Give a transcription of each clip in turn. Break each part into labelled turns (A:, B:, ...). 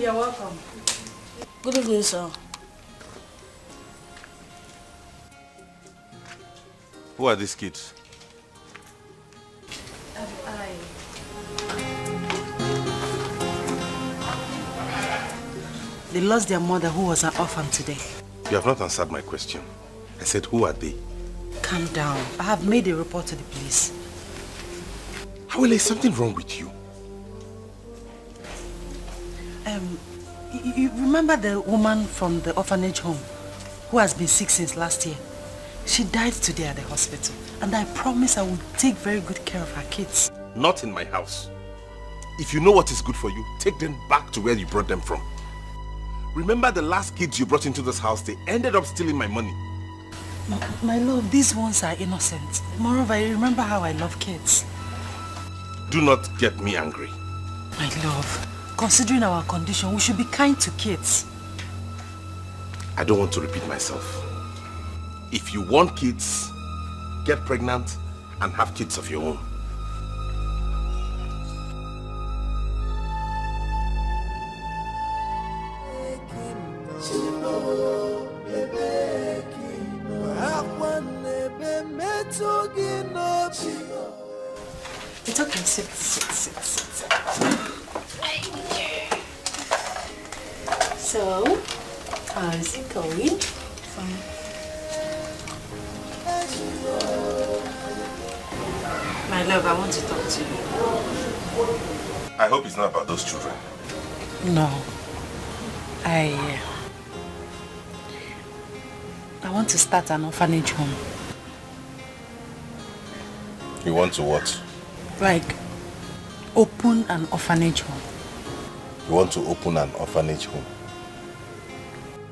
A: you're welcome.
B: Good evening, sir.
C: Who are these kids?
A: They lost their mother who was an orphan today.
C: You have not answered my question. I said, who are they?
A: Calm down. I have made a report to the police.
C: How is something wrong with you?
A: You remember the woman from the orphanage home who has been sick since last year? She died today at the hospital, and I promise I will take very good care of her kids.
C: Not in my house. If you know what is good for you, take them back to where you brought them from. Remember the last kids you brought into this house, they ended up stealing my money.
A: My love, these ones are innocent. Moreover, you remember how I love kids.
C: Do not get me angry.
A: My love, considering our condition, we should be kind to kids.
C: I don't want to repeat myself. If you want kids, get pregnant and have kids of your own.
A: It's okay, sit. So, how is it going? Fine. My love, I want to talk to you.
C: I hope it's not about those children.
A: No. I want to start an orphanage home.
C: You want to what?
A: Like, open an orphanage home.
C: You want to open an orphanage home?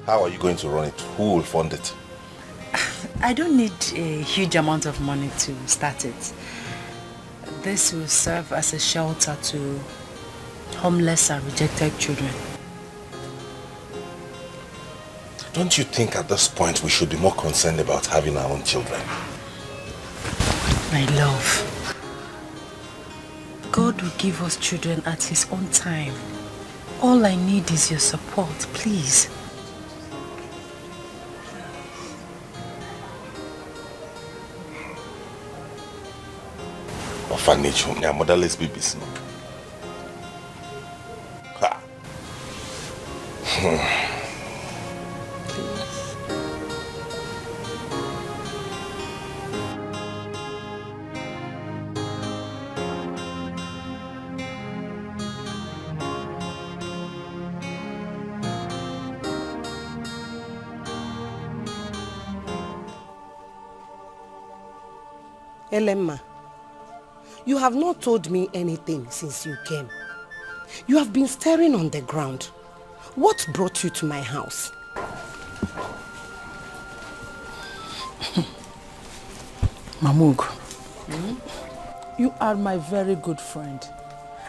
C: How are you going to run it? Who will fund it?
A: I don't need a huge amount of money to start it. This will serve as a shelter to homeless and rejected children.
C: Don't you think at this point we should be more concerned about having our own children?
A: My love, God will give us children at His own time. All I need is your support, please.
C: Orphanage home, yeah, motherless babies. No? Ha.
D: Elena, you have not told me anything since you came. You have been staring on the ground. What brought you to my house?
A: Mamug, you are my very good friend.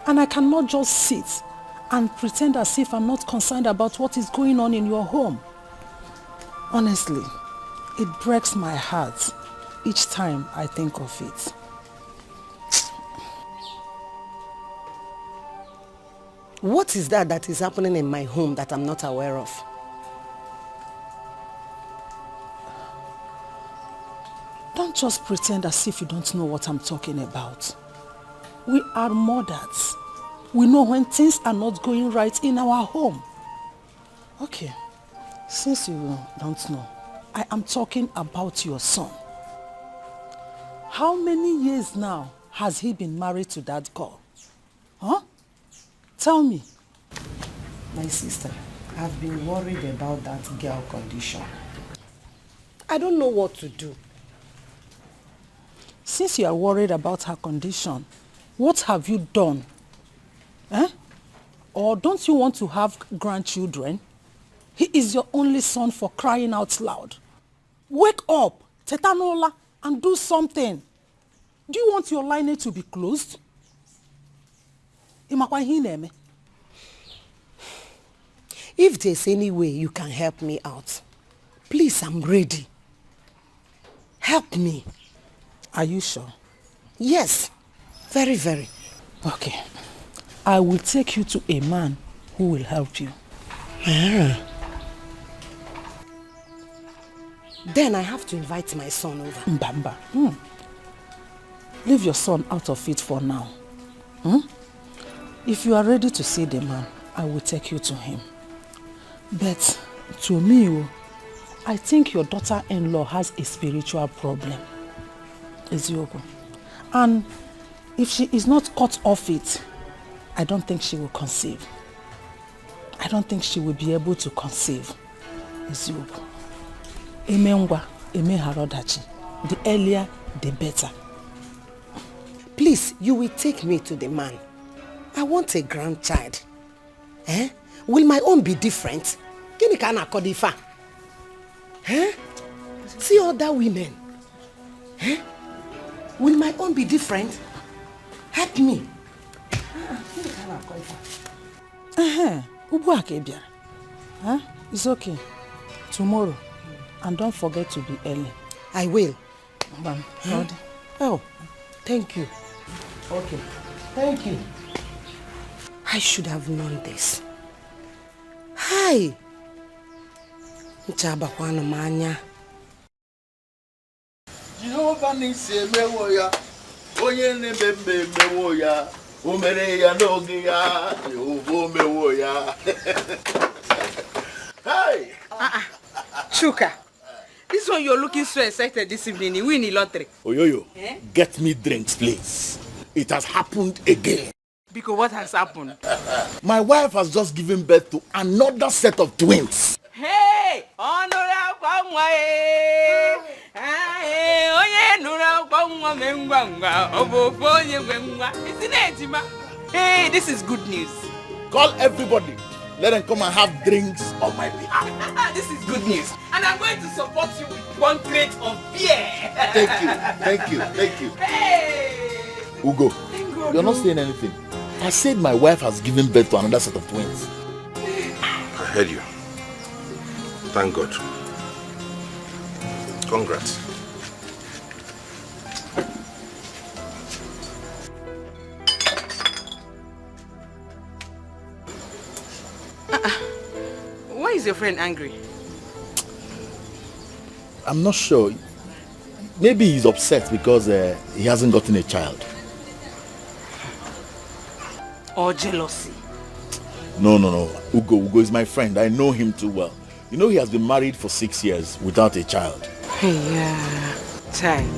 A: And I cannot just sit and pretend as if I'm not concerned about what is going on in your home. Honestly, it breaks my heart each time I think of it.
D: What is that is happening in my home that I'm not aware of?
A: Don't just pretend as if you don't know what I'm talking about. We are mothers. We know when things are not going right in our home. Okay, since you don't know, I am talking about your son. How many years now has he been married to that girl? Huh? Tell me.
D: My sister, I've been worried about that girl condition. I don't know what to do.
A: Since you are worried about her condition, what have you done? Eh? Or don't you want to have grandchildren? He is your only son, for crying out loud. Wake up, Tetanola, and do something. Do you want your lineage to be closed?
D: If there's any way you can help me out, please, I'm ready. Help me.
A: Are you sure?
D: Yes, very, very.
A: Okay. I will take you to a man who will help you.
D: Then I have to invite my son over.
A: Mbamba. Leave your son out of it for now. If you are ready to see the man, I will take you to him. But to me, I think your daughter-in-law has a spiritual problem. Eziogo. And if she is not cut off it, I don't think she will conceive. I don't think she will be able to conceive. Eziogo. Emengwa, eme harodachi. The earlier, the better.
D: Please, you will take me to the man. I want a grandchild. Will my own be different? Gini ka na kodifa? See other women. Will my own be different? Help me.
A: It's okay. Tomorrow. And don't forget to be early.
D: I will.
A: Oh,
D: thank you. Okay. Thank you. I should have known this. Hi. Nchabakwano manya.
E: Jehovah nisi mewo ya. Onye nebembe mewo ya. Umere ya n'oge ya. Jehovah mewo ya. Hi.
F: Chuka. This one you're looking so excited this evening. You win the lottery.
E: Oyoyo, get me drinks, please. It has happened again.
F: Because what has happened?
E: My wife has just given birth to another set of twins.
F: Hey! Hey, this is good news.
E: Call everybody. Let them come and have drinks on my behalf.
F: This is good news. And I'm going to support you with 1 crate of beer.
E: Thank you.
F: Hey!
E: Ugo, you're not saying anything. I said my wife has given birth to another set of twins.
C: I heard you. Thank God. Congrats.
F: Why is your friend angry?
E: I'm not sure. Maybe he's upset because he hasn't gotten a child.
F: Or jealousy?
E: No. Ugo is my friend. I know him too well. You know he has been married for 6 years without a child.
F: Yeah, child.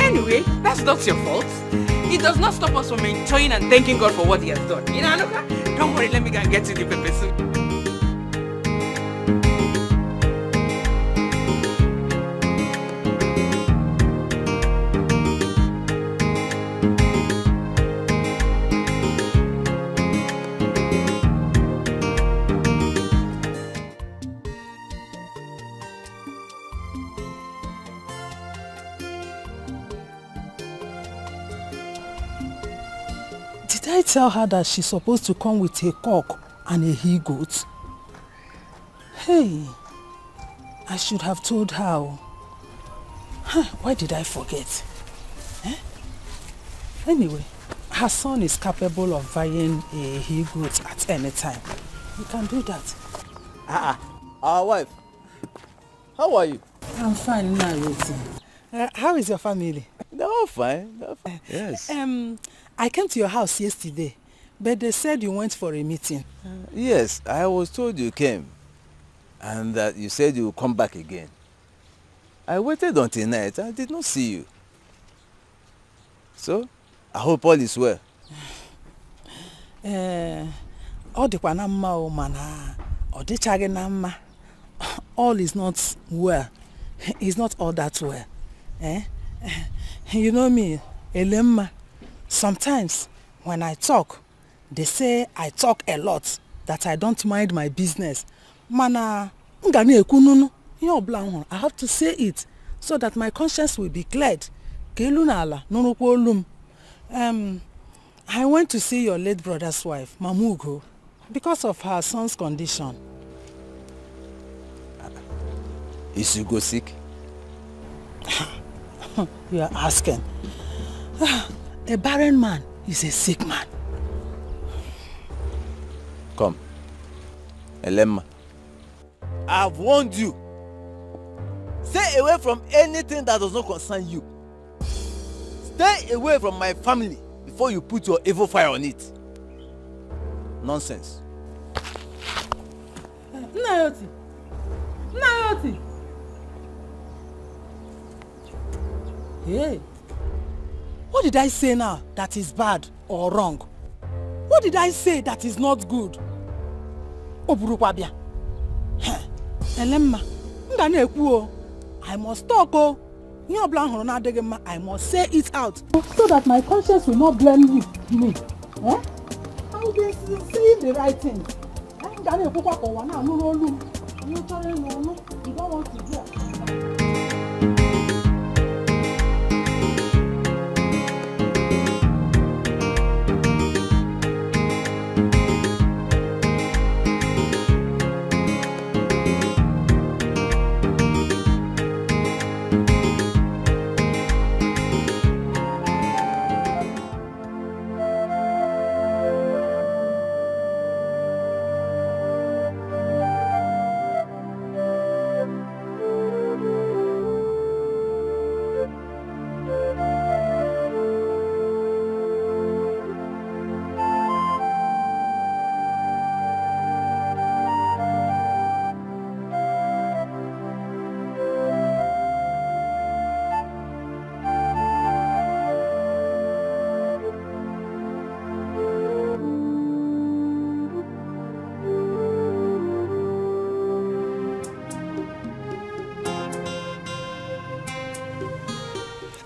F: Anyway, that's not your fault. It does not stop us from enjoying and thanking God for what he has done. You know, don't worry, let me go and get you the pepper soup.
A: did I tell her that she's supposed to come with a cock and a he-goat? Hey, I should have told her. Why did I forget? Anyway, her son is capable of buying a he-goat at any time. You can do that.
G: Our wife. How are you?
A: I'm fine now, waiting. How is your family?
G: They're all fine. Yes.
A: I came to your house yesterday, but they said you went for a meeting.
G: Yes, I was told you came. And that you said you would come back again. I waited until night. I did not see you. So, I hope all is well.
A: All is not well. It's not all that well. You know me, Elena. Sometimes when I talk, they say I talk a lot, that I don't mind my business. Mana, I have to say it so that my conscience will be cleared. I went to see your late brother's wife, Mamugo, because of her son's condition.
G: Is Ugo sick?
A: You are asking. A barren man is a sick man.
G: Come. Elena, I've warned you. Stay away from anything that does not concern you. Stay away from my family before you put your evil fire on it. Nonsense.
A: Nayoti. Nayoti. Hey. What did I say now that is bad or wrong? What did I say that is not good? Oburukwabia. Elena, I must talk. I must say it out so that my conscience will not blame me. Eh? I will be saying the right thing. You don't want to do it.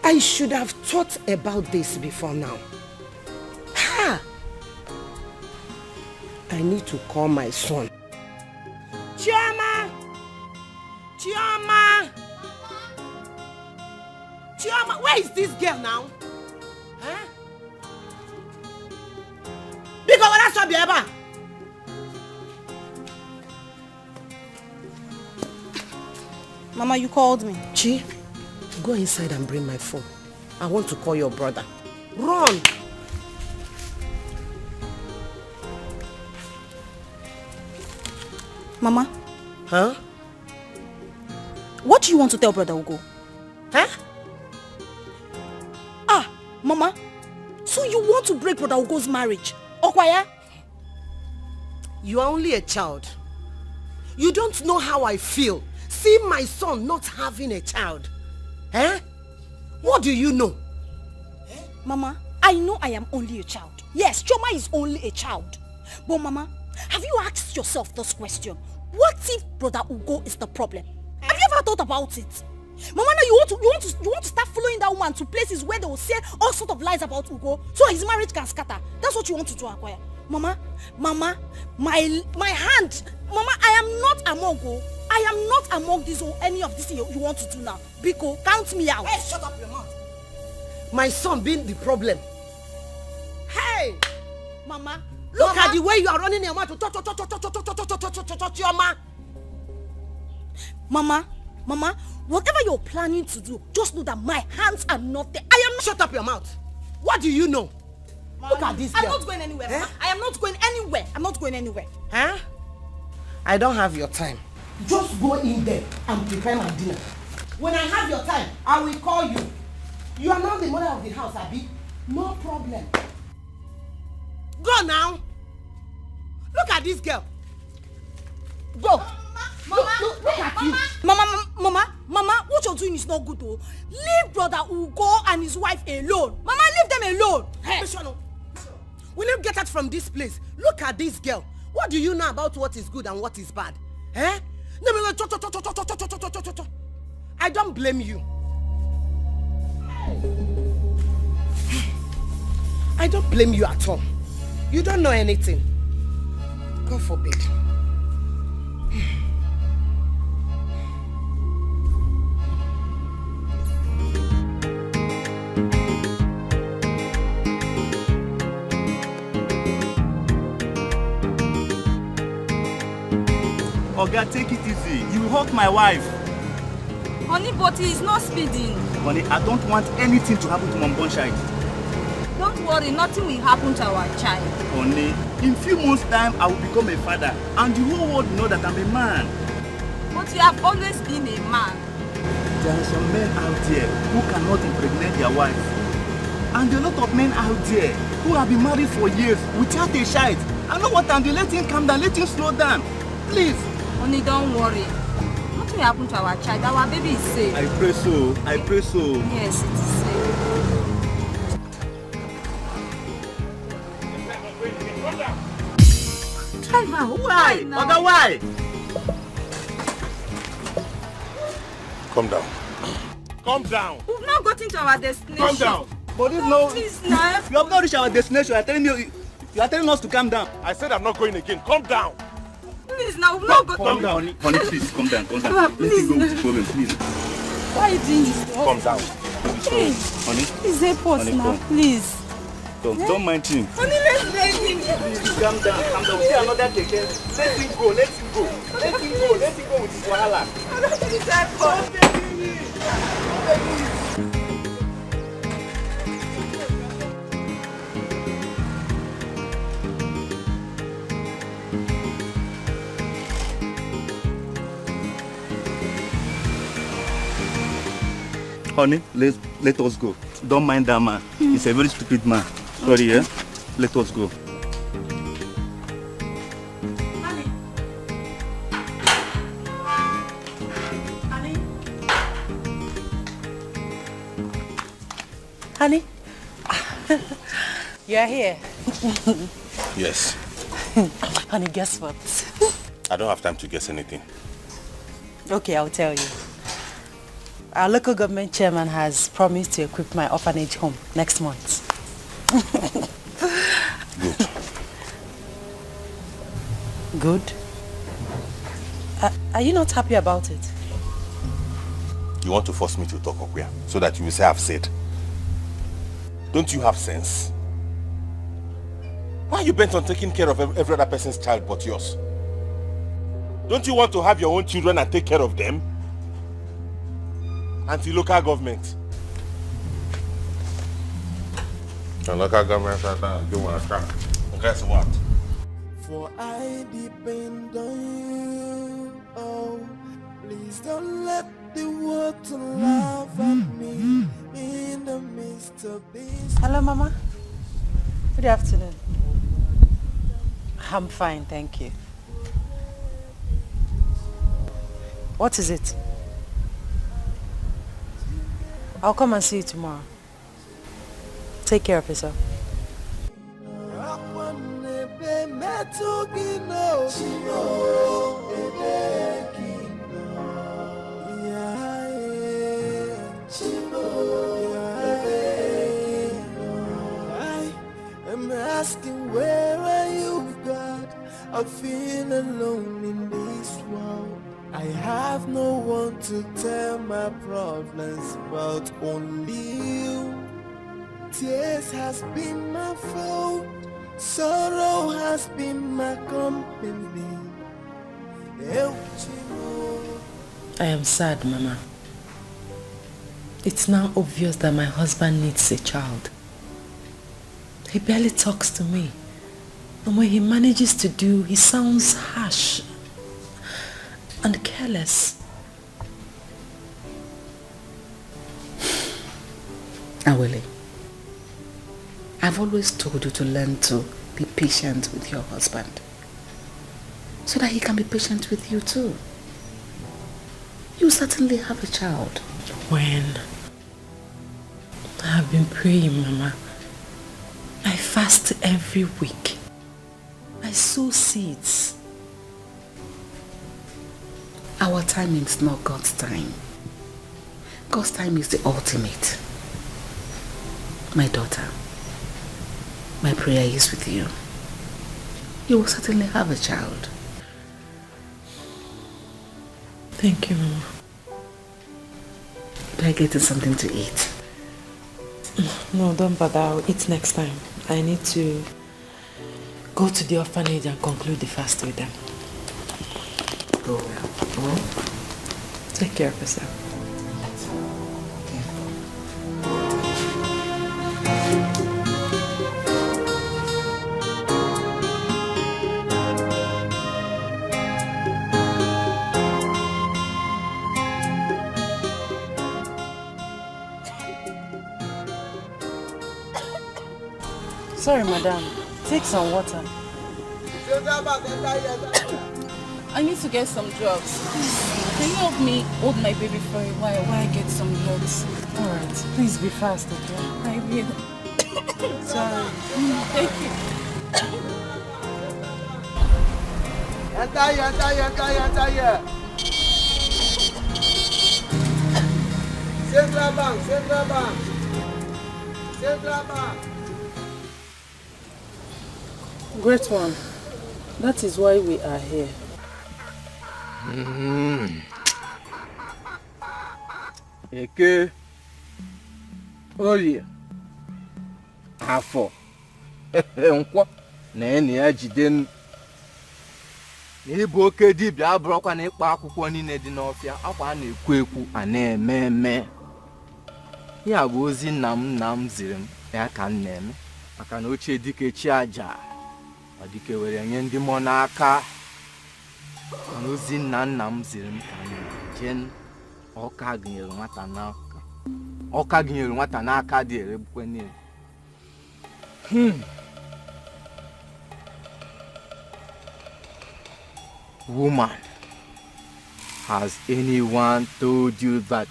D: I should have thought about this before now. Ha! I need to call my son. Chioma! Chioma! Chioma, where is this girl now? Huh? Because what else be ever?
B: Mama, you called me.
D: Chi, go inside and bring my phone. I want to call your brother. Run!
B: Mama?
D: Huh?
B: What do you want to tell Brother Ugo?
D: Huh?
B: Ah, Mama. So you want to break Brother Ugo's marriage? Okwaya?
D: You are only a child. You don't know how I feel. See my son not having a child. Eh? What do you know?
B: Mama, I know I am only a child. Yes, Choma is only a child. But Mama, have you asked yourself this question? What if Brother Ugo is the problem? Have you ever thought about it? Mama, now you want to start following that woman to places where they will say all sort of lies about Ugo so his marriage can scatter. That's what you want to do, Akwaya. Mama, my hand. Mama, I am not among Ugo. I am not among this or any of this you want to do now. Biko, count me out.
D: Hey, shut up your mouth. My son being the problem. Hey!
B: Mama,
D: Look at the way you are running your mouth to touch your mouth.
B: Mama, whatever you're planning to do, just know that my hands are not there. I am not.
D: Shut up your mouth. What do you know? Look at this girl.
B: I'm not going anywhere, Mama. I am not going anywhere. I'm not going anywhere.
D: Huh? I don't have your time. Just go in there and prepare my dinner. When I have your time, I will call you. You are now the mother of the house, Abi. No problem. Go now. Look at this girl. Go. Look at you.
B: Mama, what you're doing is not good though. Leave Brother Ugo and his wife alone. Mama, leave them alone.
D: Hey. Will you get out from this place? Look at this girl. What do you know about what is good and what is bad? Eh? I don't blame you. I don't blame you at all. You don't know anything. God forbid.
H: Oga, take it easy. You will hurt my wife.
I: Honey, but he is not speeding.
H: Honey, I don't want anything to happen to Mom Bonshide.
I: Don't
B: Don't worry, nothing will happen to our child.
H: Honey, in few months' time, I will become a father. And the whole world will know that I'm a man.
B: But you have always been a man.
H: There are some men out there who cannot impregnate their wife. And there are a lot of men out there who have been married for years without a child. I know what I'm doing. Let him calm down. Let him slow down. Please.
B: Honey, don't worry. Nothing will happen to our child. Our baby is safe.
H: I pray so. I pray so.
B: Yes, it is safe. Driver,
H: Why? Oga, why?
C: Calm down. Calm down.
B: We've not gotten to our destination.
C: Calm down.
H: But this no.
B: Please, now.
H: You have not reached our destination. You are telling me. You are telling us to calm down.
C: I said I'm not going again. Calm down.
B: Please, now. We've not gotten.
H: Calm down, honey. Please, calm down. Calm down.
B: Papa,
H: Let
B: please.
H: it go with the problem, please.
B: Why are you doing this?
C: Calm down.
B: Please.
H: Honey,
B: Please help us
H: Honey,
B: now,
H: come.
B: please.
H: don't mind him.
B: Honey, let's beg him.
H: Please, calm down. Calm down. See another taken. Let him go. Let him go. Let him go. Let him go with his wahala.
B: Please help us.
H: Honey, let us go. Don't mind that man. He's a very stupid man. Sorry, yeah? Let us go.
B: Honey. Honey.
D: Honey, you're here.
C: Yes.
D: Honey, guess what?
C: I don't have time to guess anything.
D: Okay, I'll tell you. Our local government chairman has promised to equip my orphanage home next month.
C: Good.
D: Good? Are you not happy about it?
C: You want to force me to talk, Okuya, so that you will say I've said. Don't you have sense? Why are you bent on taking care of every other person's child but yours? Don't you want to have your own children and take care of them? Anti-local government. The local government do want to come. Guess what?
I: For I depend on you. Oh, please don't let the water laugh at me in the midst of this.
D: Hello, Mama. Good afternoon. I'm fine, thank you. What is it? I'll come and see you tomorrow. Take care of yourself.
I: I'm asking, where are you, God? I feel alone in this world. I have no one to tell my problems but only you. Tears has been my fault, sorrow has been my company.
D: I am sad, Mama. It's now obvious that my husband needs a child. He barely talks to me. And when he manages to do, he sounds harsh and careless. Awele, I've always told you to learn to be patient with your husband so that he can be patient with you too. You certainly have a child. When? I have been praying, Mama. I fast every week. I sow seeds. Our time is not God's time. God's time is the ultimate. My daughter, my prayer is with you. You will certainly have a child. Thank you, Mama. Do I get you something to eat? No, don't bother. I'll eat next time. I need to go to the orphanage and conclude the fast with them. Go well. Take care of yourself.
A: Sorry, madam. Take some water.
F: I need to get some drugs. Can you help me hold my baby for a while I get some drugs?
A: Alright, please be fast, okay?
F: I will.
A: Sorry.
F: Thank you.
E: Enter here. Central Bank.
A: Great one. That is why we are here.
G: Eke, Orie, Afọ, Nkwọ, na enyi ya jide n'ịbụ oke dibịa abụrụkwa na ịkpa akwụkwọ niile dị n'ọfịa akwa a na-ekwu ekwu a na-eme eme. Ya bụ ozi nna m ziri m ya ka m na-eme maka na ochie dike chi aja ọ dike were nye ndị mmụọ n'aka. Na ozi nna m ziri m ka m na-eje ọka gụnyere nwata n'aka dị erebukwe niile. Woman, has anyone told you that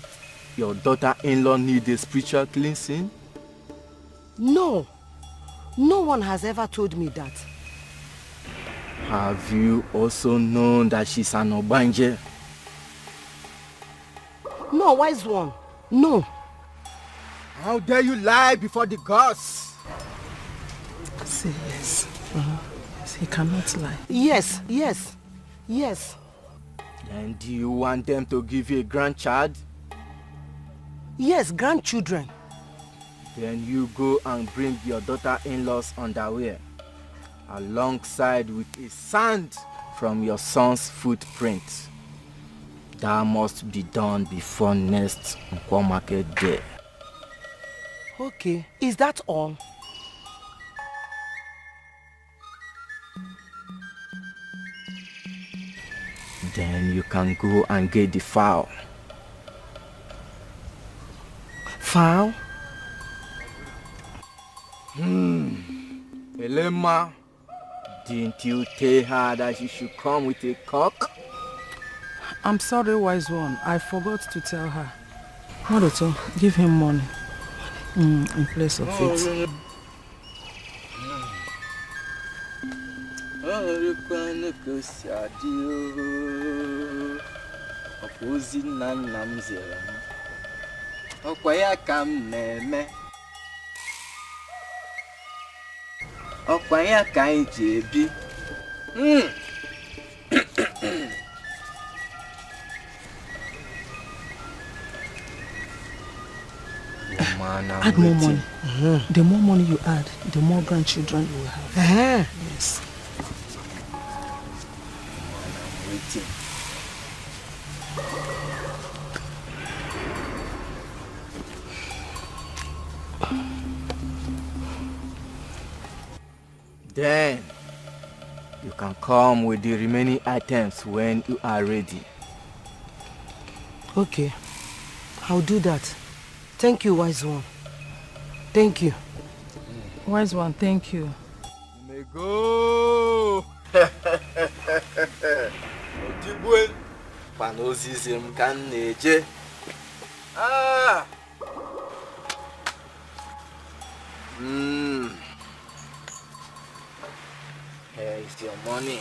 G: your daughter-in-law needs a spiritual cleansing?
D: No. No one has ever told me that.
G: Have you also known that she's an Obanje?
D: No, wise one. No.
G: How dare you lie before the gods?
A: Say yes. Yes, he cannot lie.
D: Yes.
G: And do you want them to give you a grandchild?
D: Yes, grandchildren.
G: Then you go and bring your daughter-in-law's underwear alongside with a sand from your son's footprint. That must be done before next Nkwo market day.
D: Okay, is that all?
G: Then you can go and get the fowl.
D: Fowl?
G: Elena, didn't you tell her that she should come with a cock?
A: I'm sorry, wise one. I forgot to tell her. Maroto, give him money. In place of it. Add more money. The more money you add, the more grandchildren you will have. Yes.
G: I'm waiting. Then you can come with the remaining items when you are ready.
D: Okay, I'll do that. Thank you, wise one. Thank you.
A: Wise one, thank you.
G: You may go. Odibwe, panozism can neje. Here is your money.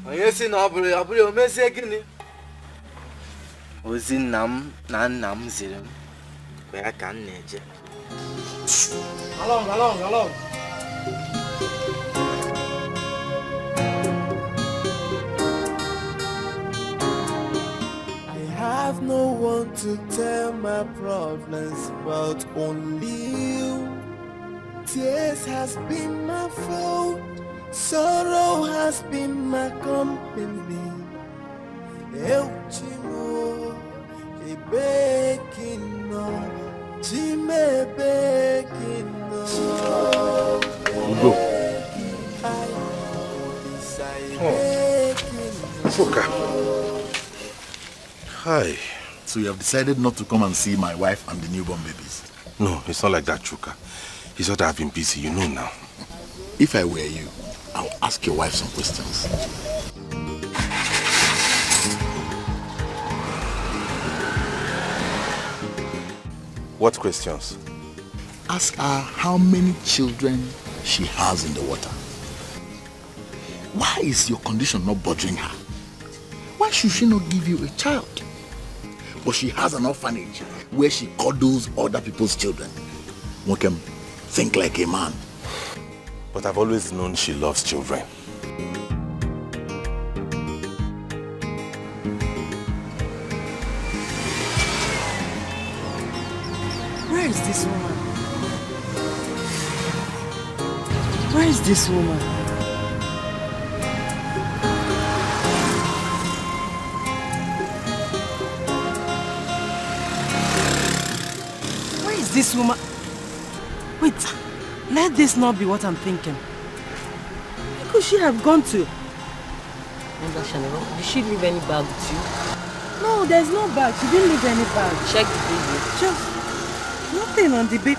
G: Onye si na ọbụrụ o mezie gịnị? Ozi nna m ziri m ya ka m na-eje.
E: Along.
I: I have no one to tell my problems but only you. Tears has been my fault, sorrow has been my company. Eu chimo, e begging no, chime begging no.
C: Go. Fuka. Hi.
J: So you have decided not to come and see my wife and the newborn babies?
C: No, it's not like that, Chuka. It's not that I've been busy, you know now.
E: If I were you, I'll ask your wife some questions.
C: What questions?
E: Ask her how many children she has in the water. Why is your condition not bothering her? Why should she not give you a child? But she has an orphanage where she cuddles other people's children. One can think like a man.
C: But I've always known she loves children.
D: Where is this woman? Where is this woman? Where is this woman? Wait, let this not be what I'm thinking. Where could she have gone to?
J: Did she leave any bag with you?
D: No, there's no bag. She didn't leave any bag.
J: Check the baby.
D: Just nothing on the bed.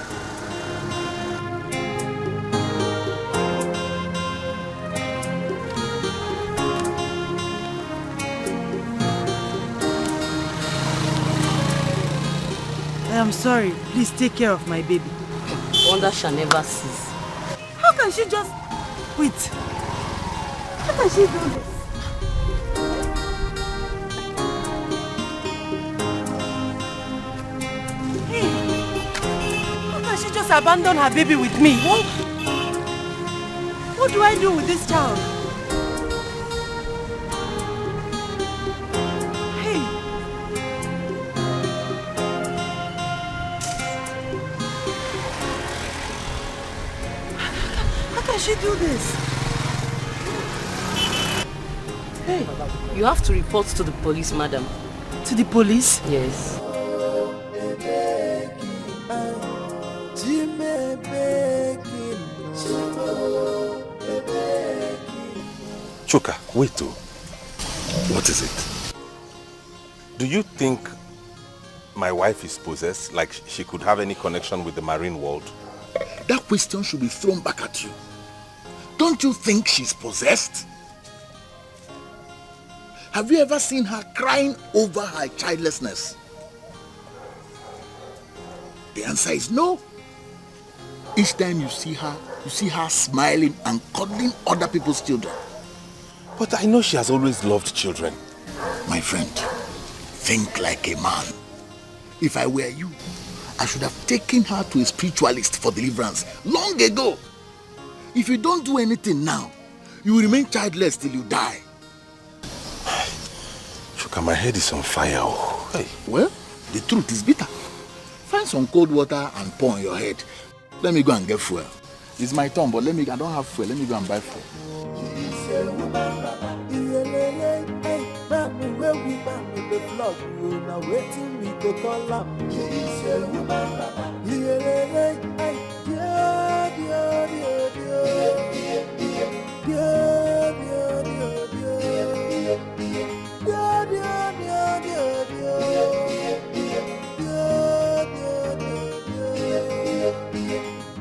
D: I am sorry. Please take care of my baby.
J: Wonder shall never cease.
D: How can she just... Wait. How can she do this? She just abandoned her baby with me. What do I do with this child? Hey. How can she do this?
J: Hey, you have to report to the police, madam.
D: To the police?
J: Yes.
C: Chuka, wait too.
E: What is it?
C: Do you think my wife is possessed? Like she could have any connection with the marine world?
E: That question should be thrown back at you. Don't you think she's possessed? Have you ever seen her crying over her childlessness? The answer is no. Each time you see her smiling and cuddling other people's children.
C: But I know she has always loved children.
E: My friend, think like a man. If I were you, I should have taken her to a spiritualist for deliverance long ago. If you don't do anything now, you will remain childless till you die.
C: Chuka, my head is on fire. Oh. Hey.
E: Well, the truth is bitter. Find some cold water and pour on your head. Let me go and get fuel. It's my turn, but I don't have fuel. Let me go and buy fuel.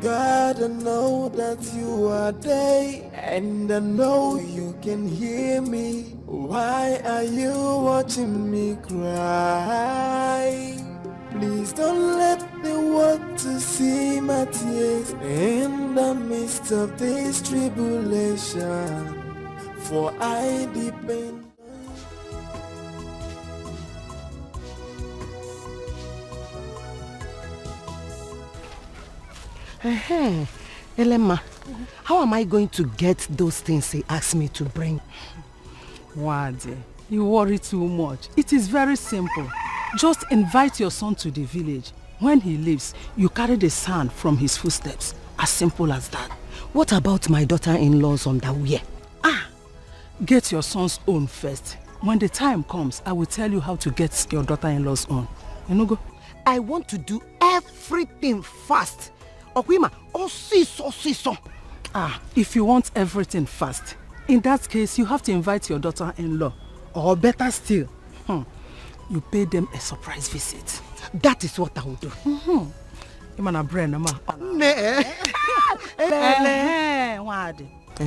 I: God, I know that you are there, and I know you can hear me. Why are you watching me cry? Please don't let the world to see my tears in the midst of this tribulation, for I depend.
D: Elena, how am I going to get those things he asked me to bring?
A: Wade, you worry too much. It is very simple. Just invite your son to the village. When he leaves, you carry the sand from his footsteps. As simple as that.
D: What about my daughter-in-law's underwear?
A: Get your son's own first. When the time comes, I will tell you how to get your daughter-in-law's own. You know, go.
D: I want to do everything fast. Okwima, so.
A: If you want everything fast, in that case, you have to invite your daughter-in-law. Or better still, you pay them a surprise visit.
D: That is what I will do.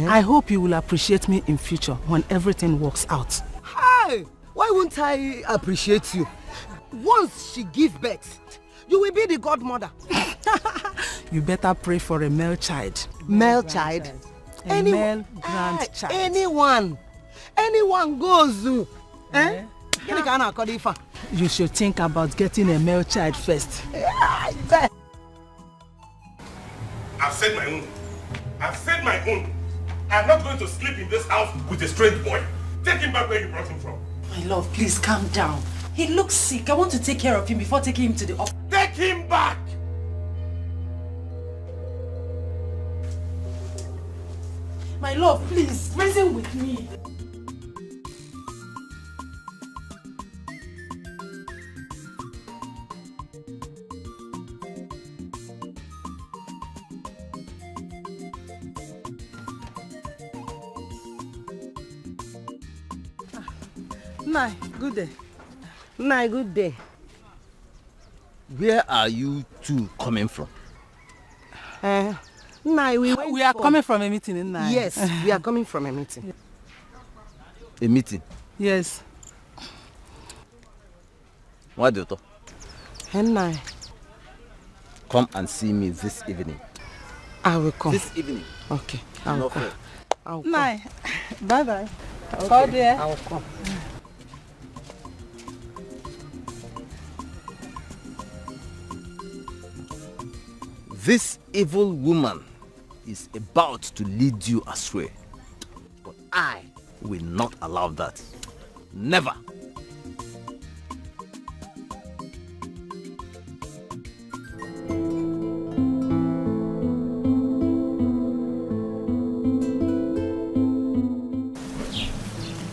A: I hope you will appreciate me in future when everything works out.
D: Hey, why won't I appreciate you? Once she gives birth, you will be the godmother.
A: You better pray for a male child.
D: Male child?
A: Male grandchild.
D: Anyone goes. Eh?
A: You should think about getting a male child first.
C: I've said my own. I'm not going to sleep in this house with a strange boy. Take him back where you brought him from.
J: My love, please calm down. He looks sick. I want to take care of him before taking him to the office.
C: Take him back!
J: My love, please, reason with me.
D: Nai, good day. Nai, good day.
G: Where are you two coming from?
D: Nai, we
A: are coming from a meeting in Nai.
D: Yes, we are coming from a meeting.
G: A meeting?
A: Yes.
G: What do you talk?
D: Nai.
G: Come and see me this evening.
D: I will come.
G: This evening?
D: Okay, I will come.
A: Nai, bye-bye.
D: Okay,
A: Call there.
D: I will come.
G: This evil woman is about to lead you astray. But I will not allow that. Never.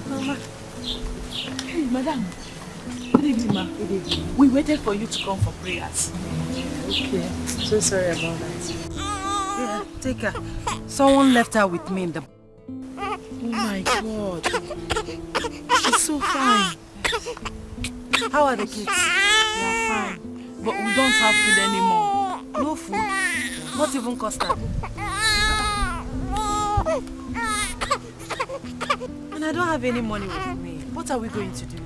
J: Mama. Hey, madam. Good evening, ma. Good evening. We waited for you to come for prayers.
D: Okay, so sorry about that.
J: Yeah, take her.
D: Someone left her with me in the...
J: Oh my God. She's so fine. How are the kids? They are fine. But we don't have food anymore. No food. Not even custard. And I don't have any money with me. What are we going to do?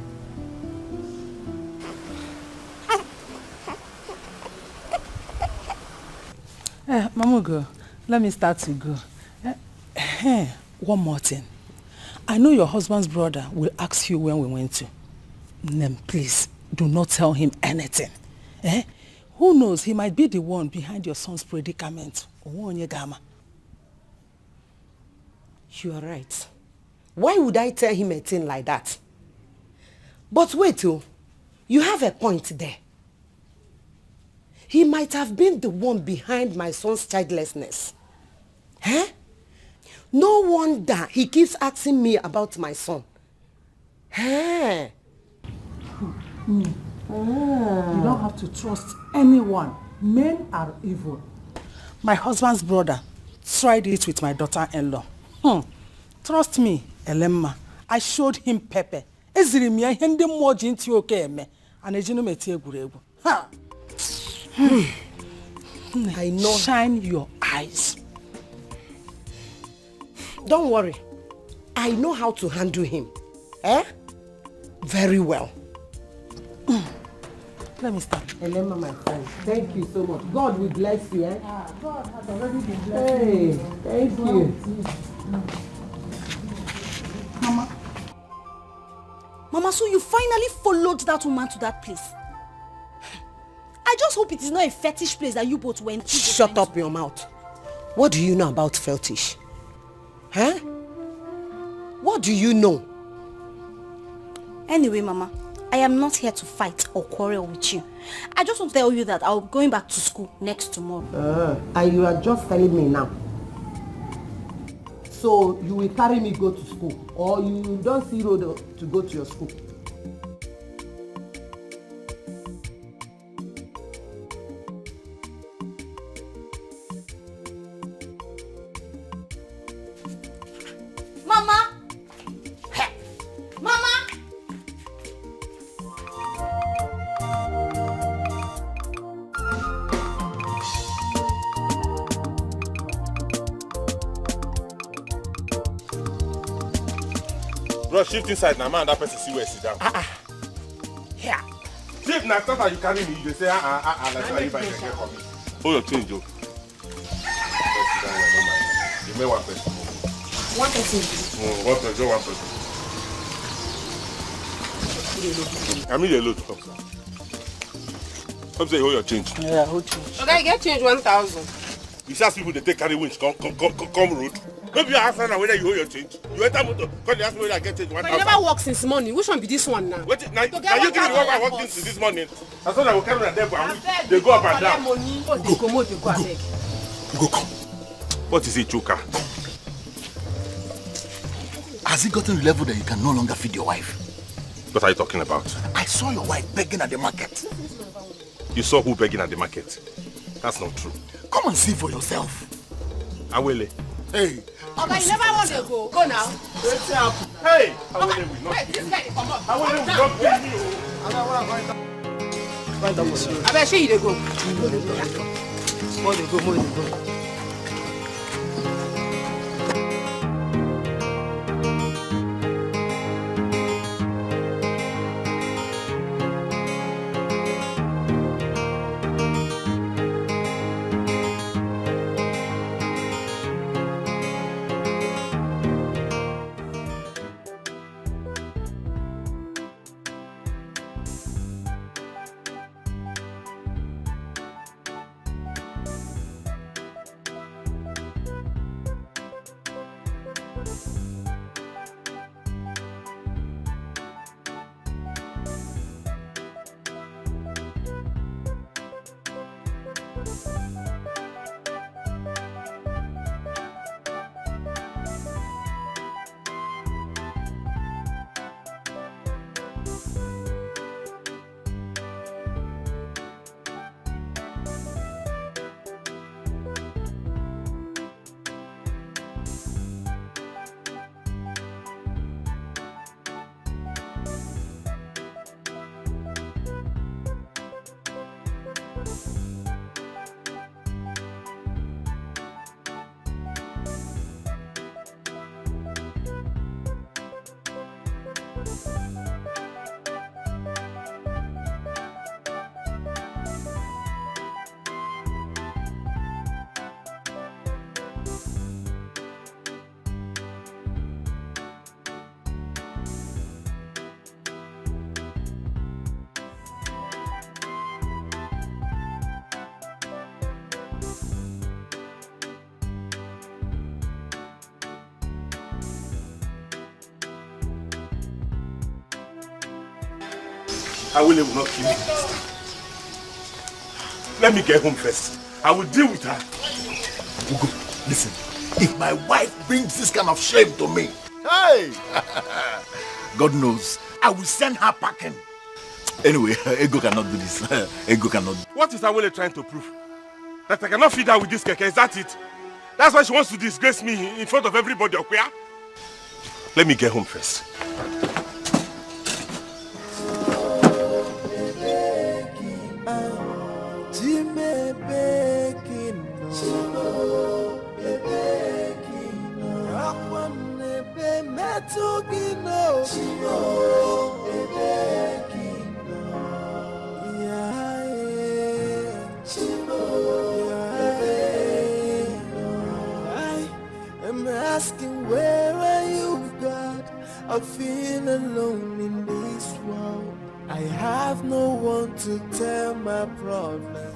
A: Mamugo, let me start to go. One more thing. I know your husband's brother will ask you when we went to. Then please, do not tell him anything. Who knows, he might be the one behind your son's predicament.
D: You are right. Why would I tell him a thing like that? But wait, you have a point there. He might have been the one behind my son's childlessness. No wonder he keeps asking me about my son.
A: You don't have to trust anyone. Men are evil. My husband's brother tried it with my daughter-in-law. Trust me, Elena. I showed him pepper.
D: I know.
A: Shine your eyes.
D: Don't worry. I know how to handle him. Very well.
A: Let me start.
D: Elena, my friend, thank you so much. God will bless you.
A: God has already been blessing.
D: Thank you.
B: Mama, so you finally followed that woman to that place. I just hope it is not a fetish place that you both went to.
D: Shut up your mouth. What do you know about fetish? What do you know?
B: Anyway, Mama, I am not here to fight or quarrel with you. I just want to tell you that I'll be going back to school next tomorrow.
D: And you are just telling me now. So you will carry me go to school, or you don't see road to go to your school?
B: Mama! Mama!
C: Bro, shift inside now, man. That person see where sit down.
D: Here.
C: Chief, now after you carry me, you say, like so you buy the for me. Hold your change, Joe. You may one person.
D: One person.
C: One person, one person. I mean, a load. Come say, hold your change.
A: Yeah, hold change.
F: Okay, get change 1,000.
C: You see people, they take carry winch, come road. Maybe you ask now whether you hold your change. You enter motor, come they ask me whether I get change 1,000.
F: But you never work since morning. Which one be this one now?
C: Wait, now you give me the one I worked since this morning. As soon as I will carry them, they go up and down.
F: Go
C: Come. What is it, Choka?
E: Has it gotten to the level that you can no longer feed your wife?
C: What are you talking about?
E: I saw your wife begging at the market.
C: You saw who begging at the market? That's not true.
E: Come and see for yourself.
C: Awele.
E: Hey.
F: Okay, you never want to go. Go now.
C: Hey!
F: Okay. Wait, this guy come up.
C: Awele will not kill me.
F: I bet you they go.
D: More they go.
C: Awele will not kill me. Let me get home first. I will deal with her.
E: Ugo, listen. If my wife brings this kind of shame to me, hey! God knows, I will send her packing. Anyway, Ego cannot do this. Ego cannot.
C: What is Awele trying to prove? That I cannot feed her with this keke, is that it? That's why she wants to disgrace me in front of everybody, okay? Let me get home first.
I: I'm asking, where are you, God? I feel alone in this world. I have no one to tell my problems.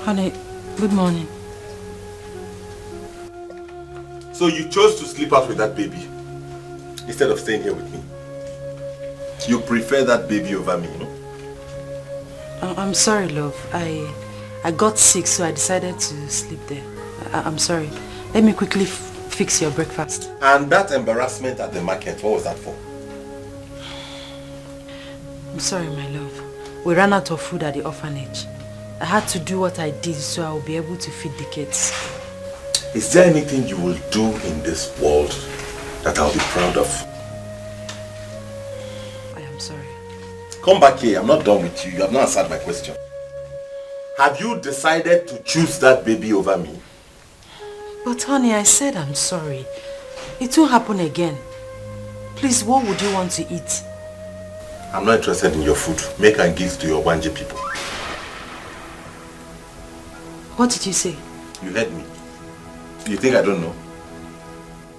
J: Honey, good morning.
C: So you chose to sleep out with that baby instead of staying here with me. You prefer that baby over me, no?
J: I'm sorry, love. I got sick, so I decided to sleep there. I'm sorry. Let me quickly fix your breakfast.
C: And that embarrassment at the market, what was that for?
J: I'm sorry, my love. We ran out of food at the orphanage. I had to do what I did so I will be able to feed the kids.
C: Is there anything you will do in this world that I'll be proud of?
J: I am sorry.
C: Come back here. I'm not done with you. You have not answered my question. Have you decided to choose that baby over me?
A: But honey, I said I'm sorry. It won't happen again. Please, what would you want to eat?
C: I'm not interested in your food. Make and give to your Wanji people.
A: What did you say?
C: You heard me. You think I don't know?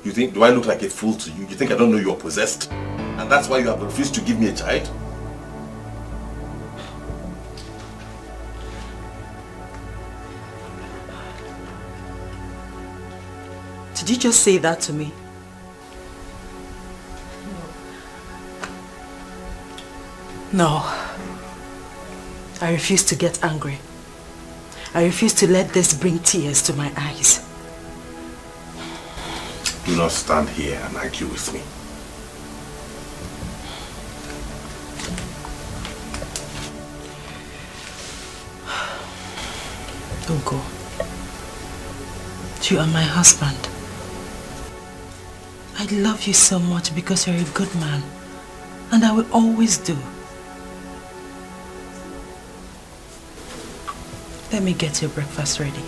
C: You think, do I look like a fool to you? You think I don't know you're possessed? And that's why you have refused to give me a child?
A: Did you just say that to me? No. I refuse to get angry. I refuse to let this bring tears to my eyes.
C: Do not stand here and argue with me.
A: Don't go. You are my husband. I love you so much because you're a good man. And I will always do. Let me get your breakfast ready.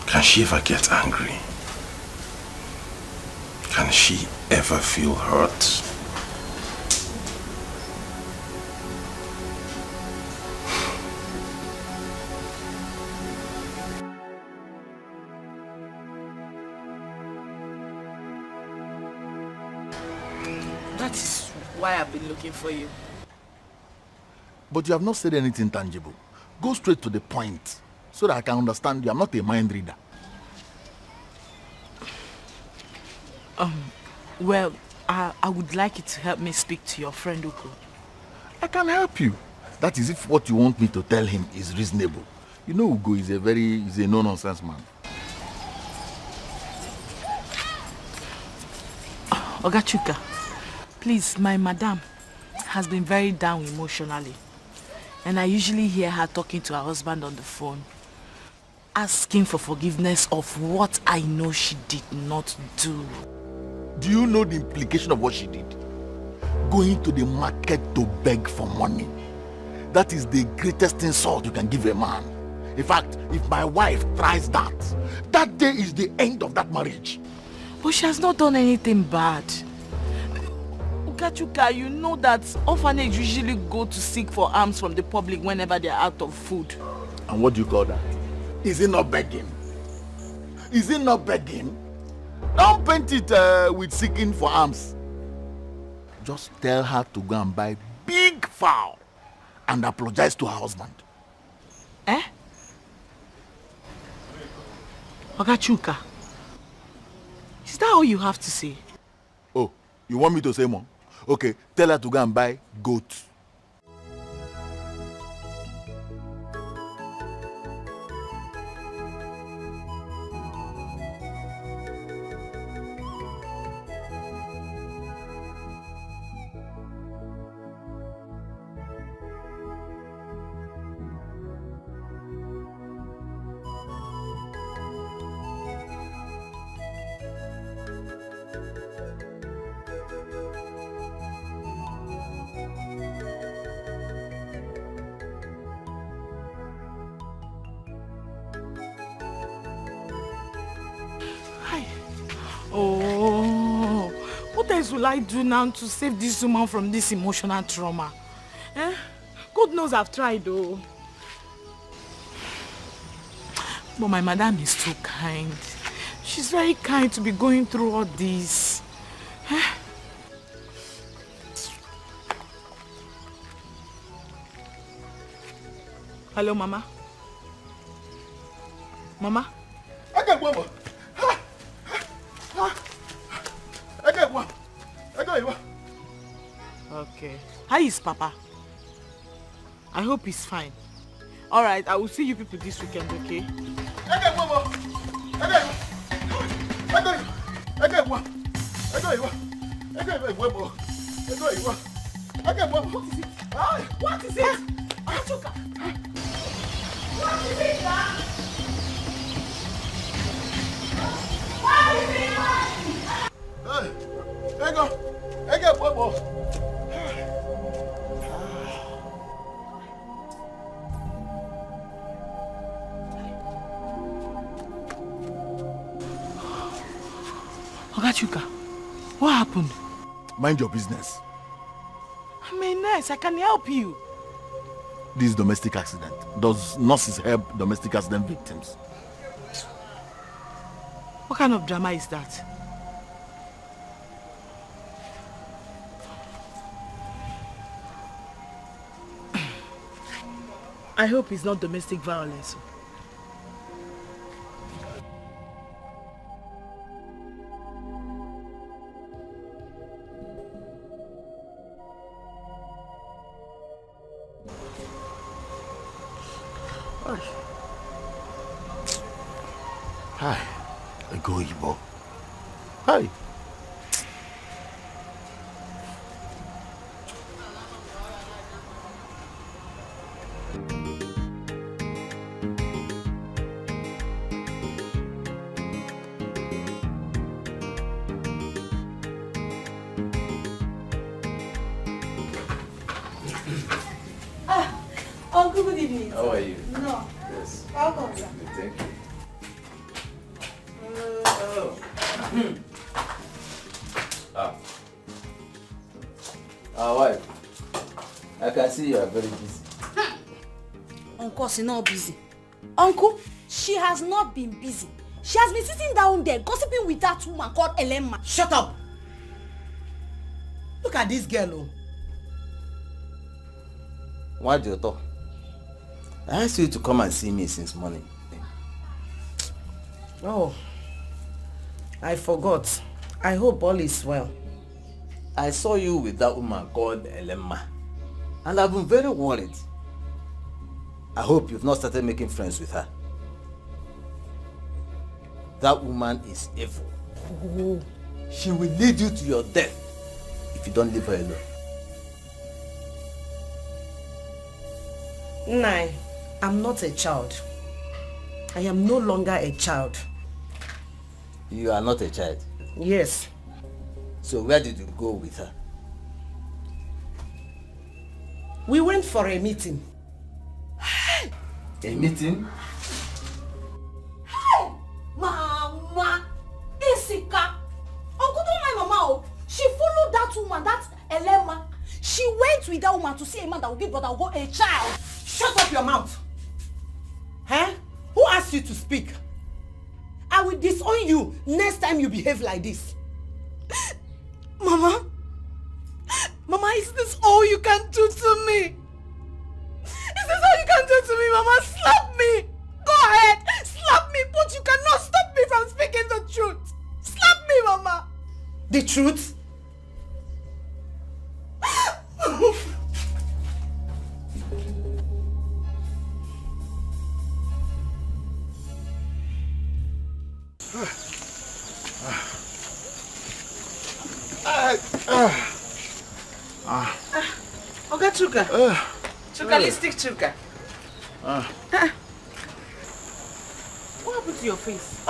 C: Can she ever get angry? Can she ever feel hurt?
J: That is why I've been looking for you.
E: But you have not said anything tangible. Go straight to the point so that I can understand you. I'm not a mind reader.
J: Well, I would like you to help me speak to your friend Uko.
E: I can help you. That is if what you want me to tell him is reasonable. You know Ugo is a no-nonsense man.
J: Ogachuka, please, my madam has been very down emotionally. And I usually hear her talking to her husband on the phone, asking for forgiveness of what I know she did not do.
E: Do you know the implication of what she did? Going to the market to beg for money. That is the greatest insult you can give a man. In fact, if my wife tries that, that day is the end of that marriage.
J: But she has not done anything bad. Ogachuka, you know that orphanage usually go to seek for alms from the public whenever they are out of food.
E: And what do you call that? Is it not begging? Is it not begging? Don't paint it with seeking for alms. Just tell her to go and buy big fowl and apologize to her husband.
J: Eh? Ogachuka, is that all you have to say?
E: Oh, you want me to say more? Okay, tell her to go and buy goat.
J: Oh, what else will I do now to save this woman from this emotional trauma? Eh? God knows I've tried though. But my madam is too kind. She's very kind to be going through all this. Eh? Hello, Mama? Mama? Okay. How is Papa? I hope he's fine. Alright, I will see you people this weekend, okay? What is it? Achuka! What is it, Ma? What is it?
E: Ego, Bobo.
J: Ogachuka, what happened?
E: Mind your business.
J: I'm a nurse, I can help you.
E: This domestic accident. Does nurses help domestic accident victims?
J: What kind of drama is that? I hope it's not domestic violence.
E: Hi, I go Igbo. Hi.
B: Uncle, good evening.
G: How are you?
B: No.
G: Yes.
B: Welcome, sir.
G: Thank you. Wife, I can see you are very busy.
B: Uncle, she's not busy. Uncle, she has not been busy. She has been sitting down there gossiping with that woman called Elena.
D: Shut up! Look at this girl, oh.
G: Why do you talk? I asked you to come and see me since morning.
D: Oh, I forgot. I hope all is well.
G: I saw you with that woman called Elena, and I've been very worried. I hope you've not started making friends with her. That woman is evil.
D: Oh.
G: She will lead you to your death if you don't leave her alone.
D: Nai, I'm not a child. I am no longer a child.
G: You are not a child.
D: Yes.
G: So where did you go with her?
D: We went for a meeting.
G: A meeting?
B: Hey! Mama! Isika! Uncle, don't mind Mama. Oh. She followed that woman, that Elena. She went with that woman to see a man that will give brother Ugo a child.
D: Shut up your mouth! Huh? Who asked you to speak? I will disown you next time you behave like this.
J: Mama? Mama, is this all you can do to me? Is this all you can do to me, Mama? Slap me! Go ahead! Slap me, but you cannot stop me from speaking the truth! Slap me, Mama!
D: The truth?
J: Oga Chuka. Chuka, let's take Chuka. What happened to your face?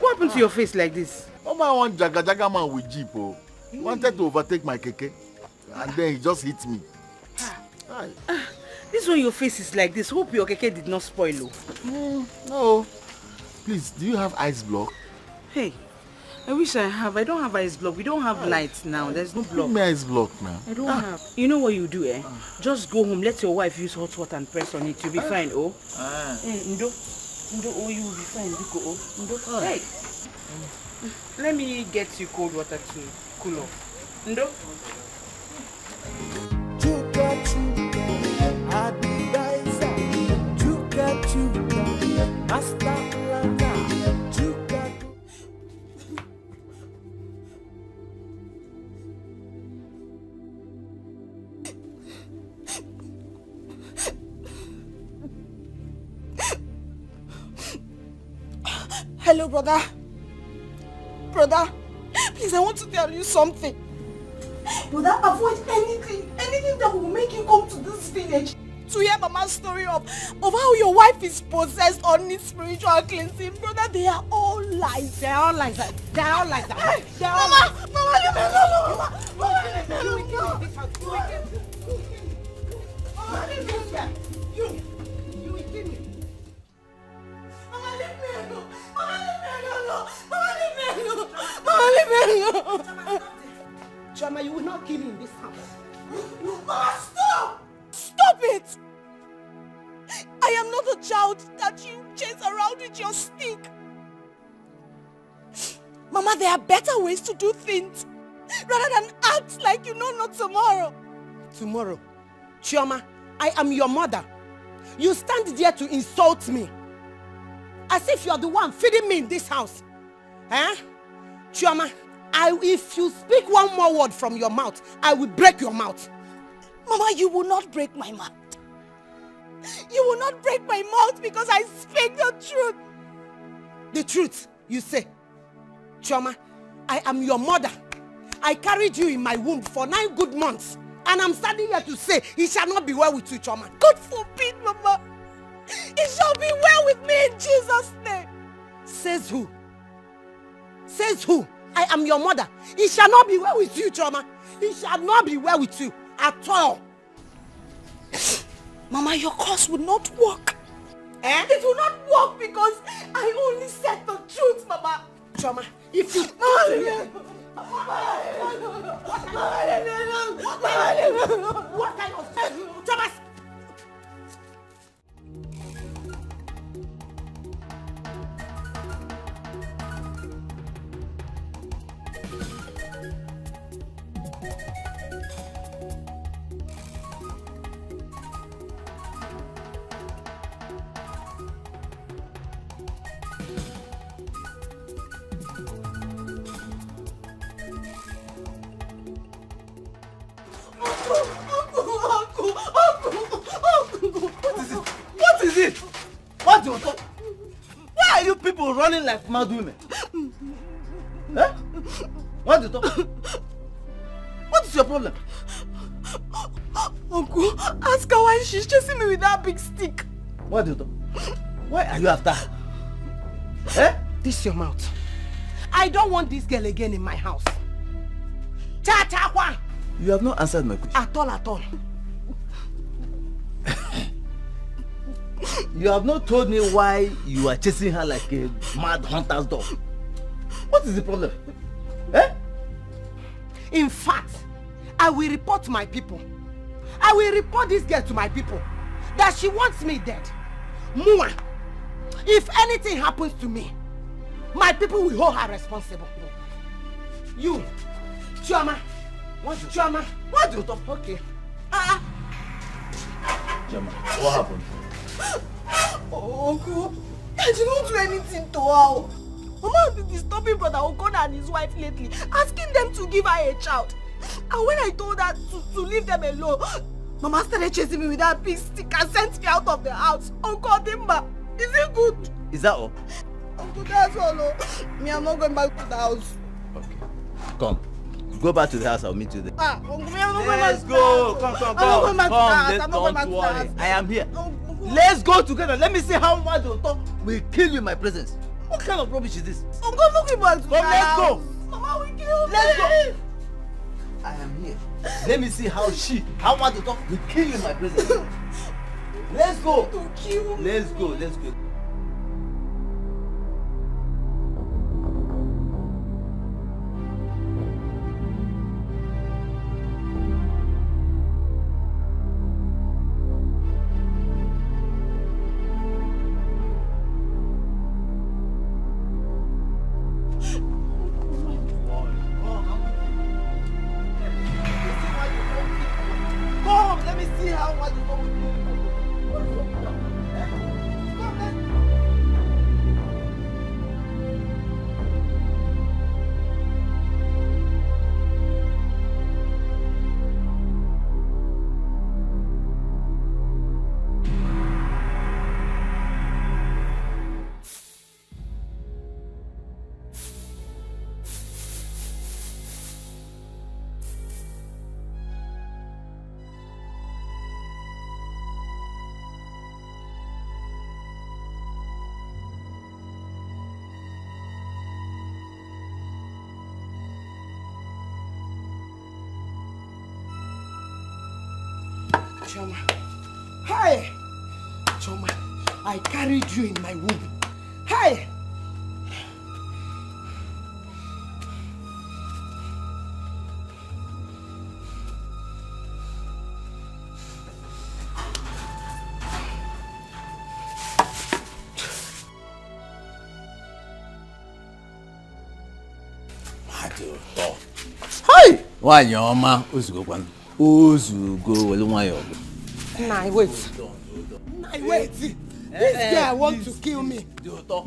J: What happened to your face like this?
E: Oh, my one jaga man with jeep, oh. He wanted to overtake my keke, and then he just hit me.
J: This one your face is like this. Hope your keke did not spoil.
E: No. Please, do you have ice block?
J: Hey, I wish I have. I don't have ice block. We don't have lights now. There's no block.
E: Give me ice block now.
J: I don't have. You know what you do, eh? Just go home. Let your wife use hot water and press on it. You'll be fine, oh. Ndo, oh, you will be fine. Biko, oh. Ndo, hey. Let me get you cold water to cool off. Ndo.
I: Chuka chuka, advisor. Chuka chuka, master planner. Chuka.
D: Hello, brother. Brother, please, I want to tell you something. Brother, avoid anything that will make you come to this village to hear Mama
B: Mama's story of how your wife is possessed or needs spiritual cleansing, brother, they are all lies.
D: They are all lies. They are all lies. They are all
B: Mama,
D: lies.
B: Mama, leave me alone. Mama, leave me alone.
D: You will kill me.
B: Mama, leave me alone. Mama, leave me alone. Mama, leave me alone.
D: Choma, you will not kill me in this house.
B: Mama, stop! Stop it! I am not a child that you chase around with your stick. Mama, there are better ways to do things rather than act like you know not tomorrow.
D: Tomorrow? Chioma, I am your mother. You stand there to insult me. As if you're the one feeding me in this house. Eh? Chioma, if you speak one more word from your mouth, I will break your mouth.
B: Mama, you will not break my mouth. You will not break my mouth because I speak the truth.
D: The truth, you say. Chioma, I am your mother. I carried you in my womb for 9 good months. And I'm standing here to say, it shall not be well with you, Chioma.
B: God forbid, Mama. It shall be well with me in Jesus' name.
D: Says who? Says who? I am your mother. It shall not be well with you, Chioma. It shall not be well with you at all.
B: Mama, your curse will not work.
D: Eh?
B: It will not work because I only said the truth, Mama.
D: Chioma, if you... What kind of... Chioma!
H: What is it? What do you talk? Why are you people running like mad women? Eh? What do you talk? What is your problem?
B: Uncle, ask her why she's chasing me with that big stick.
H: What do you talk? Why are you after her? Eh?
D: This your mouth. I don't want this girl again in my house. Cha-cha-kwa!
H: You have not answered my question.
D: At all.
H: You have not told me why you are chasing her like a mad hunter's dog. What is the problem? Eh?
D: In fact, I will report my people. I will report this girl to my people. That she wants me dead. Mua. If anything happens to me, my people will hold her responsible. You, Chioma. What? Chioma. What do you talk? Okay.
H: Chioma, what happened?
B: Oh, Uncle, I did not do anything to her. Mama has been disturbing Brother Okoda and his wife lately, asking them to give her a child. And when I told her to leave them alone, Mama started chasing me with that big stick and sent me out of the house. Uncle Dimba, is it good?
H: Is that all?
B: Uncle, that's all. Me, I'm not going back to the house.
H: Okay. Come. Go back to the house. I'll meet you there.
B: Uncle, me, I'm not going back
H: Let's
B: to
H: go.
B: the house.
H: Come.
B: I'm not going back to the house. I'm not going back
H: Don't
B: to the
H: worry.
B: house.
H: I am here.
B: Uncle.
H: Let's go together. Let me see how much you talk will kill you in my presence. What kind of rubbish is this?
B: Uncle, I'm not going back to the house.
H: Let's go.
B: Mama will kill me.
H: Let's go. I am here. Let me see how much you talk will kill you in my presence. Let's go.
B: To kill me.
H: Let's go. Come, let me see how much you talk will kill you. What's your problem? Come, let's
D: Choma. Hey! Choma, I carried you in my womb. Hey!
G: Hi! Why your ma ozugo kwan? Ozugo wele nwayo.
D: Nah, wait. Nah, wait. This guy want to kill me.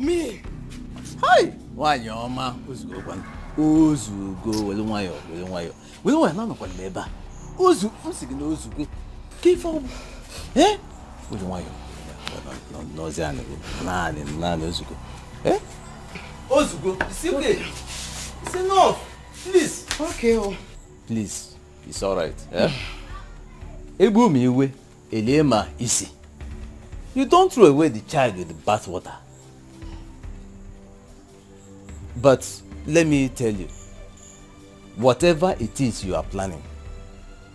D: Me.
G: Hi! Why your ma ozugo kwan? Ozugo wele nwayo. Wele nwayo na kwa leba. Ozu nsigi na ozugo. Kifo. Eh? Wele nwayo. No zane. Na ozugo. Eh? Ozugo, it's okay. It's enough. Please.
D: Okay, oh.
G: Please. It's alright. Eh? Ebu mi iwe, Elena isi. You don't throw away the child with the bath water. But let me tell you, whatever it is you are planning,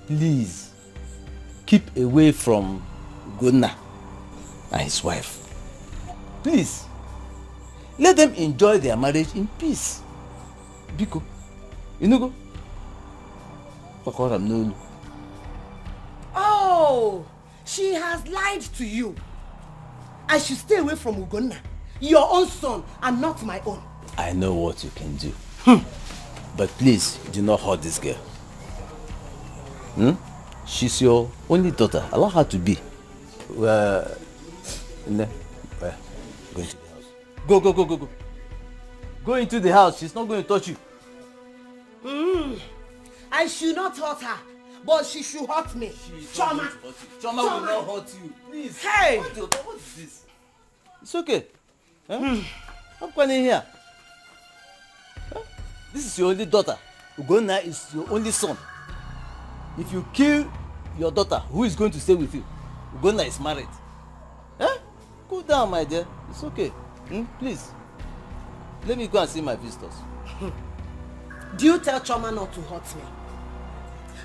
G: please keep away from Gunna and his wife. Please. Let them enjoy their marriage in peace. Biko, you know go.
D: Oh, she has lied to you. I should stay away from Ugonna, your own son, and not my own.
G: I know what you can do. But please, do not hurt this girl. She's your only daughter. Allow her to be. Go into the house. Go. Go into the house. She's not going to touch you.
D: I should not hurt her, but she should hurt me. Choma
G: will not hurt you. Please.
D: Hey!
G: What is this? It's okay. Come in here. This is your only daughter. Ugonna is your only son. If you kill your daughter, who is going to stay with you? Ugonna is married. Cool down, my dear. It's okay. Please. Let me go and see my visitors.
D: Do you tell Choma not to hurt me?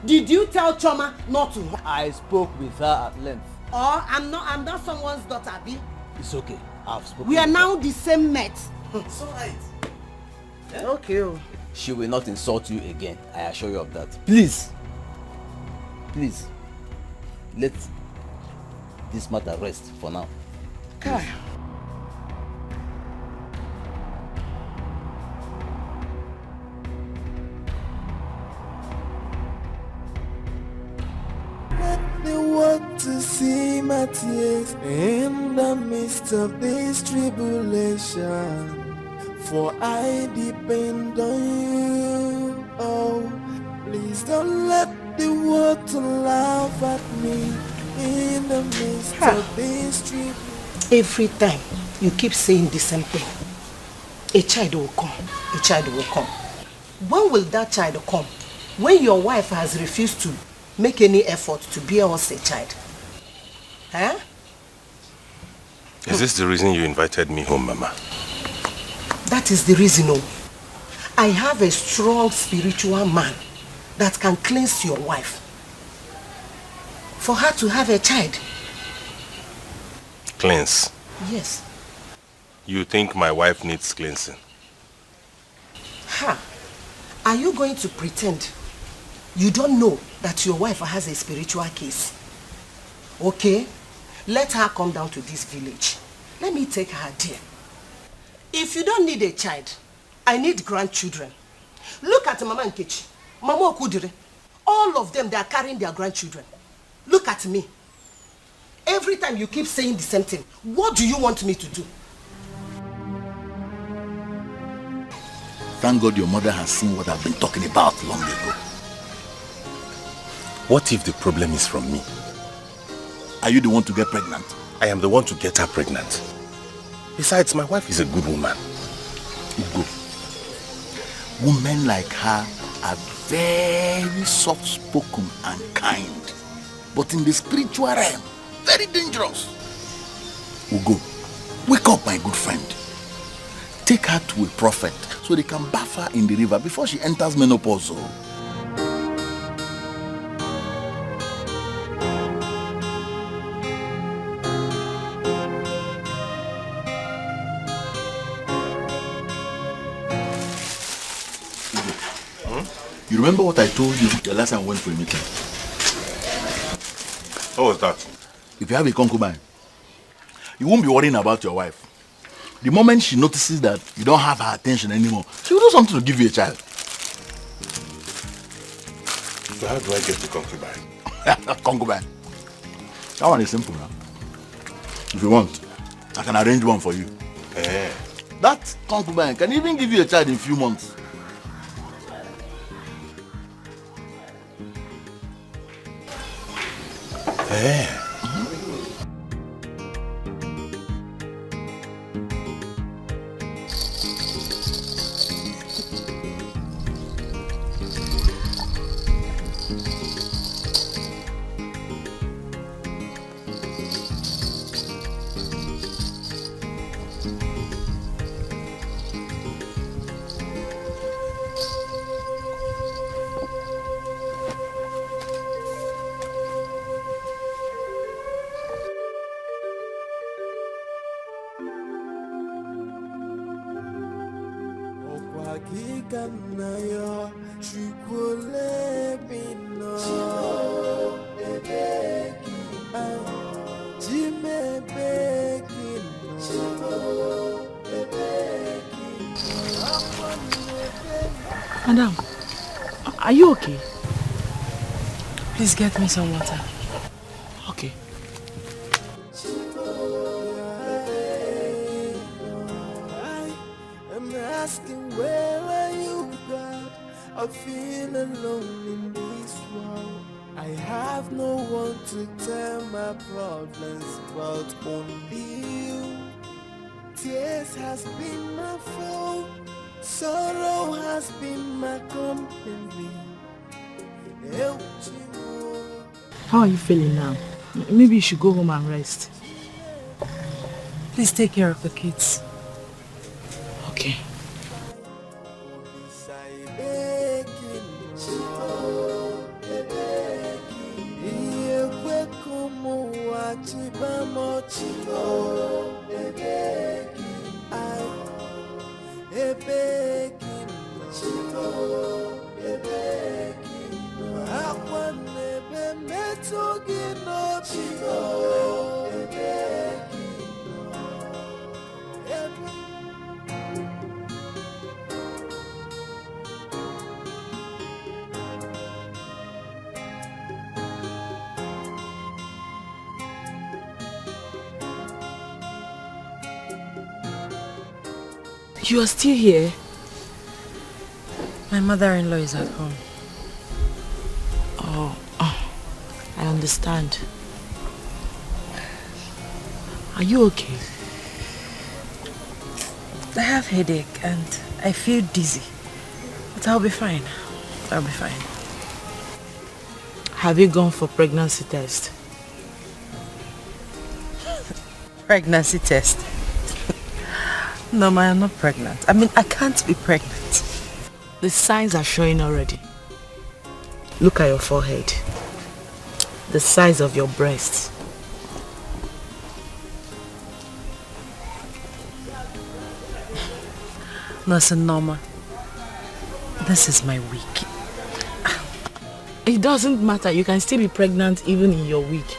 D: Did you tell Choma not to hurt?
G: I spoke with her at length.
D: Or I'm not someone's daughter, Abi.
G: It's okay. I've spoken.
D: We are
G: with
D: now
G: her.
D: the same mates.
G: It's alright.
D: Okay.
G: She will not insult you again. I assure you of that. Please. Let this matter rest for now.
D: Okay.
I: They want to see my tears in the midst of this tribulation. For I depend on you. Oh, please don't let the world to laugh at me in the midst of this tribulation.
D: Every time you keep saying the same thing. A child will come. A child will come. When will that child come? When your wife has refused to make any effort to bear us a child. Huh?
C: Is this the reason you invited me home, Mama?
D: That is the reason. Oh. I have a strong spiritual man that can cleanse your wife. For her to have a child.
C: Cleanse?
D: Yes.
C: You think my wife needs cleansing?
D: Ha! Are you going to pretend you don't know that your wife has a spiritual case? Okay? Let her come down to this village. Let me take her there. If you don't need a child, I need grandchildren. Look at Mama Nkechi, Mama Okudire. All of them, they are carrying their grandchildren. Look at me. Every time you keep saying the same thing, what do you want me to do?
E: Thank God your mother has seen what I've been talking about long ago.
C: What if the problem is from me?
E: Are you the one to get pregnant?
C: I am the one to get her pregnant. Besides, my wife is a good woman.
E: Ugo, women like her are very soft-spoken and kind. But in the spiritual realm, very dangerous. Ugo, wake up, my good friend. Take her to a prophet so they can bath her in the river before she enters menopause. You remember what I told you the last time we went for a meeting?
C: What was that?
E: If you have a concubine, you won't be worrying about your wife. The moment she notices that you don't have her attention anymore, she will do something to give you a child.
C: So how do I get the concubine?
E: Concubine. That one is simple now. If you want, I can arrange one for you.
C: Eh.
E: That concubine can even give you a child in a few months.
C: Eh.
J: Madam, are you okay? Please get me some water.
E: Okay.
I: I'm asking, where are you, God? I feel alone in this world. I have no one to tell my problems but only you. Tears has been my fault. Sorrow has been my company.
J: How are you feeling now? Maybe you should go home and rest. Please take care of the kids. Okay. You are still here?
F: My mother-in-law is at home.
J: Oh, I understand. Are you okay?
F: I have headache and I feel dizzy. But I'll be fine. I'll be fine.
J: Have you gone for pregnancy test?
F: Pregnancy test? No, ma, I'm not pregnant. I mean, I can't be pregnant.
J: The signs are showing already. Look at your forehead. The size of your breasts.
F: Nurse Norma, this is my week.
J: It doesn't matter. You can still be pregnant even in your week.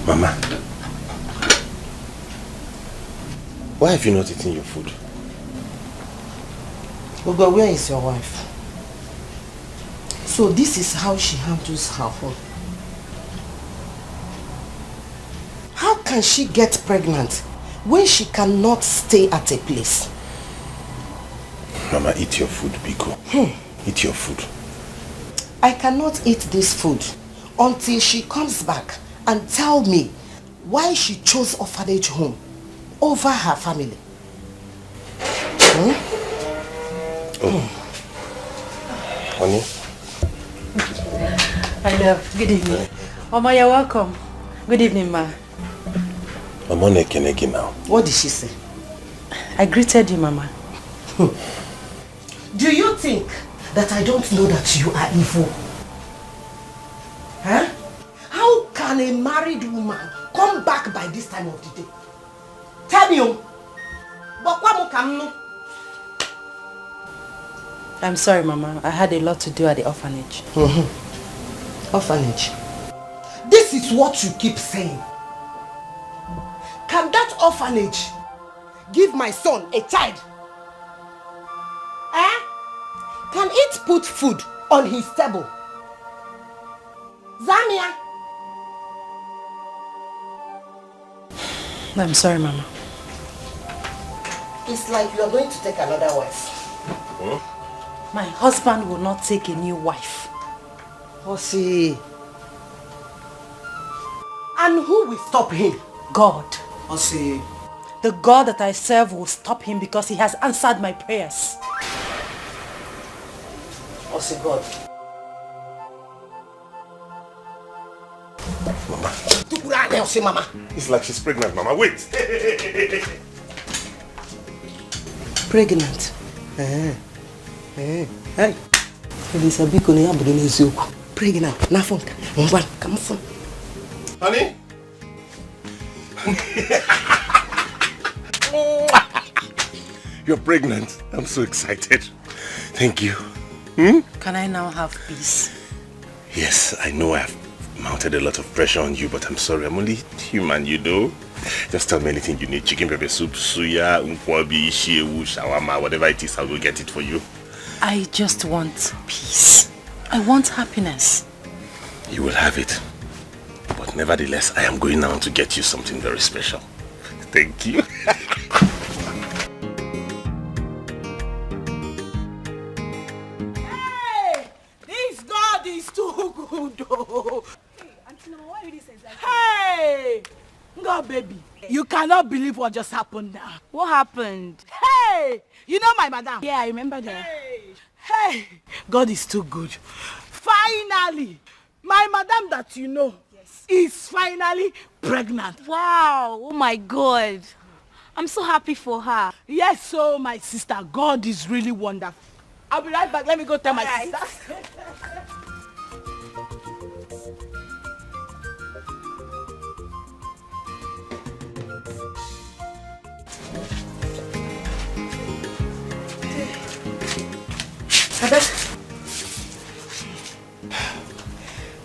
C: Mama, why have you not eaten your food?
D: Ogo, where is your wife? So this is how she handles her home. How can she get pregnant when she cannot stay at a place?
C: Mama, eat your food, Biko. Eat your food.
D: I cannot eat this food until she comes back and tell me why she chose orphanage home over her family.
C: Oh. Honey?
J: I love. Good evening. Mama, you're welcome. Good evening, ma.
C: I'm on Ekenegi now.
D: What did she say?
J: I greeted you, Mama.
D: Do you think that I don't know that you are evil? Huh? How can a married woman come back by this time of the day? Tell me.
J: I'm sorry, Mama. I had a lot to do at the orphanage.
D: Orphanage. This is what you keep saying. Can that orphanage give my son a child? Eh? Can it put food on his table? Zamia?
J: I'm sorry, Mama.
D: It's like you are going to take another wife.
J: My husband will not take a new wife.
D: Osi. And who will stop him?
J: God.
D: Osi.
J: The God that I serve will stop him because he has answered my prayers.
D: Osi God.
C: Mama. It's like she's pregnant, Mama. Wait.
D: Pregnant? Hey. Pregnant. Come on.
C: Honey? You're pregnant. I'm so excited. Thank you.
J: Can I now have peace?
C: Yes, I know I've mounted a lot of pressure on you, but I'm sorry. I'm only human, you know. Just tell me anything you need. Chicken pepper soup, suya, unkwabi, shewu, shawarma, whatever it is, I will get it for you.
J: I just want peace. I want happiness.
C: You will have it. But nevertheless, I am going now to get you something very special. Thank you.
A: Hey! This God is too good, oh.
B: Hey, Auntie Mama, why are you this excited?
A: Hey! God, baby. You cannot believe what just happened now.
B: What happened?
A: Hey! You know my madam?
B: Yeah, I remember that.
A: Hey! God is too good. Finally! My madam that you know is finally pregnant.
B: Wow, oh my God. I'm so happy for her.
A: Yes, so my sister, God is really wonderful. I'll be right back. Let me go tell my sister.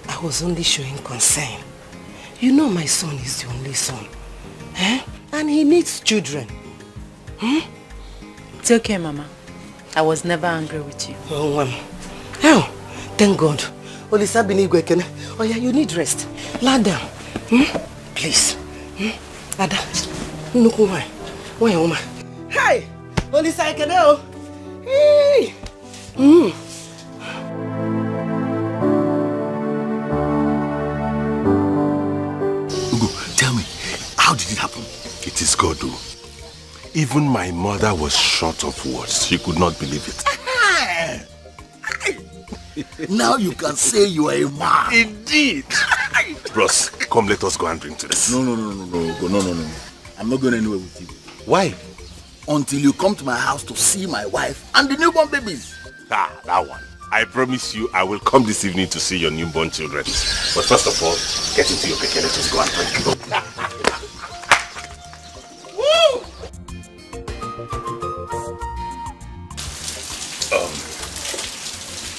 D: I was only showing concern. You know my son is the only son. And he needs children.
J: It's okay, Mama. I was never angry with you.
D: Oh, thank God. Oh yeah, you need rest. Lie down. Please. Ada. Why, Hey! Olisa Ekene. Hey!
E: Tell me, how did it happen?
C: It is God, though. Even my mother was short of words. She could not believe it.
E: Now you can say you are a man.
C: Indeed. Bros, come, let us go and drink to this.
E: No. I'm not going anywhere with you.
C: Why?
E: Until you come to my house to see my wife and the newborn babies.
C: That one. I promise you, I will come this evening to see your newborn children. But first of all, get into your keke. Let us go and drink. Woo!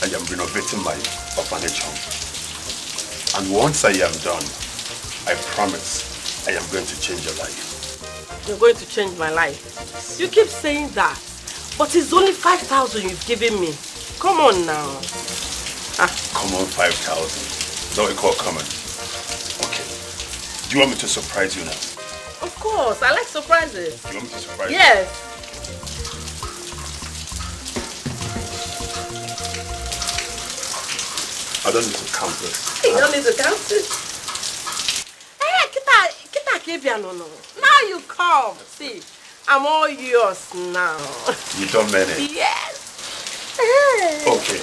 C: I am renovating my orphanage home. And once I am done, I promise I am going to change your life.
K: You're going to change my life. You keep saying that, but it's only 5,000 you've given me. Come on now.
C: Come on, 5,000. Don't we call common? Okay. Do you want me to surprise you now?
K: Of course, I like surprises.
C: You want me to surprise you?
K: Yes.
C: I don't need to count this.
K: You don't need to count it. Hey, kita no. Now you come. See, I'm all yours now.
C: You don't mean it?
K: Yes.
C: Okay,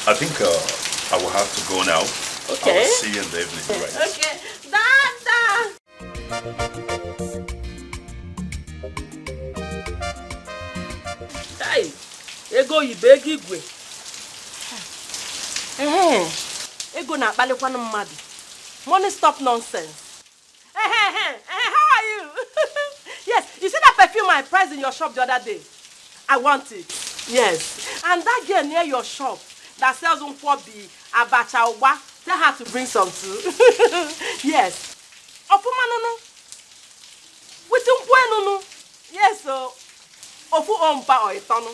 C: I think I will have to go now.
K: Okay.
C: I will see you in the evening, right?
K: Okay. Dada. Hey, ego ibegi igwe. Ego na akpalikwana mmadụ. Money stop nonsense. How are you? Yes, you see that perfume I priced in your shop the other day? I want it. Yes. And that girl near your shop that sells nkwobi, abacha, uwa, tell her to bring some too. Yes. Ofuma no. With no. Yes, so. Ofu ompa or itono.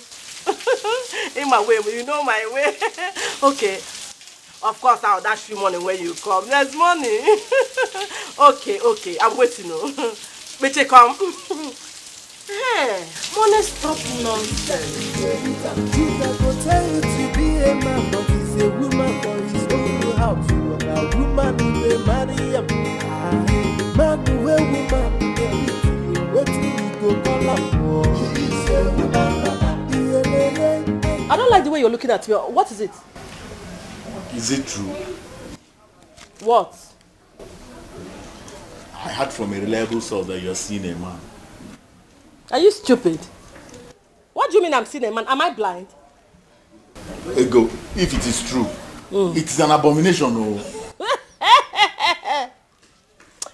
K: In my way, you know my way. Okay. Of course, I'll dash you money when you come. There's money. Okay. I'm waiting. But you come. Hey, money stop nonsense.
I: I will tell you to be a man, but he's a woman for his own house. You are a woman who will marry a man who will woman. What do you go call up?
K: I don't like the way you're looking at me. What is it?
E: Is it true?
K: What?
E: I heard from a reliable source that you're seeing a man.
K: Are you stupid? What do you mean I'm seeing a man? Am I blind?
E: Ego, if it is true, it is an abomination. Oh.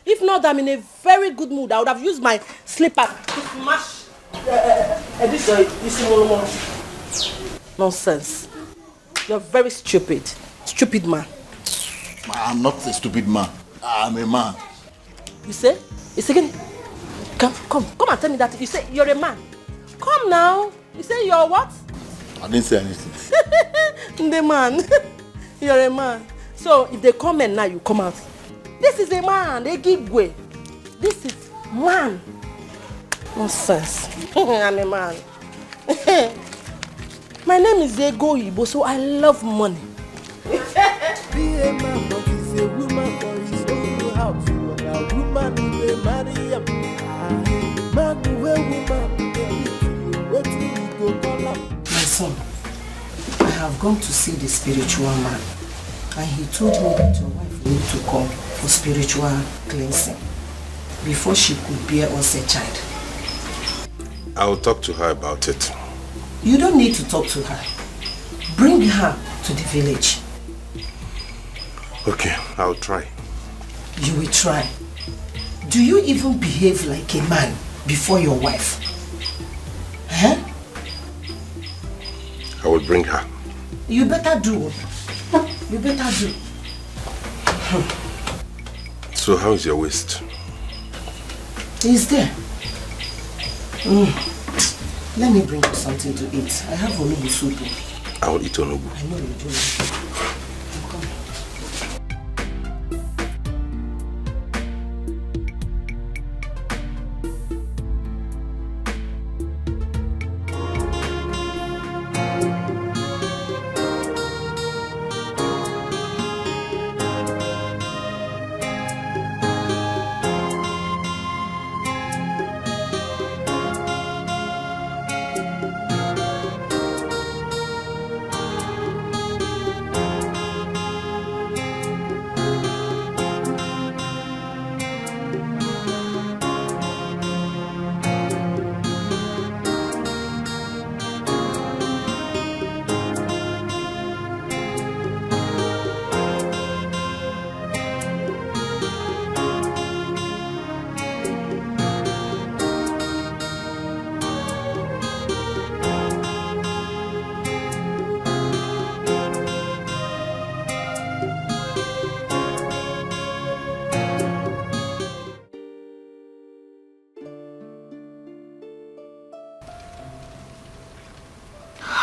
K: If not, I'm in a very good mood. I would have used my slipper to smash this nonsense. You're very stupid. Stupid man.
E: I'm not a stupid man. I'm a man.
K: You say? It's again. Come and tell me that. You say you're a man. Come now. You say you're what?
E: I didn't say anything.
K: The man. You're a man. So if they come and now you come out. This is a man. They give way. This is man. Nonsense. I'm a man. My name is Ego Ibo, so I love money.
I: Be a man, but he's a woman for his own house. You are a woman who will marry a man who will woman. What do you go call up?
D: My son, I have gone to see the spiritual man, and he told me that your wife need to come for spiritual cleansing before she could bear us a child.
C: I will talk to her about it.
D: You don't need to talk to her. Bring her to the village.
C: Okay, I'll try.
D: You will try. Do you even behave like a man before your wife? Huh?
C: I will bring her.
D: You better do. You better do.
C: So how is your waist?
D: He's there. Let me bring you something to eat. I have onubu soup.
C: I will eat onubu.
D: I know you do.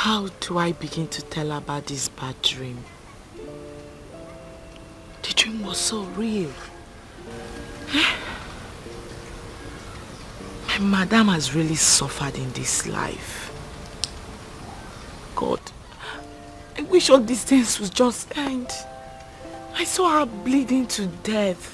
J: How do I begin to tell her about this bad dream? The dream was so real. My madam has really suffered in this life. God, I wish all these things would just end. I saw her bleeding to death.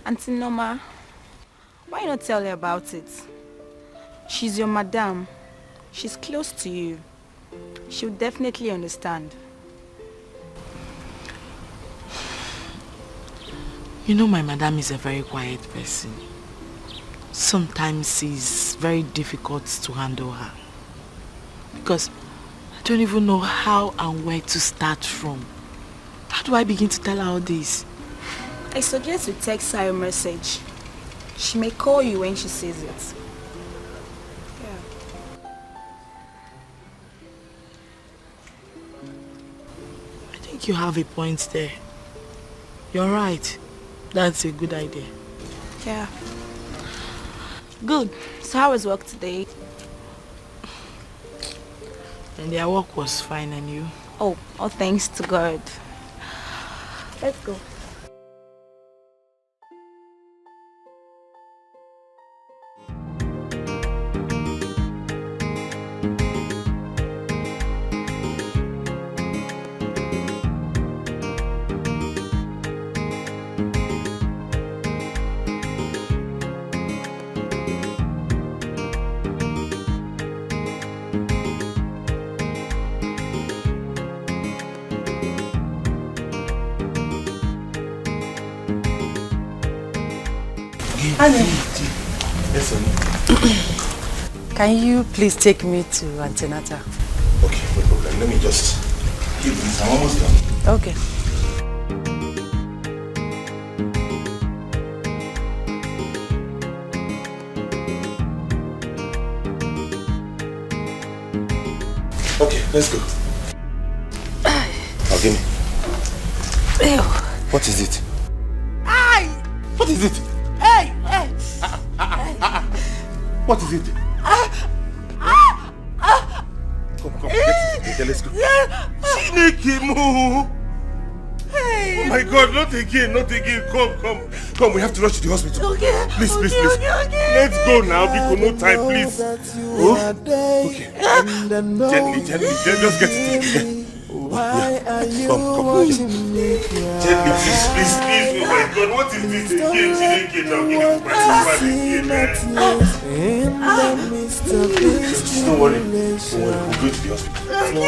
J: Auntie Norma, why not tell her about it? She's your madam. She's close to you. She'll definitely understand.
F: You know, my madam is a very quiet person. Sometimes it's very difficult to handle her. Because I don't even know how and where to start from. How do I begin to tell her all this?
J: I suggest you text her a message. She may call you when she sees it.
F: I think you have a point there. You're right. That's a good idea.
J: Yeah. Good. So how was work today?
F: And their work was fine, and you?
J: Oh, thanks to God. Let's go.
A: Can you please take me to antenatal?
C: Okay, no problem. Let me just give this. I'm almost done.
A: Okay.
C: Okay, let's go. Now give me.
A: Ew.
C: What is it?
A: Aye.
C: What is it?
A: Hey, hey.
C: What is it? Come, get it. Let's go. Chineke mu. Oh my God, not again. Come, we have to rush to the hospital.
A: Okay.
C: Please.
A: Okay.
C: Let's go now, because no time, please. Oh, okay. Gently, just get it.
I: Why are you
C: Come.
I: watching me cry?
C: Gently, please. Oh my God, what is this again? Chineke, now give me back again, man.
I: In the midst of this
C: Don't worry. We'll go to the hospital. It will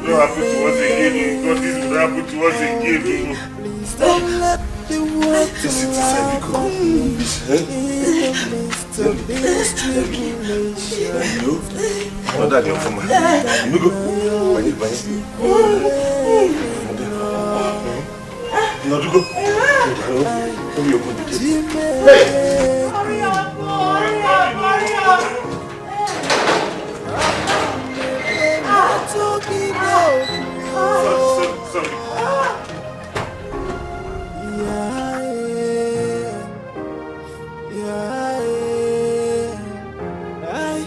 C: not happen to us again. God, this will happen to us again.
I: Please don't let the world
C: Just sit inside, go.
I: in the midst of this tribulation.
C: No, that you're from you go. No, you go. Come here, open the gate. Hey!
A: Hurry up.
C: Sorry.
I: I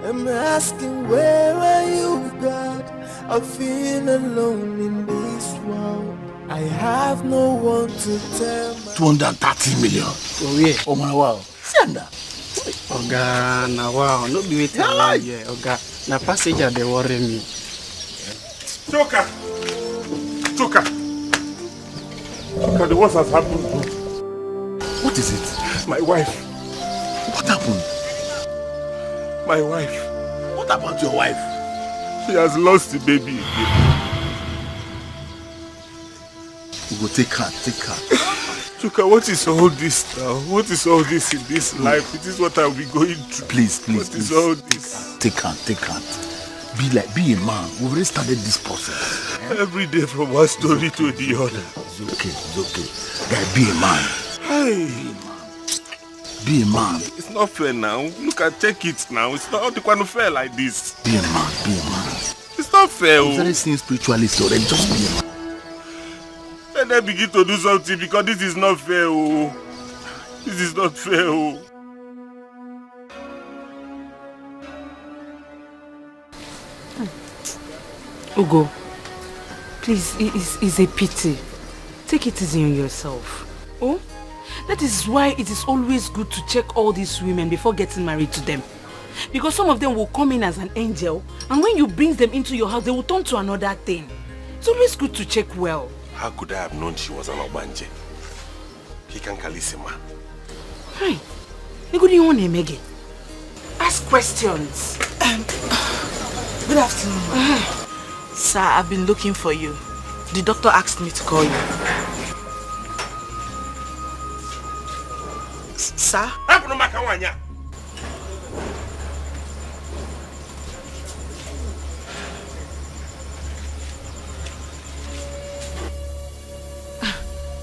I: am asking, where are you, God? I feel alone in this world. I have no one to tell.
E: 230 million.
H: Oh yeah.
E: Oh my wow. Send that.
H: Oga, na wow. No be waiting long here. Oga, na passenger they worry me.
C: Choka, the worst has happened.
E: What is it?
C: My wife.
E: What happened?
C: My wife.
E: What about your wife?
C: She has lost the baby again.
E: We will take her.
C: Choka, what is all this now? What is all this in this life? It is what I'll be going through.
E: Please.
C: What is all this?
E: Take her. Be a man. We've already started this process.
C: Every day from one story to the other.
E: It's okay. Guy, be a man.
C: Hey.
E: Be a man.
C: It's not fair now. Look, check it now. It's not going to fair like this.
E: Be a man.
C: It's not fair.
E: You've already seen spiritualist already. Just be a man.
C: Let them begin to do something, because this is not fair. This is not fair.
F: Ugo, please, it's a pity. Take it easy on yourself. Oh? That is why it is always good to check all these women before getting married to them. Because some of them will come in as an angel, and when you bring them into your house, they will turn to another thing. It's always good to check well.
C: How could I have known she was an Obanje? he can Kalissima.
F: Hi. What do you want him again? Ask questions.
J: Good afternoon. Sir, I've been looking for you. The doctor asked me to call you. Sir?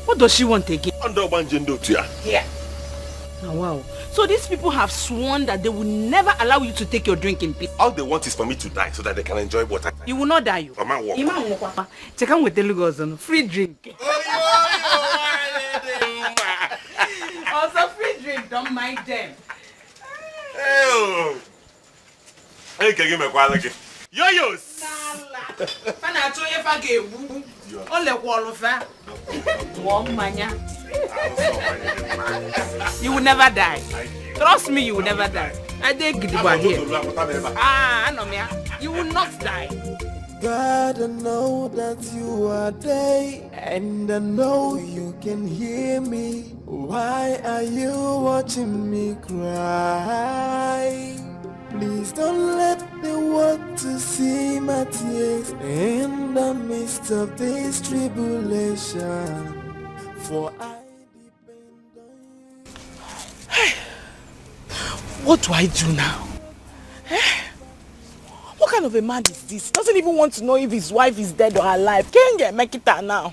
F: What does she want again?
C: Here.
F: Oh, wow. So these people have sworn that they will never allow you to take your drink in peace.
C: All they want is for me to die so that they can enjoy water.
F: You will not die. You. Check out with the Lagos on free drink. Also free drink. Don't mind them.
C: Hey, can you give me a quality? Yo-yos!
F: You will never die. Trust me, you will never die. I did get here. I know me. You will not die.
I: God, I know that you are there, and I know you can hear me. Why are you watching me cry? Please don't let the world to see my tears in the midst of this tribulation. For I depend on you.
J: Hey, what do I do now? What kind of a man is this? Doesn't even want to know if his wife is dead or alive. Can't get make it out now.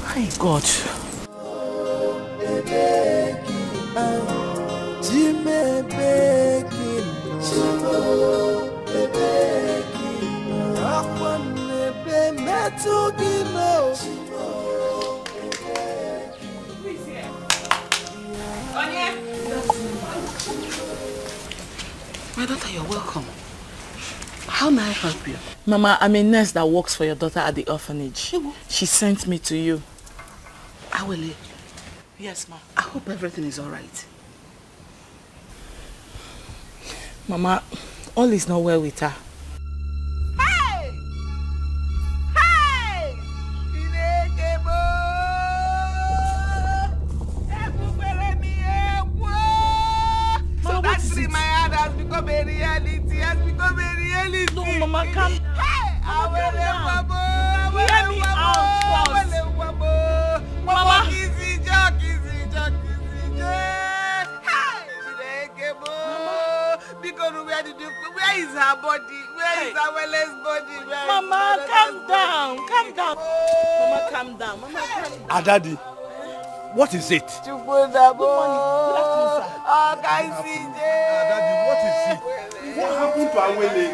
J: My God.
F: My daughter, you're welcome. How may I help you?
J: Mama, I'm a nurse that works for your daughter at the orphanage. She sent me to you.
F: Awele.
J: Yes, ma.
F: I hope everything is alright.
J: Mama, all is not well with her.
K: Hey! Hey! So that's in my head has become a reality. Has become a reality.
J: No, Mama, calm.
K: Hey!
J: Mama, hear me out first. Mama.
K: Where is her body? Where is Awele's body?
J: Mama, calm down. Calm down. Mama, calm down. Mama, calm down.
H: Daddy, what is it?
J: Good morning. Good afternoon, sir.
H: Daddy, what is it? What happened to Awele?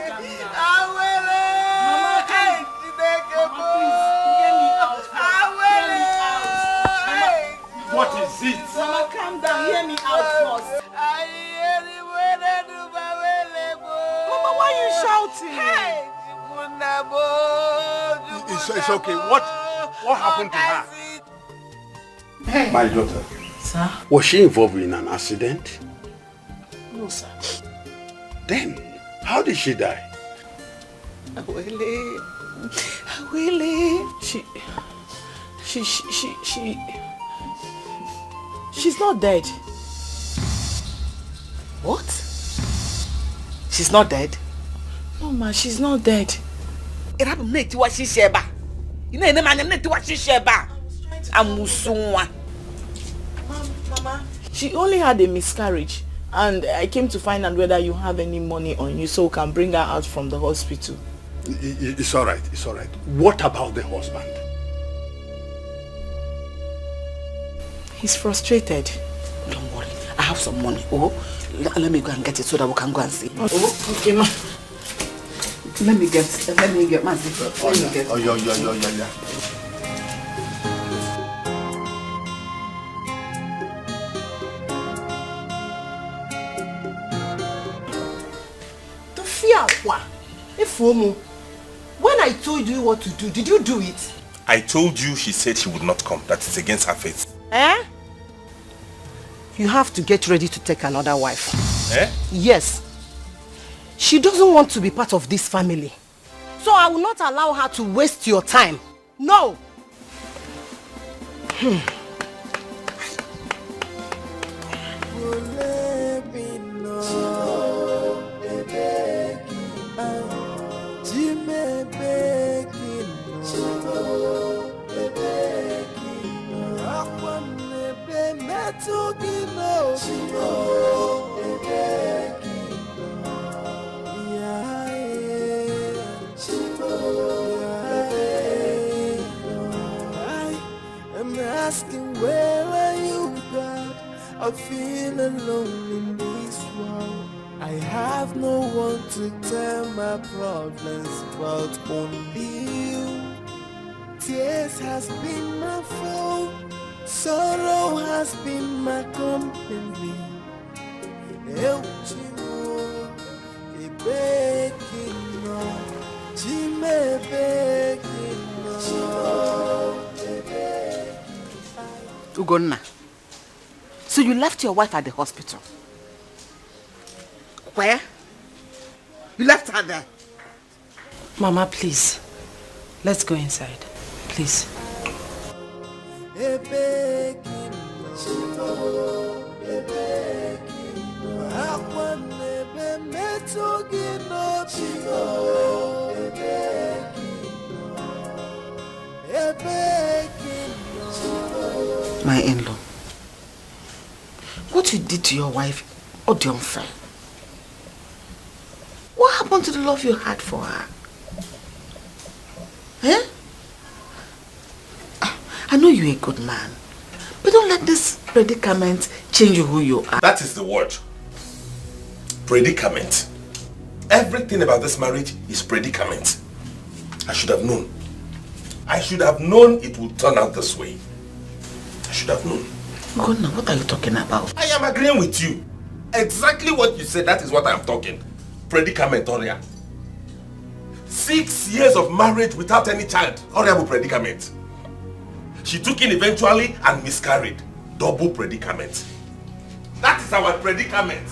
K: Awele!
J: Mama,
K: hey,
J: Mama, please, hear me out.
K: Awele!
H: What is it?
J: Mama, calm down. Hear me out first. Mama, why are you shouting?
K: Hey!
H: It's okay. What happened to her?
E: My daughter.
J: Sir?
E: Was she involved in an accident?
J: No, sir.
E: Then, how did she die?
J: Awele. She's not dead.
D: What? She's not dead?
J: No, ma, she's not dead.
D: It happened to what she said. You know, what she said.
J: Mama, she only had a miscarriage, and I came to find out whether you have any money on you so we can bring her out from the hospital.
E: It's all right. It's all right. What about the husband?
J: He's frustrated.
D: Don't worry. I have some money. Oh, let me go and get it so that we can go and see.
J: Oh, okay, ma.
D: Let me get my zipper.
E: Yeah.
D: When I told you what to do, did you do it?
C: I told you she said she would not come. That is against her faith.
D: Eh? You have to get ready to take another wife.
C: Eh?
D: Yes. She doesn't want to be part of this family. So I will not allow her to waste your time. No.
I: I'm asking, where are you, God? I feel alone in this world. I have no one to tell my problems but only you. Tears has been my foe, sorrow has been my company. Eu te amo, e bequino, te me bequino.
D: Ugonna, so you left your wife at the hospital? Where? You left her there?
F: Mama, please. Let's go inside. Please.
D: My in-law, what you did to your wife, unfair. What happened to the love you had for her? Eh? I know you're a good man, but don't let this predicament change you who you are.
C: That is the word. Predicament. Everything about this marriage is predicament. I should have known. I should have known it would turn out this way. I should have known.
D: God, now what are you talking about?
C: I am agreeing with you. Exactly what you said, that is what I am talking. Predicament, Oria. 6 years of marriage without any child. Horrible predicament. She took in eventually and miscarried. Double predicament. That is our predicament.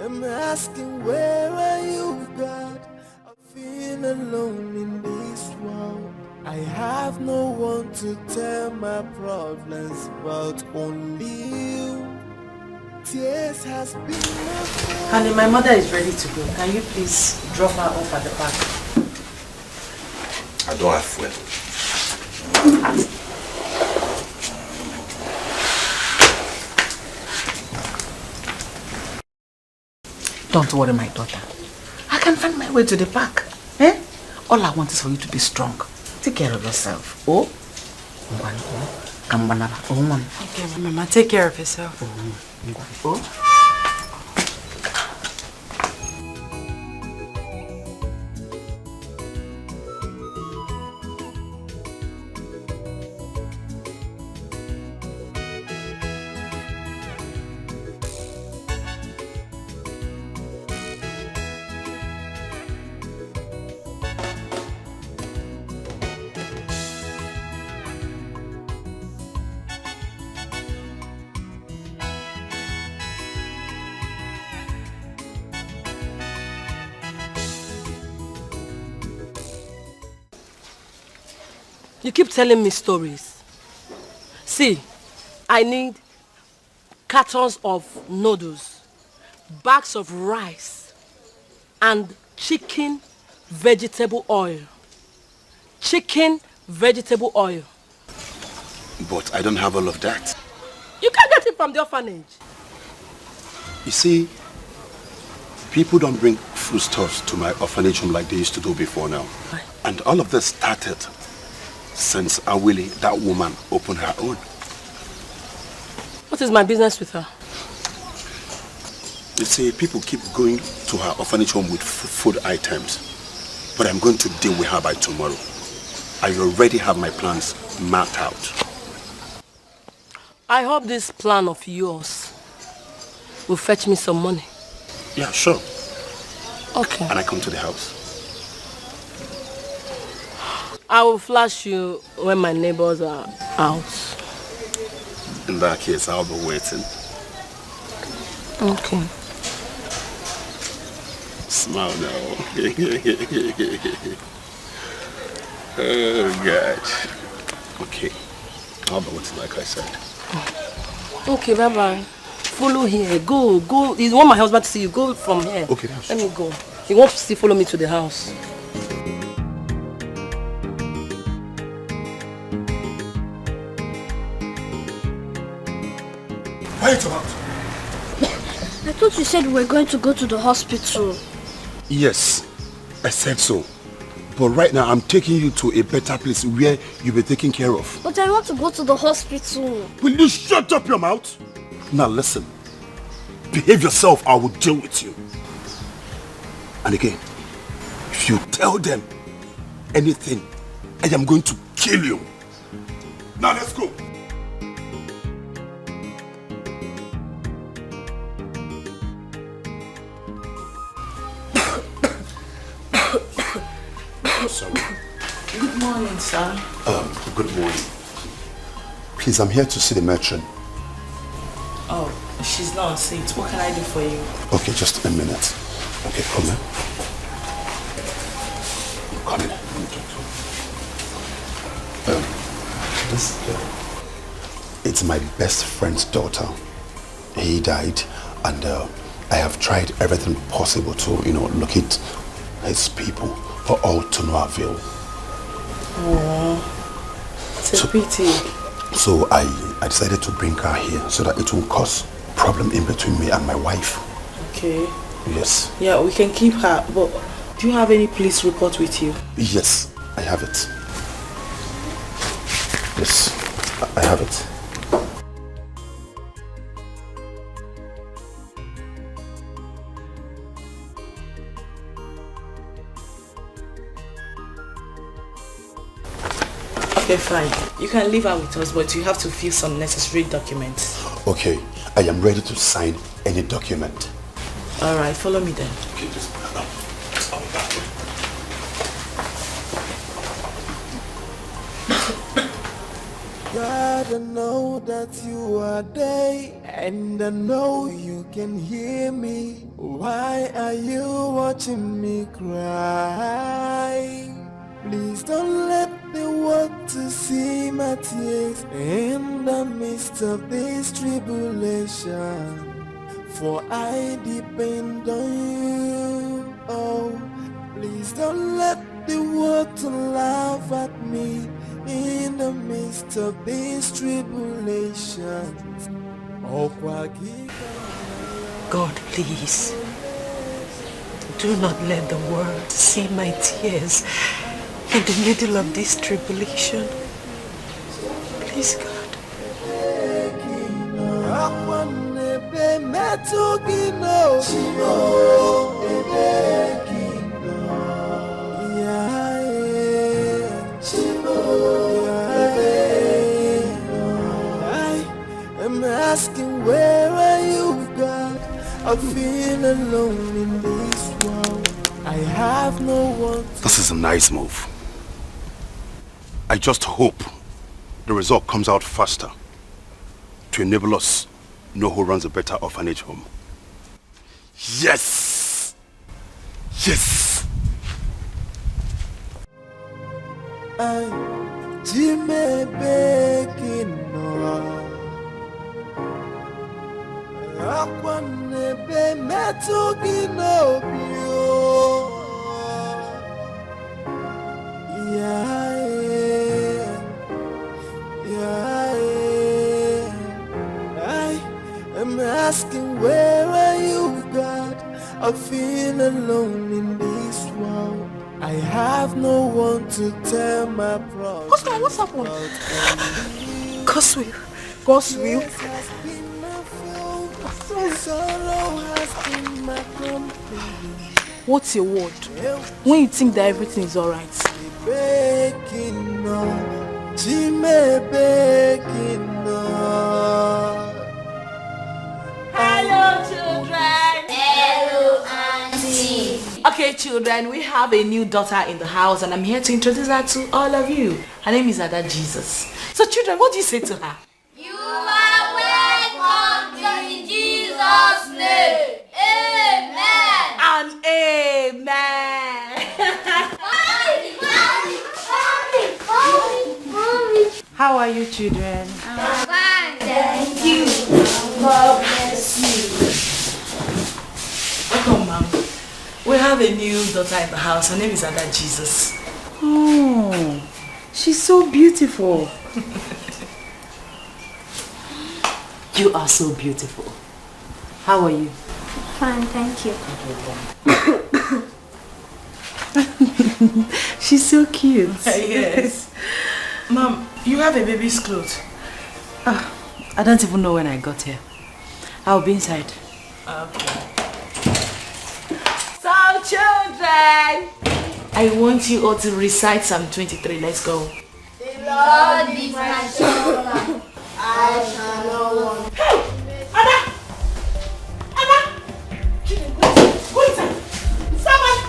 I: I'm asking, where are you, God? I feel alone in this world. I have no one to tell my problems but only you. Tears has been my fault.
F: Honey, my mother is ready to go. Can you please drop her off at the park?
C: I don't have fuel.
D: Don't worry, my daughter. I can find my way to the park. Eh? All I want is for you to be strong. Take care of yourself. Oh?
F: Okay, Mama, take care of yourself.
D: Oh?
K: You keep telling me stories. See, I need cartons of noodles, bags of rice, and chicken vegetable oil. Chicken vegetable oil.
C: But I don't have all of that.
K: You can't get it from the orphanage.
C: You see, people don't bring foodstuffs to my orphanage home like they used to do before now.
K: Why?
C: And all of this started since Awili, that woman, opened her own.
K: What is my business with her?
C: You see, people keep going to her orphanage home with food items. But I'm going to deal with her by tomorrow. I already have my plans mapped out.
K: I hope this plan of yours will fetch me some money.
C: Yeah, sure.
K: Okay.
C: And I come to the house.
K: I will flash you when my neighbors are out.
C: In that case, I'll be waiting.
K: Okay.
C: smile now. Oh, God. Okay. How about what's like I said?
K: Okay, bye-bye. Follow here. Go. You want my husband to see you. Go from here.
C: Okay, that's
K: Let me go. You won't still follow me to the house.
C: Wait about.
L: I thought you said we were going to go to the hospital.
C: Yes, I said so. But right now, I'm taking you to a better place where you'll be taken care of.
L: But I want to go to the hospital.
C: Will you shut up your mouth? Now listen. Behave yourself, I will deal with you. And again, if you tell them anything, I am going to kill you. Now let's go. Sorry.
J: Good morning, sir.
C: Good morning. Please, I'm here to see the matron.
J: Oh, she's not on seat. What can I do for you?
C: Okay, just a minute. Okay, come in. Come in. Let me talk to her. This it's my best friend's daughter. He died, and I have tried everything possible to, locate his people, but all to no avail.
J: Oh, it's a pity.
C: So I decided to bring her here so that it won't cause problem in between me and my wife.
J: Okay.
C: Yes.
J: Yeah, we can keep her, but do you have any police report with you?
C: Yes, I have it. Yes, I have it.
J: Okay, fine. You can leave her with us, but you have to fill some necessary documents.
C: Okay, I am ready to sign any document.
J: Alright, follow me then.
C: Okay, just
I: God, I know that you are there, and I know you can hear me. Why are you watching me cry? Please don't let the world to see my tears in the midst of this tribulation. For I depend on you. Oh, please don't let the world to laugh at me in the midst of these tribulations. Oh,
K: God, please, do not let the world see my tears in the middle of this tribulation. Please, God.
I: I'm asking, where are you, God? I feel alone in this world. I have no one.
C: This is a nice move. I just hope the result comes out faster to enable us know who runs a better orphanage home. Yes! Yes!
I: Jimmy begging I'm asking, where are you, God? I feel alone in this world. I have no one to tell my problems.
A: What's happened? God's will. God's will. What's your word? When you think that everything is alright.
F: Hello, children. Hello, auntie. Okay, children, we have a new daughter in the house, and I'm here to introduce her to all of you. Her name is Ada Jesus. So, children, what do you say to her?
L: You are welcome in Jesus' name. Amen.
F: And amen. How are you, children?
L: I'm fine, thank you. God bless you.
J: Welcome, Mom. We have a new daughter in the house. Her name is Ada Jesus.
F: Oh, she's so beautiful.
K: You are so beautiful. How are you?
L: Fine, thank you.
F: She's so cute.
J: Yes. Mom, you have a baby's clothes.
F: I don't even know when I got here. I'll be inside.
J: Okay.
K: So, children,
F: I want you all to recite Psalm 23. Let's go.
L: The Lord is my shepherd. I shall not want.
K: Ada! Go inside! Someone!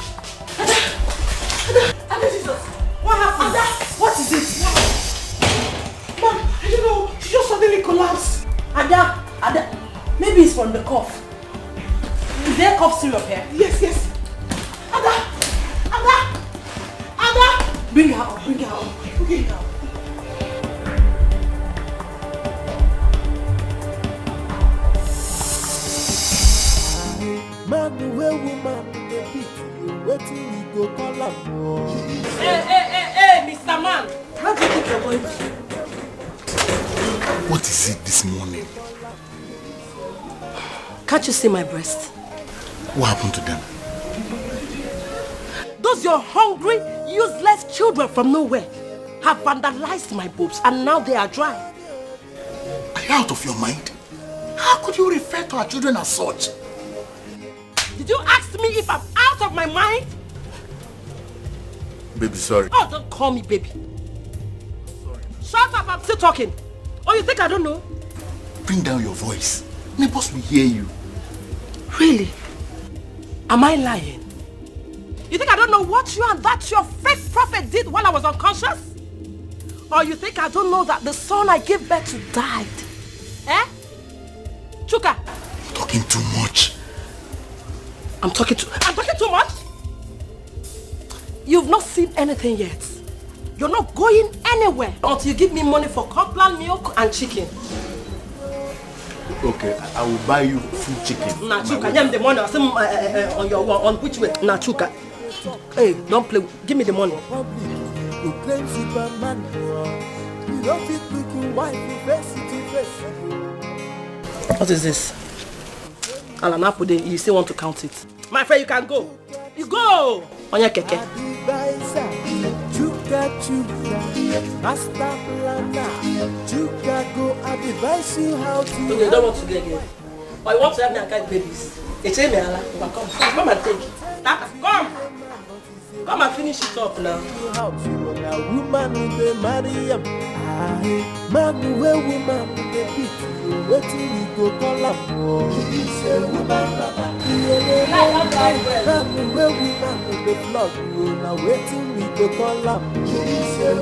K: Ada Jesus! What happened? Ada! What is it? Mom, I don't know. She just suddenly collapsed. Ada! Maybe it's from the cough. Is there cough syrup here? Yes. Ada! Bring her up. Okay, now.
I: Man, where woman, the beat, waiting we go call up.
K: Hey, Mr. Man! How do you think you're going?
E: What is it this morning?
K: Can't you see my breast?
E: What happened to them?
K: Those your hungry, useless children from nowhere have vandalized my boobs and now they are dry.
E: Are you out of your mind? How could you refer to our children as such?
K: Did you ask me if I'm out of my mind?
E: Baby, sorry.
K: Oh, don't call me baby. Shut up, I'm still talking. Oh, you think I don't know?
E: Bring down your voice. Neighbors will hear you.
K: Really? Am I lying? You think I don't know what you and that your fake prophet did while I was unconscious? Or you think I don't know that the son I gave birth to died? Eh? Chuka?
E: Talking too much.
K: I'm talking too much? You've not seen anything yet. You're not going anywhere until you give me money for complan milk and chicken.
E: Okay, I will buy you full chicken.
K: Nachuka, give me the money. On your on which way? Nachuka. Hey, don't play. Give me the money.
I: You claim Superman. You don't fit looking white.
K: What is this? Alanapude, you still want to count it? My friend, you can go. You go! On your keke. Okay, you don't want to get again. But you want to have me and carry babies. It's a me, Allah. Come and take it. Come! Come and finish it up now.
I: Woman with the Mariam. Man, where woman with the beat. Waiting we go call up. Say woman, man, where woman with the flood. Now waiting we go call up. Say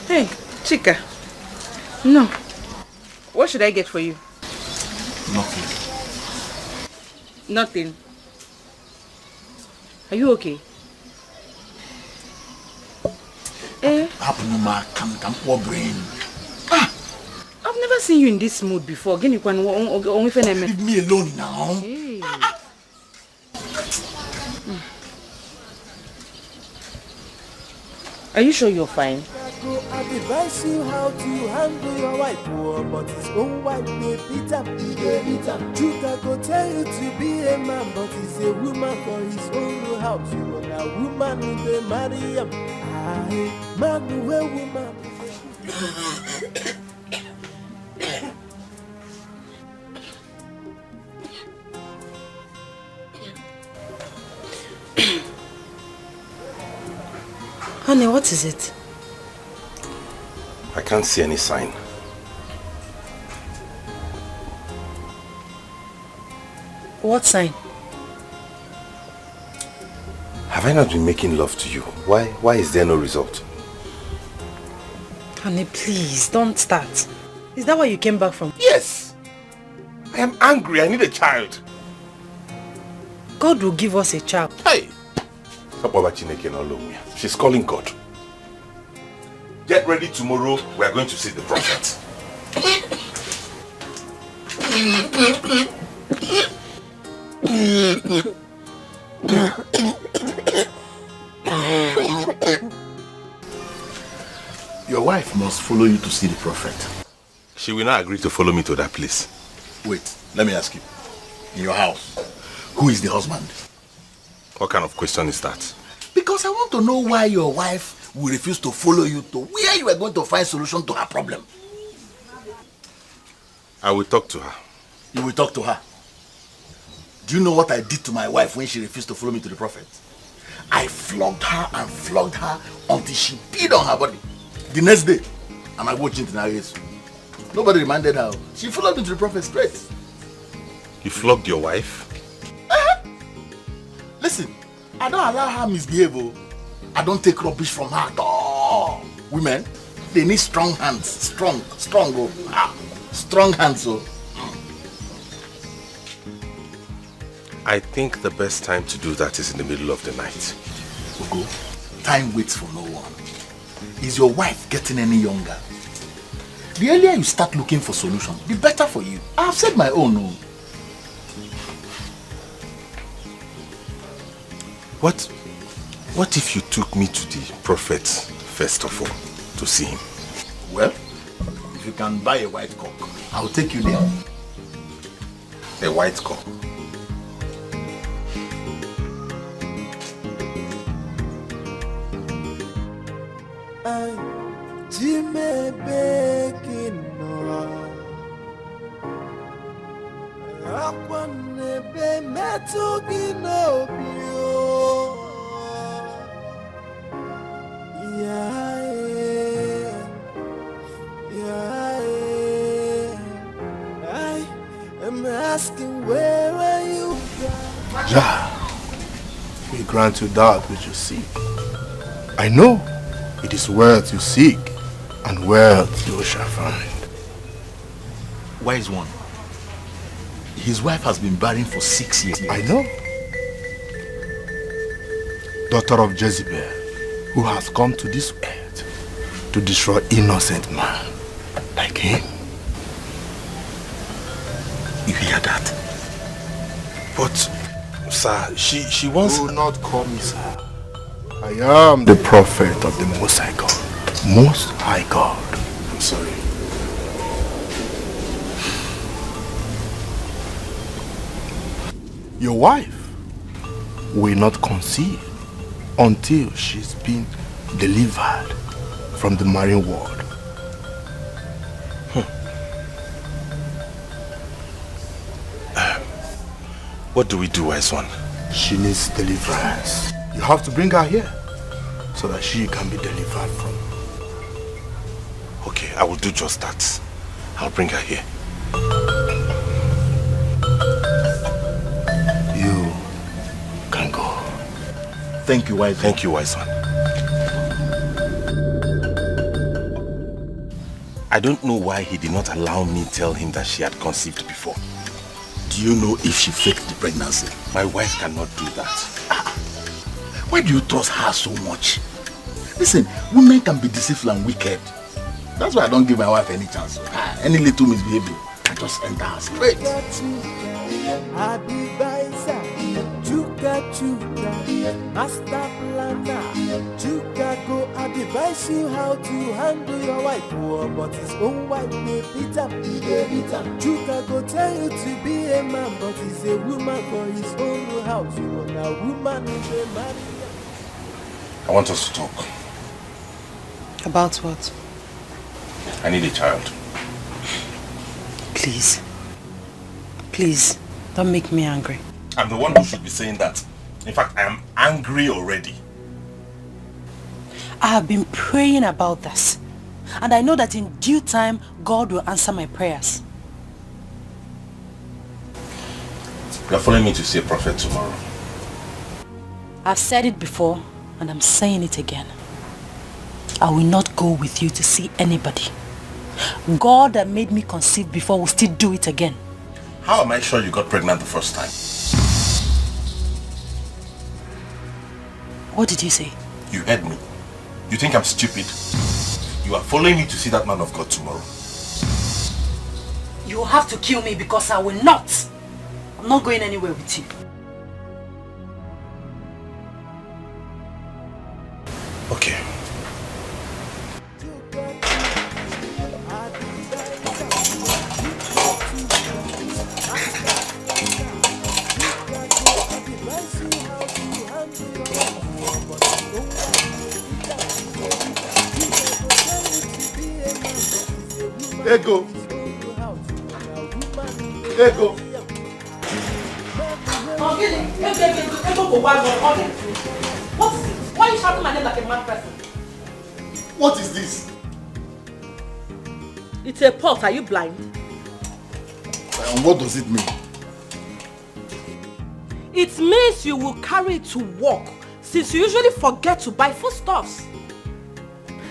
F: Hey, Chika. No. What should I get for you? Nothing. Are you okay?
E: Poor brain.
F: I've never seen you in this mood before. Leave
E: me alone now.
F: Hey. Are you sure you're fine?
I: I advise you how to handle your wife, but his own wife may beat him. Chuka go tell you to be a man, but he's a woman for his own house. You are a woman who they marry him. Man, where woman.
K: Honey, what is it?
C: I can't see any sign.
K: What sign?
C: Have I not been making love to you? Why is there no result?
K: Honey, please, don't start. Is that why you came back from?
C: Yes! I am angry. I need a child.
J: God will give us a child.
C: Hey! She's calling God. Get ready tomorrow, we are going to see the prophet.
E: Your wife must follow you to see the prophet.
C: She will not agree to follow me to that place.
E: Wait, let me ask you. In your house, who is the husband?
C: What kind of question is that?
E: Because I want to know why your wife will refuse to follow you to where you are going to find solution to her problem.
C: I will talk to her.
E: You will talk to her? Do you know what I did to my wife when she refused to follow me to the prophet? I flogged her and flogged her until she peed on her body. The next day, and I watched it in her face. Nobody reminded her. She followed me to the prophet straight.
C: You flogged your wife?
E: Listen, I don't allow her misbehave. I don't take rubbish from her at all. Women, they need strong hands. Strong hands.
C: I think the best time to do that is in the middle of the night.
E: Ugo, time waits for no one. Is your wife getting any younger? The earlier you start looking for solutions, the better for you. I have said my own. No.
C: What if you took me to the prophet first of all to see him?
E: Well, if you can buy a white cock, I'll take you there.
C: A white cock?
I: We grant you that which you seek. I know it is wealth you seek, and wealth you shall find.
E: Wise one. His wife has been barren for 6 years.
I: I know. Daughter of Jezebel, who has come to this earth to destroy innocent man like him.
E: You hear that?
C: But, sir, she wants...
I: Do not call me sir. I am the prophet of the Most High God. Most High God.
C: I'm sorry.
I: Your wife will not conceive until she's been delivered from the marine world.
C: What do we do, wise one?
I: She needs deliverance. You have to bring her here so that she can be delivered from.
C: Okay, I will do just that. I'll bring her here.
I: You can go.
E: Thank you, wise one.
C: Thank you, wise one. I don't know why he did not allow me tell him that she had conceived before.
E: Do you know if she faked the pregnancy?
C: My wife cannot do that.
E: Why do you trust her so much? Listen, women can be deceitful and wicked. That's why I don't give my wife any chance. Any little misbehavior, I just enter her straight.
I: Master planner, Chuka go advise you how to handle your wife, but his own wife may beat him. Chuka go tell you to be a man, but he's a woman for his own house. You want a woman who's a man.
C: I want us to talk.
J: About what?
C: I need a child.
J: Please. Please, don't make me angry.
C: I'm the one who should be saying that. In fact, I am angry already.
J: I have been praying about this. And I know that in due time, God will answer my prayers.
C: You're following me to see a prophet tomorrow.
J: I've said it before, and I'm saying it again. I will not go with you to see anybody. God that made me conceive before will still do it again.
C: How am I sure you got pregnant the first time?
A: What did you say?
C: You heard me. You think I'm stupid? You are following me to see that man of God tomorrow.
A: You will have to kill me because I will not. I'm not going anywhere with you.
C: Okay.
E: Ego. Ego.
K: What is it? Why are you shouting my name like a mad person?
E: What is this?
K: It's a pot. Are you blind?
E: And what does it mean?
K: It means you will carry it to work, since you usually forget to buy foodstuffs.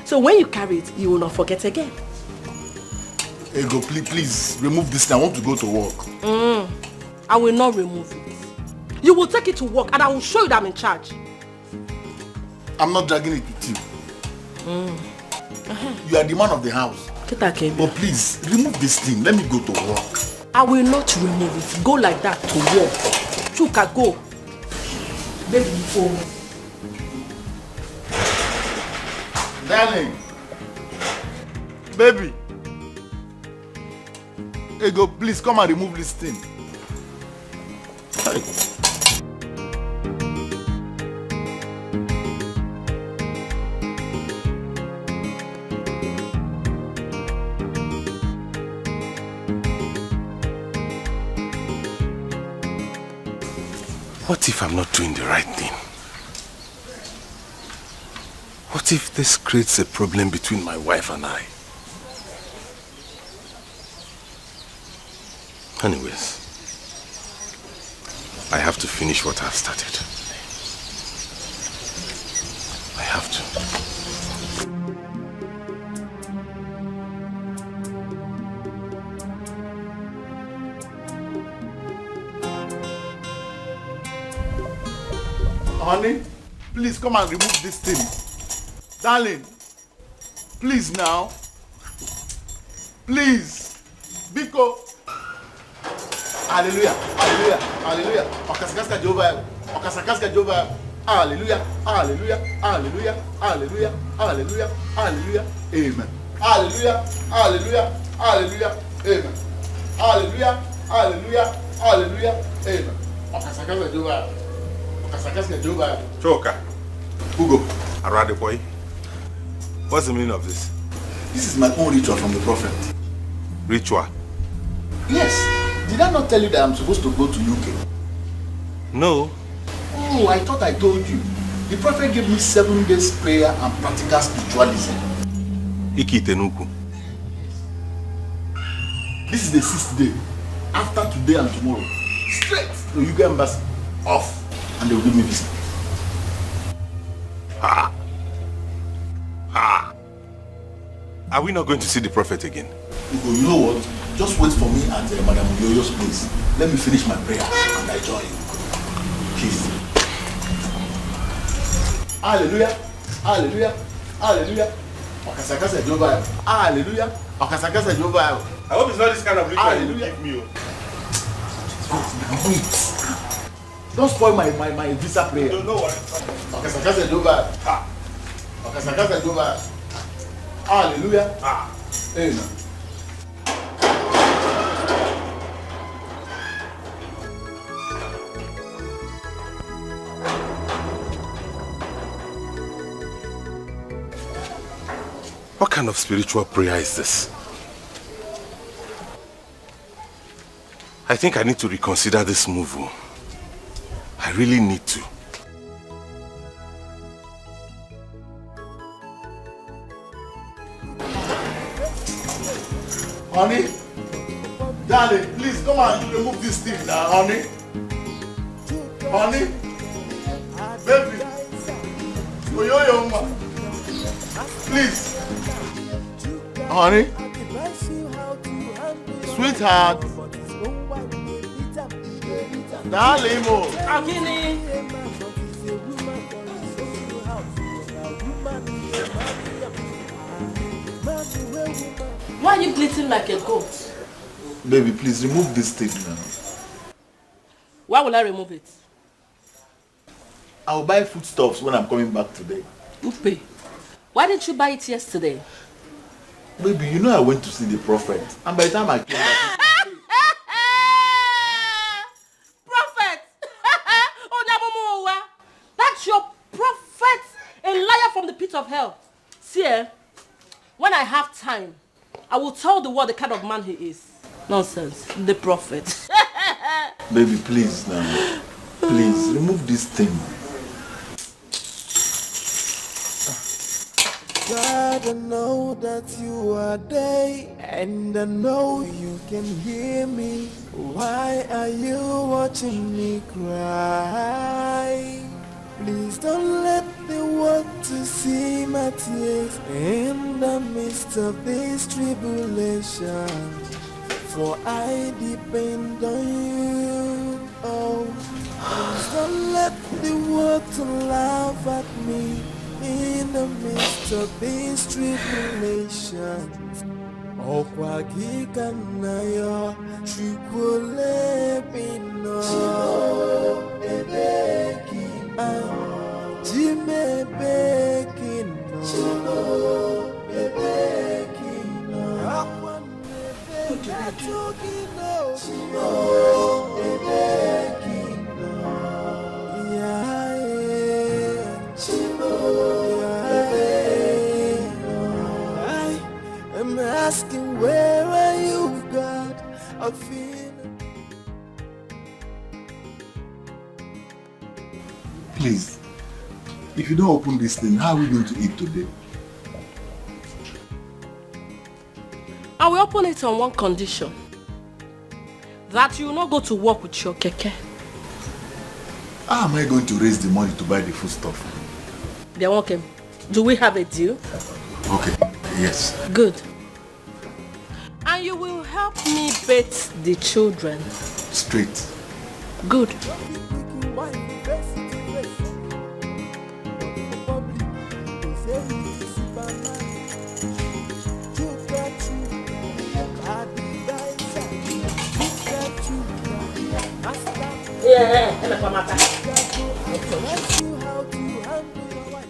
K: So when you carry it, you will not forget again.
E: Ego, please remove this thing. I want to go to work.
K: I will not remove it. You will take it to work and I will show you that I'm in charge.
E: I'm not dragging it with you. You are the man of the house. But please, remove this thing. Let me go to work.
K: I will not remove it. Go like that to work. Chuka, go. Baby, go.
E: Darling. Baby. Ego, please come and remove this thing. Hey.
C: What if I'm not doing the right thing? What if this creates a problem between my wife and I? Anyways, I have to finish what I've started. I have to.
E: Honey, please come and remove this thing. Darling, please now. Please. Biko. Hallelujah, hallelujah, hallelujah. Okasakaska Jehovah. Okasakaska Jehovah. Hallelujah, hallelujah, hallelujah, hallelujah, hallelujah, hallelujah. Amen. Hallelujah, hallelujah, hallelujah, amen. Hallelujah, hallelujah, hallelujah, amen. Okasakaska Jehovah.
C: Choka. Ugo. Arade boy. What's the meaning of this?
E: This is my own ritual from the prophet.
C: Ritual?
E: Yes. Did I not tell you that I'm supposed to go to UK?
C: No.
E: Oh, I thought I told you. The prophet gave me 7 days prayer and practical spiritualism.
C: Ikitenuku.
E: This is the 6th day. After today and tomorrow, straight to UK embassy. Off. And they will give me visa.
C: Ah. Ah. Are we not going to see the prophet again?
E: You know what? Just wait for me at Madam Yoyo's place. Let me finish my prayer and I join you. Please. Hallelujah. Hallelujah. Hallelujah. Okasakasa Jehovah. Hallelujah. Okasakasa Jehovah.
C: I hope it's not this kind of ritual
E: you
C: give me.
E: Wait. Don't spoil my visa prayer.
C: I don't know what.
E: Okasakasa Jehovah. Okasakasa Jehovah. Hallelujah. Amen.
C: What kind of spiritual prayer is this? I think I need to reconsider this move. I really need to.
E: Honey, darling, please come and remove this thing now, honey. Honey, baby, Oyoyo, please. Honey, sweetheart, darling,
K: Why are you bleating like a goat?
E: Baby, please remove this thing now.
K: Why will I remove it?
E: I'll buy foodstuffs when I'm coming back today.
K: Upe, why didn't you buy it yesterday?
E: Baby, you know I went to see the prophet. And by the time I came back...
K: Prophet! That's your prophet! A liar from the pit of hell. See, when I have time, I will tell the world the kind of man he is. Nonsense. The prophet.
E: Baby, please now. Please, remove this thing.
I: God, I know that you are there, and I know you can hear me. Why are you watching me cry? Please don't let the world to see my tears in the midst of this tribulation. For I depend on you. Oh, please don't let the world to laugh at me in the midst of these tribulations. Okwa gika na yo chukule bino ebeki jime beki no ebeki no akwan ebeki no ebeki no I'm asking, where are you, God? I feel.
E: Please, if you don't open this thing, how are we going to eat today?
K: I will open it on one condition. That you will not go to work with your keke.
E: How am I going to raise the money to buy the food stuff?
K: They're okay. Do we have a deal?
E: Okay, yes.
K: Good. And you will help me bathe the children.
E: Straight.
K: Good.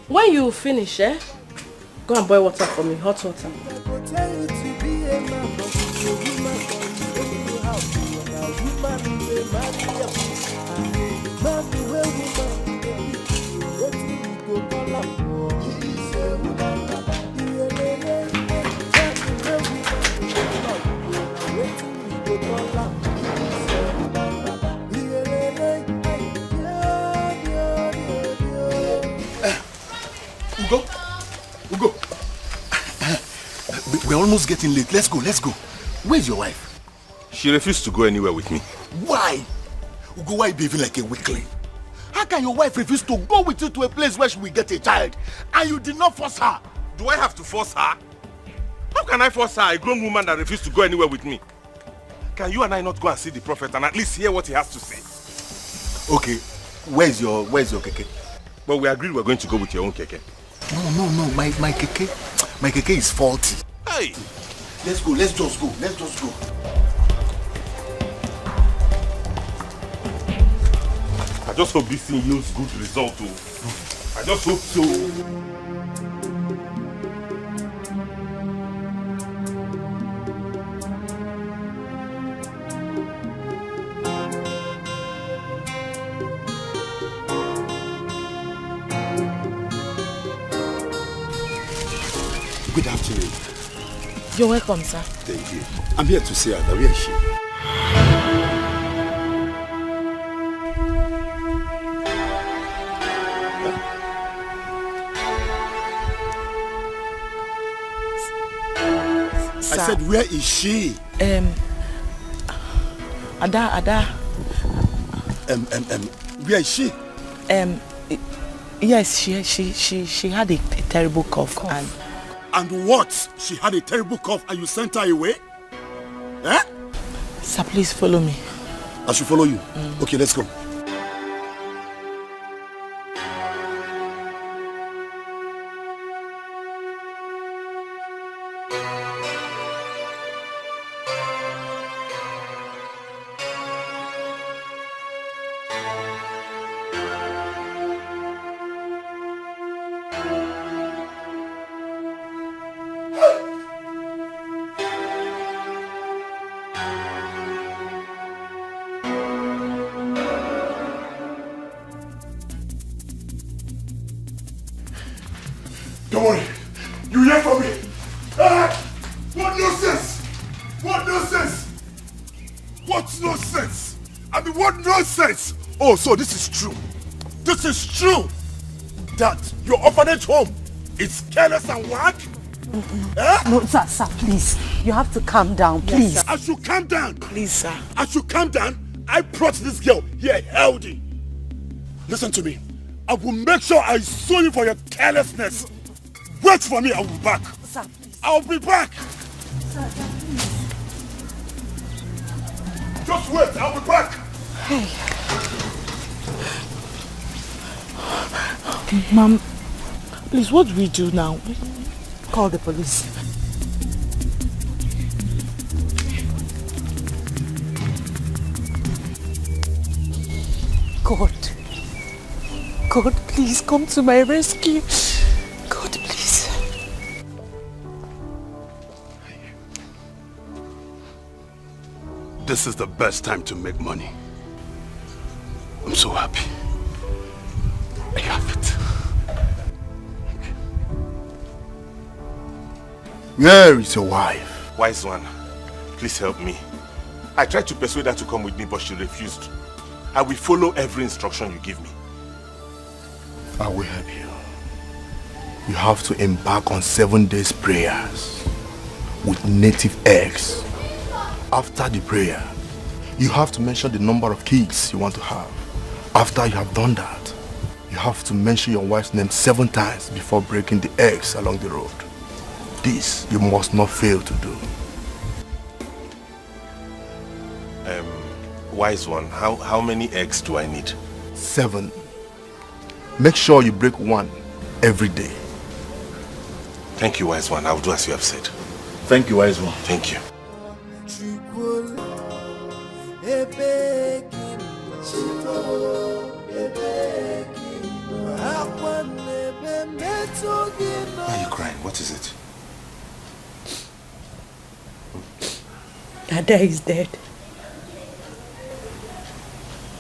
K: When you finish, go and boil water for me, hot water.
E: Ugo. We're almost getting late. Let's go. Where's your wife?
C: She refused to go anywhere with me.
E: Why? Ugo, why are you behaving like a weakling? How can your wife refuse to go with you to a place where she will get a child and you did not force her?
C: Do I have to force her? How can I force her, a grown woman that refused to go anywhere with me? Can you and I not go and see the prophet and at least hear what he has to say?
E: Okay, where's your keke?
C: But we agreed we're going to go with your own keke.
E: No, my keke is faulty.
C: Hey!
E: Let's just go.
C: I just hope this thing yields good result too. I just hope so.
M: Good afternoon.
J: You're welcome, sir.
M: Thank you. I'm here to see Ada. Where is she?
J: Sir.
M: I said, where is she?
J: Ada.
M: Where is she?
J: Yes, she had a terrible cough.
M: And what? She had a terrible cough and you sent her away? Eh?
J: Sir, please follow me.
M: I should follow you? Okay, let's go. Don't worry. You hear from me? Ah! What nonsense? What nonsense? What nonsense? I mean, what nonsense? Oh, so this is true. This is true. That your orphanage home is careless and whack?
A: No, sir, please. You have to calm down, please.
M: Yes, I should calm down.
A: Please, sir.
M: I should calm down. I brought this girl here healthy. Listen to me. I will make sure I sue you for your carelessness. Wait for me, I will be back.
A: Sir, please.
M: I'll be back.
A: Sir, please.
M: Just wait, I'll be back.
A: Hey. Mom, please, what do we do now? Call the police. God, please come to my rescue. God, please.
M: This is the best time to make money. I'm so happy. I have it.
C: Where is your wife? Wise one, please help me. I tried to persuade her to come with me, but she refused. I will follow every instruction you give me.
E: I will help you. You have to embark on 7 days prayers with native eggs. After the prayer, you have to mention the number of kids you want to have. After you have done that, you have to mention your wife's name 7 times before breaking the eggs along the road. This you must not fail to do.
C: Wise one, how many eggs do I need?
E: 7. Make sure you break 1 every day.
C: Thank you, wise one. I will do as you have said.
E: Thank you, wise one.
C: Thank you. Why are you crying? What is it?
A: Ada is dead.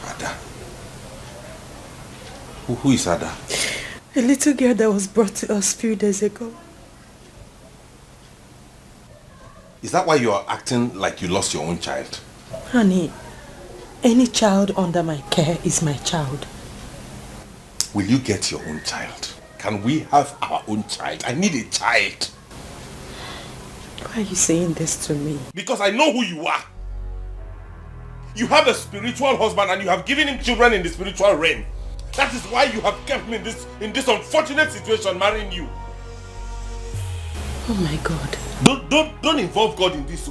C: Ada? Who is Ada?
A: A little girl that was brought to us a few days ago.
C: Is that why you are acting like you lost your own child?
A: Honey, any child under my care is my child.
C: Will you get your own child? Can we have our own child? I need a child.
A: Why are you saying this to me?
C: Because I know who you are. You have a spiritual husband and you have given him children in the spiritual realm. That is why you have kept me in this unfortunate situation marrying you.
A: Oh my God.
C: Don't involve God in this,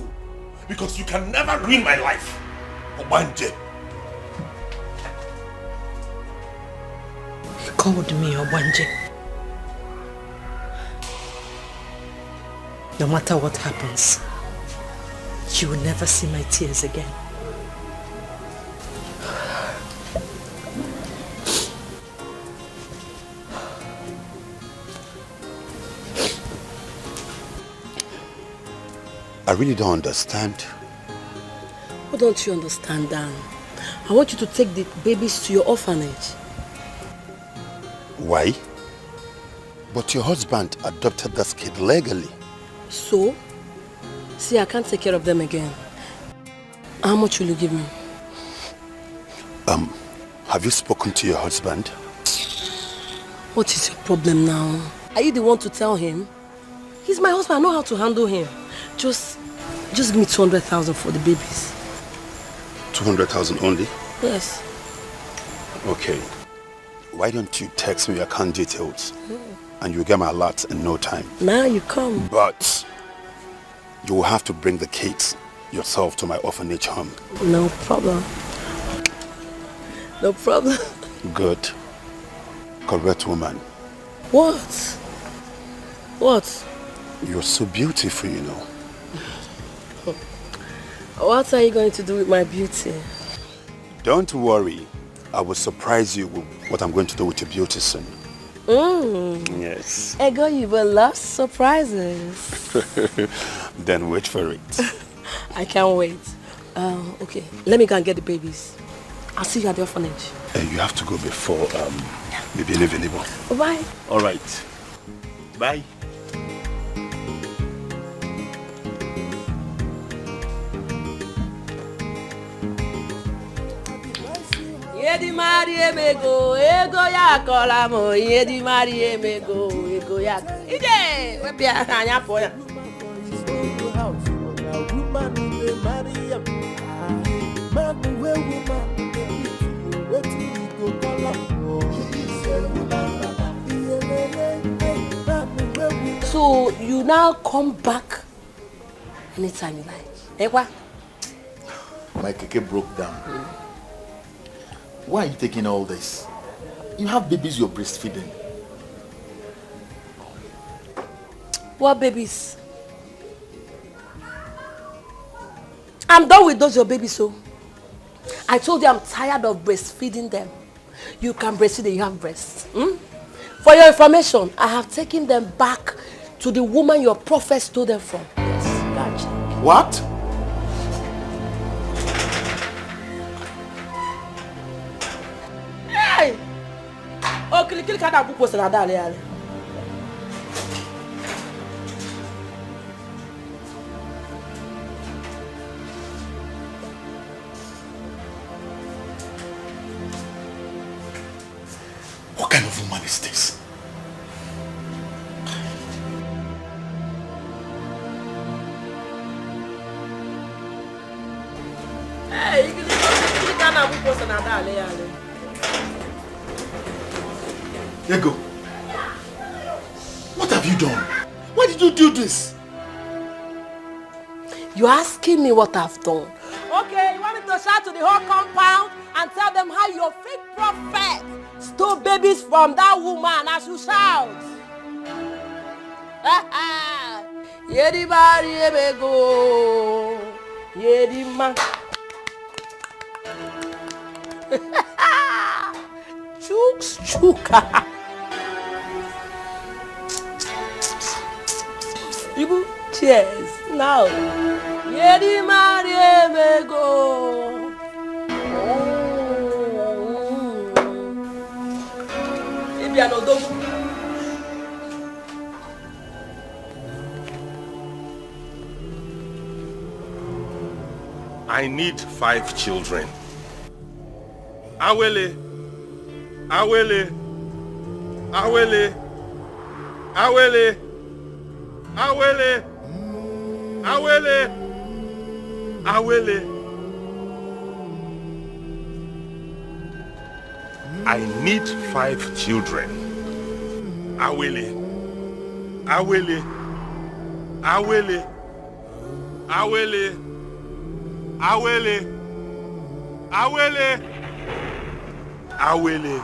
C: because you can never ruin my life. Obanje.
A: He called me Obanje. No matter what happens, you will never see my tears again.
N: I really don't understand.
K: What don't you understand, Dan? I want you to take the babies to your orphanage.
N: Why? But your husband adopted this kid legally.
K: So? See, I can't take care of them again. How much will you give me?
N: Have you spoken to your husband?
K: What is your problem now? Are you the one to tell him? He's my husband, I know how to handle him. Just give me 200,000 for the babies.
N: 200,000 only?
K: Yes.
N: Okay. Why don't you text me your account details and you'll get my alert in no time.
K: Now you come.
N: But you will have to bring the kids yourself to my orphanage home.
K: No problem. No problem.
N: Good. Correct woman.
K: What? What?
N: You're so beautiful, you know.
K: What are you going to do with my beauty?
N: Don't worry. I will surprise you with what I'm going to do with your beauty soon. Yes.
K: Ego, you will love surprises.
N: Then wait for it.
K: I can't wait. Okay, let me go and get the babies. I'll see you at the orphanage.
N: You have to go before maybe available.
K: Bye.
N: All right. Bye.
K: Yedi mari emego, ego ya kola mo. Yedi mari emego, ego ya. Ije, wepia anya poya. So you now come back anytime you like. Ekwa?
E: My keke broke down. Why are you taking all this? You have babies you're breastfeeding.
K: What babies? I'm done with those your babies, so. I told you I'm tired of breastfeeding them. You can breastfeed and you have breasts. For your information, I have taken them back to the woman your prophet stole them from. Yes, gotcha.
E: What?
K: Hey! Oh, kill kada buko sana dale.
E: What kind of woman is this?
K: Hey, kill kada buko sana dale.
E: Ego, what have you done? Why did you do this?
K: You're asking me what I've done. Okay, you want me to shout to the whole compound and tell them how your fake prophet stole babies from that woman as you shout? Yedi bari ebego, yedi man. Chooks chuka. Ibu, cheers. Now. Yedi mari emego. Ibi anodogu.
C: I need 5 children. Awele. Awele. Awele. Awele. Awele. Awele. Awele. I need 5 children. Awele. Awele. Awele. Awele. Awele. Awele. Awele.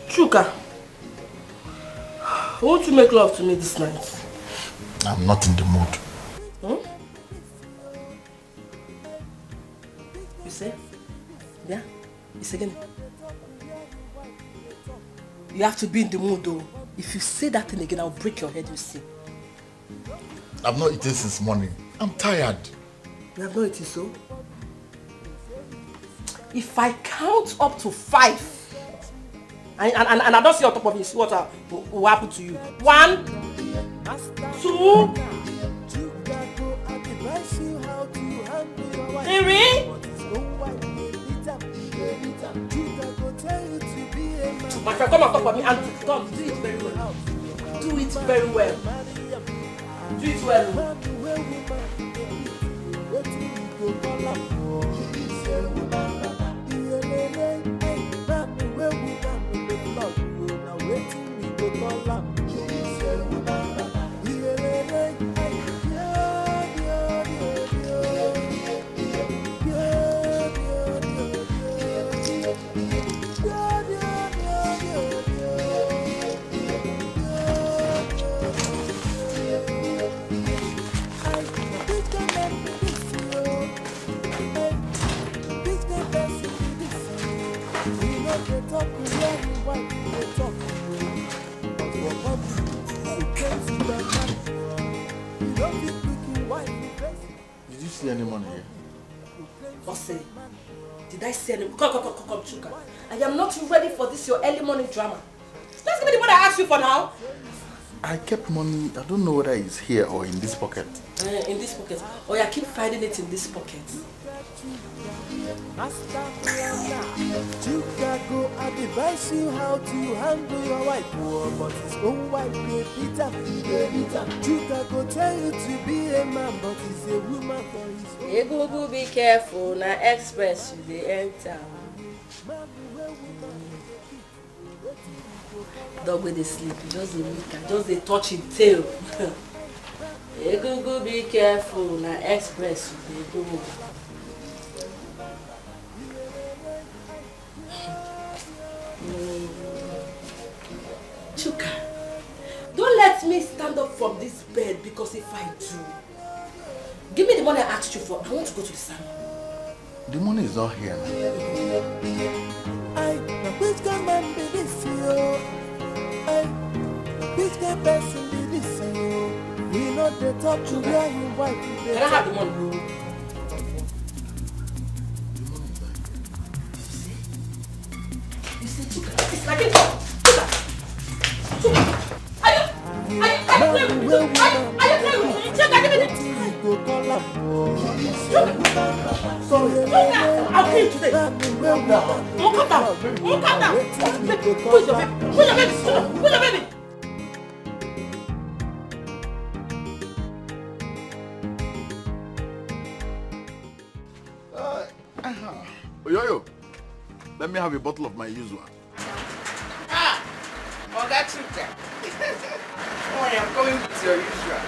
K: Chuka, won't you make love to me this night?
E: I'm not in the mood.
K: You say? Yeah? It's again. You have to be in the mood though. If you say that thing again, I'll break your head, you see.
E: I've not eaten since morning. I'm tired.
K: You have not eaten so? If I count up to 5, and I don't see on top of it, what will happen to you? 1, 2, 3. My friend, come on top of me and come, do it very well. Do it very well. Do it well.
E: Did you see any money here?
K: Bossy, did I see any? Come, Chuka. I am not ready for this your early morning drama. Let's give me the money I asked you for now.
E: I kept money. I don't know whether it's here or in this pocket.
K: In this pocket. Or I keep finding it in this pocket.
I: Chicago, I advise you how to handle your wife, but his own wife, Peter. Chicago tell you to be a man, but he's a woman for his own.
K: Egugu, be careful. Now express you the enter. Dog with the sleep, just the weaker, just the touching tail. Egugu, be careful. Now express you the go. Chuka, don't let me stand up from this bed because if I do, give me the money I asked you for. I want to go to the salon.
E: The money is not here now.
I: Which can man be this you? Which can person be this you? We know the top to where you wife.
K: Can I have the money? You see, Chuka, it's like it. Are you playing with me? Chuka, give me this. I'll kill you today. Calm down. Who's your baby? Who's your baby? Who's your baby?
E: Yo, let me have a bottle of my usual.
O: Oh, that's okay. Oh, I'm going with your usual.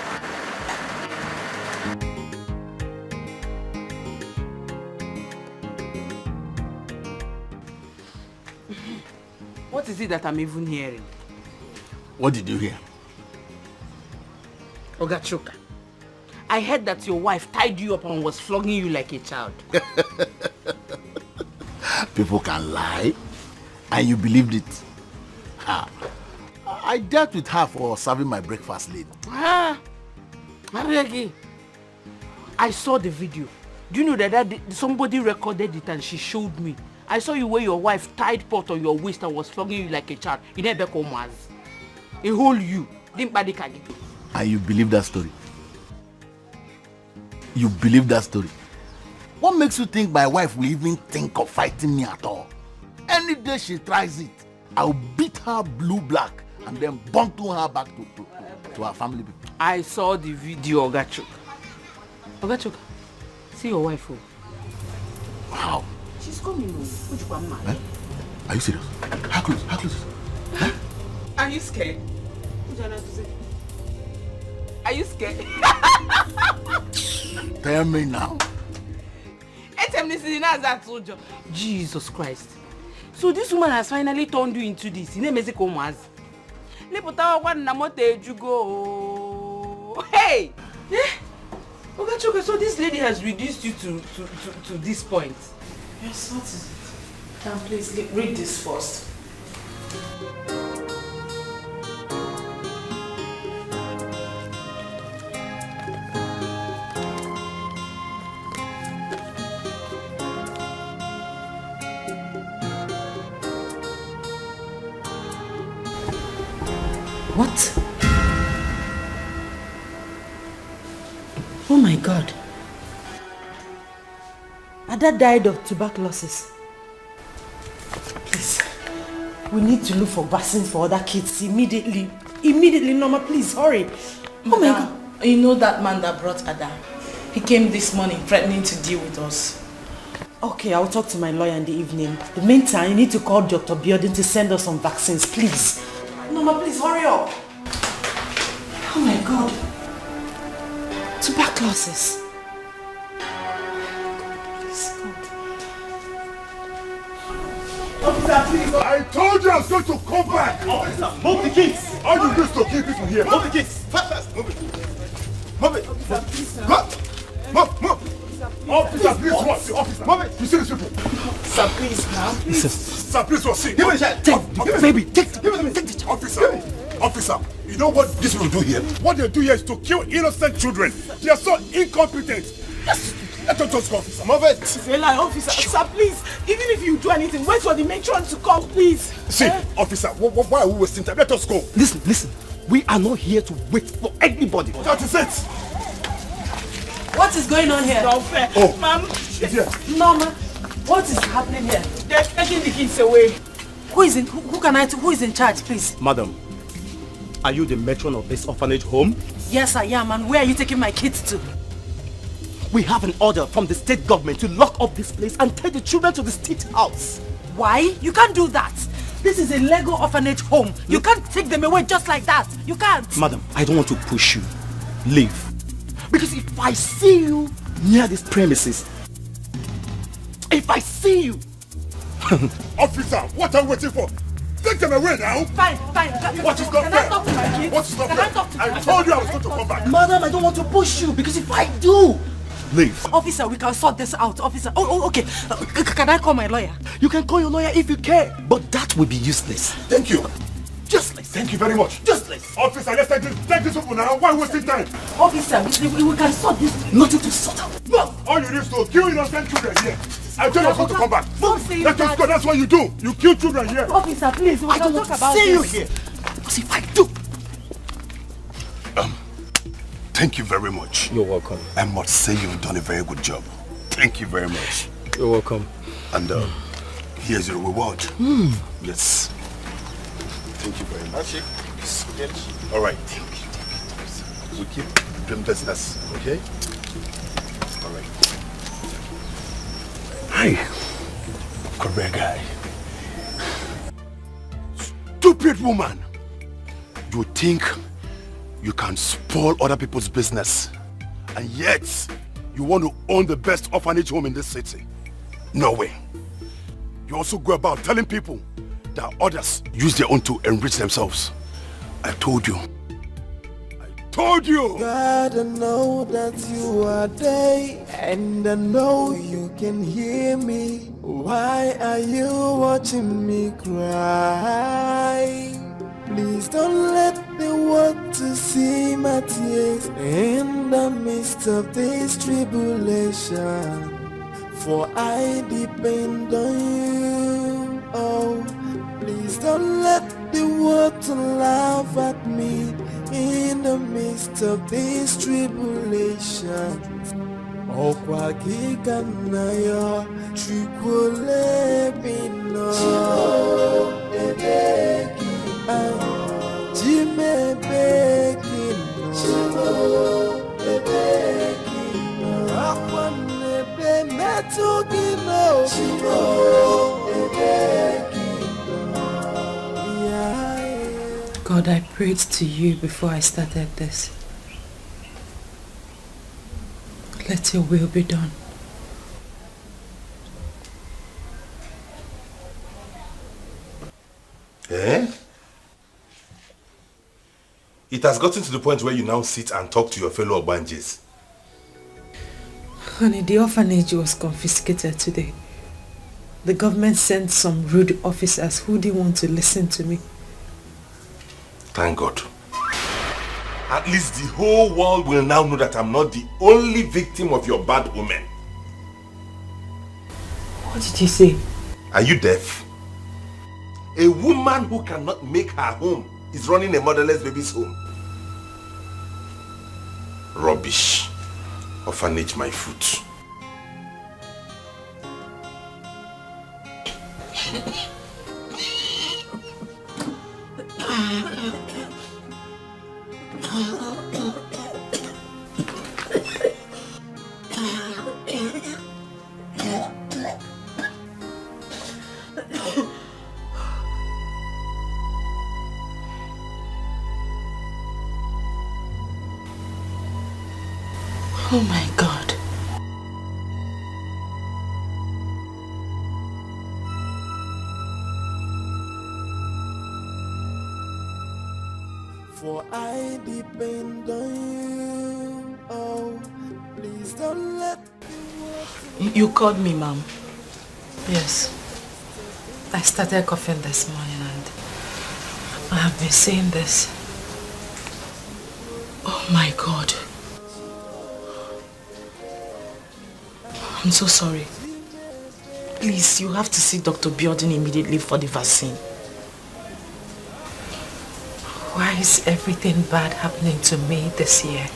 F: What is it that I'm even hearing?
E: What did you hear?
F: Ogachuka, I heard that your wife tied you up and was flogging you like a child.
E: People can lie, and you believed it. Ha. I dealt with her for serving my breakfast late.
F: I saw the video. Do you know that somebody recorded it and she showed me? I saw you where your wife tied pot on your waist and was flogging you like a child. You never come as a whole you.
E: And you believe that story? You believe that story? What makes you think my wife will even think of fighting me at all? Any day she tries it, I'll beat her blue black and then bundle her back to her family people.
F: I saw the video, Ogachuka, see your wife.
E: Wow.
F: She's coming home.
E: Eh? Are you serious? How close? How close? Huh?
F: Are you scared? Are you scared?
E: Tell me now.
F: Jesus Christ. So this woman has finally turned you into this. Hey! Ogachuka, so this lady has reduced you to this point.
A: Yes, what is it? Please read this first.
F: What? Oh my God. Ada died of tuberculosis.
D: Please, we need to look for vaccines for other kids immediately. Immediately, Norma, please, hurry.
J: Oh my God. You know that man that brought Ada? He came this morning threatening to deal with us.
D: Okay, I'll talk to my lawyer in the evening. In the meantime, you need to call Dr. Biodin to send us some vaccines, please. Norma, please, hurry up. Oh my God. Tuberculosis.
M: Officer, please. I told you I was going to come back.
H: Officer, move the kids.
M: How do you used to keep people here?
H: Move the kids. Fast, move it. Move it.
M: Officer, please, sir. Move. Officer, please, what? Officer, move it. You see these people?
H: Sir, please, now.
M: Sir, please, what? See.
H: Give me the child. Take the child.
M: Officer, you know what these people do here? What they do here is to kill innocent children. They are so incompetent. Let us just go, officer.
H: Move it.
J: It's a lie, officer. Sir, please. Even if you do anything, wait for the matron to come, please.
M: See, officer, why are we wasting time? Let us go.
H: Listen. We are not here to wait for anybody.
M: That is it.
F: What is going on here?
J: It's not fair.
M: Oh,
J: Ma'am.
M: she's here.
F: Norma, what is happening here?
J: They're taking the kids away.
F: Who is in charge, please?
H: Madam, are you the matron of this orphanage home?
F: Yes, I am. And where are you taking my kids to?
H: We have an order from the state government to lock up this place and take the children to the state house.
F: Why? You can't do that. This is a Lego orphanage home. You can't take them away just like that. You can't.
H: Madam, I don't want to push you. Leave. Because if I see you near these premises, if I see you...
M: Officer, what are you waiting for? Take them away now.
F: Fine.
M: What is not
F: Can
M: fair?
F: I talk to my kids?
M: What is not
F: Can
M: fair?
F: I talk to
M: I told you I was going to come back.
H: Madam, I don't want to push you because if I do... Leave.
F: Officer, we can sort this out. Officer. Oh, okay. Can I call my lawyer?
H: You can call your lawyer if you care, but that will be useless.
M: Thank you.
H: Useless.
M: Thank you very much.
H: Useless.
M: Officer, let's take this people now. Why wasting time?
F: Officer, we can sort this.
H: Nothing to sort out.
M: No. All you need is to kill innocent children here. I told you I was going to come back.
F: Don't say
M: Let us go. That's what you do. You kill children here.
F: Officer, please. We can talk about
H: see you
F: this.
H: here. Because if I do...
N: Thank you very much.
H: You're welcome.
N: I must say you've done a very good job. Thank you very much.
H: You're welcome.
N: And here's your reward. Yes. Thank you very much. All right. We keep doing business, okay? All right. Hi. Career guy. Stupid woman. You think you can spoil other people's business, and yet you want to own the best orphanage home in this city? No way. You also go about telling people that others use their own to enrich themselves. I told you.
I: God, I know that you are there, and I know you can hear me. Why are you watching me cry? Please don't let the world to see my tears in the midst of this tribulation. For I depend on you. Oh, please don't let the world to laugh at me in the midst of this tribulation. Okwa kikanayo chukule bino Jime bekino Akwane be metugino
F: God, I prayed to you before I started this. Let your will be done.
C: Eh? It has gotten to the point where you now sit and talk to your fellow Obanjes.
F: Honey, the orphanage was confiscated today. The government sent some rude officers who didn't want to listen to me.
C: Thank God. At least the whole world will now know that I'm not the only victim of your bad woman.
F: What did you say?
C: Are you deaf? A woman who cannot make her home is running a motherless baby's home. Rubbish. Orphanage my foot.
F: Oh my God.
I: For I depend on you. Oh, please don't let me.
F: You called me, Mom. Yes. I started coughing this morning and I have been saying this. Oh my God. I'm so sorry. Please, you have to see Dr. Biodun immediately for the vaccine. Why is everything bad happening to me this year?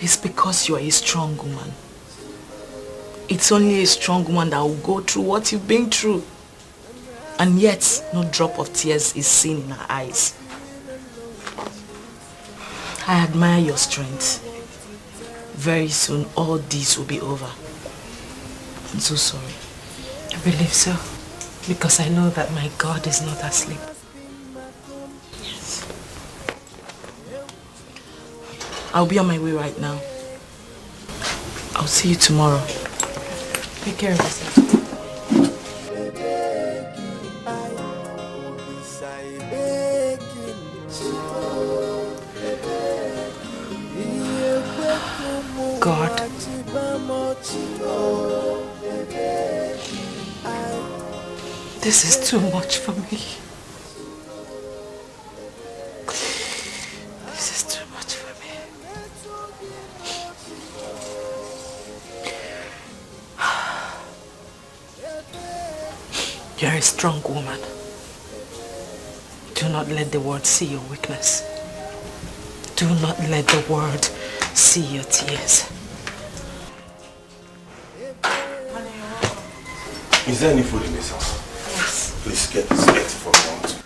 F: It's because you are a strong woman. It's only a strong woman that will go through what you've been through. And yet, no drop of tears is seen in her eyes. I admire your strength. Very soon, all this will be over. I'm so sorry.
J: I believe so. Because I know that my God is not asleep.
F: Yes. I'll be on my way right now. I'll see you tomorrow.
J: Take care of yourself.
F: God. This is too much for me. This is too much for me. You're a strong woman. Do not let the world see your weakness. Do not let the world see your tears.
C: Is there any food in this house?
F: Yes.
C: Please get for a moment.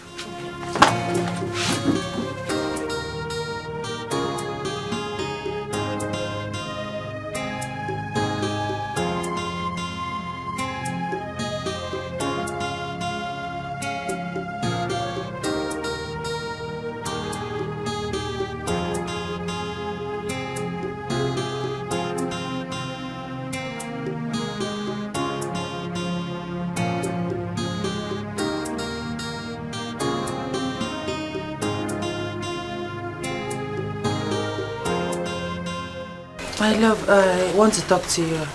F: My love, I want to talk to you.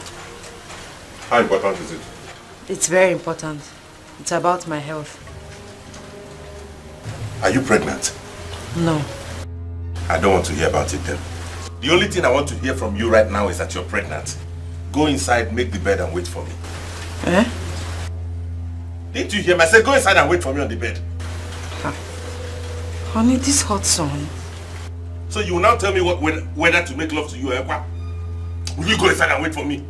C: How important is it?
F: It's very important. It's about my health.
C: Are you pregnant?
F: No.
C: I don't want to hear about it then. The only thing I want to hear from you right now is that you're pregnant. Go inside, make the bed and wait for me.
F: Eh?
C: Didn't you hear me? I said go inside and wait for me on the bed.
F: Honey, this hot sun.
C: So you will now tell me whether to make love to you, eh? Will you go inside and wait for me?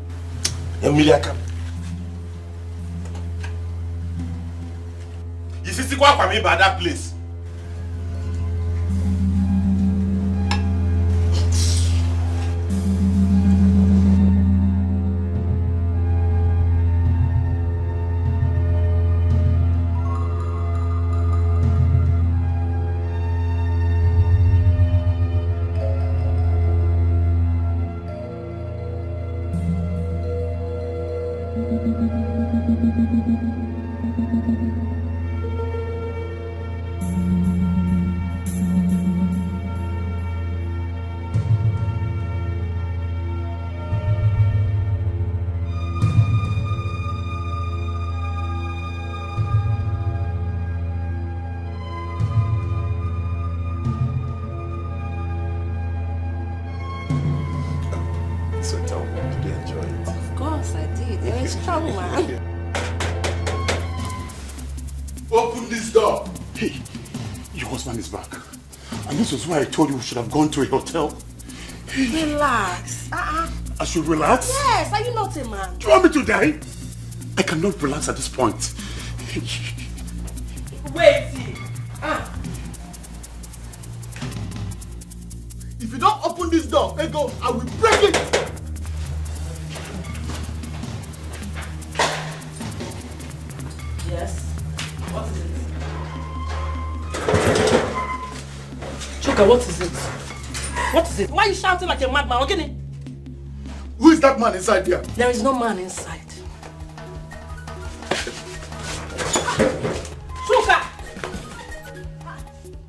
C: Emiliaka. You see, go for me by that place.
M: Open this door. Hey, your husband is back. And this was why I told you we should have gone to a hotel.
K: Relax.
M: I should relax?
K: Yes, are you not a man?
M: Do you want me to die? I cannot relax at this point.
K: Wait.
H: If you don't open this door, Ego, I will break it.
K: Yes. What is it? Chuka, what is it? What is it? Why are you shouting like a madman? Okay?
H: Who is that man inside there?
K: There is no man inside. Chuka!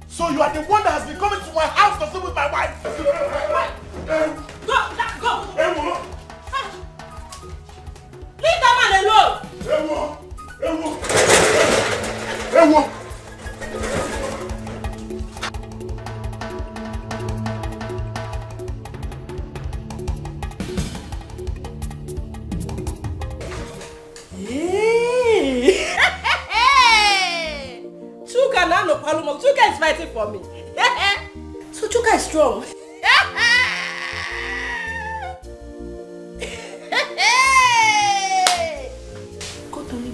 H: So you are the one that has been coming to my house to sleep with my wife?
K: Go! Leave that man alone! Chuka now no problem. Chuka is fighting for me. So Chuka is strong. Go to me.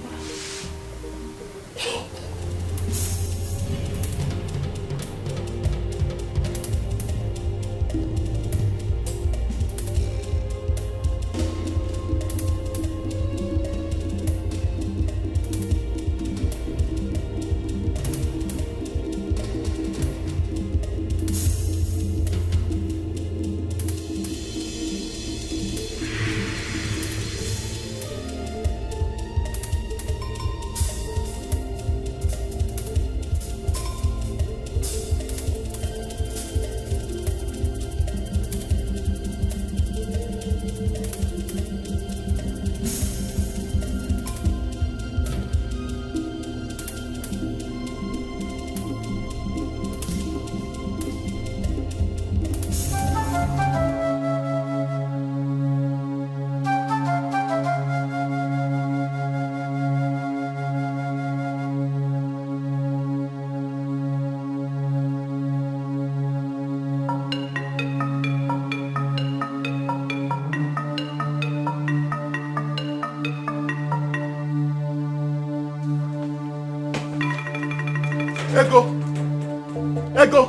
H: Ego,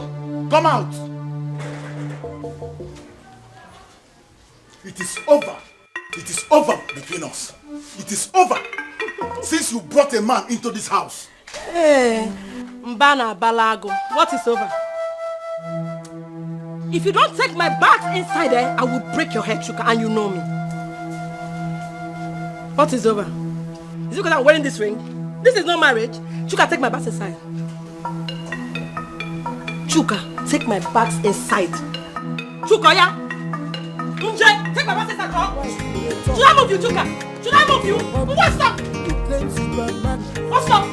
H: come out. It is over. It is over between us. It is over. Since you brought a man into this house.
K: Hey, Mbana Balago, what is over? If you don't take my bags inside there, I will break your head, Chuka, and you know me. What is over? Is it because I'm wearing this ring? This is not marriage. Chuka, take my bags inside. Chuka, take my bags inside. Chuka, yeah? Unje, take my bags inside, huh? Should I move you, Chuka? Should I move you? What's up? What's up?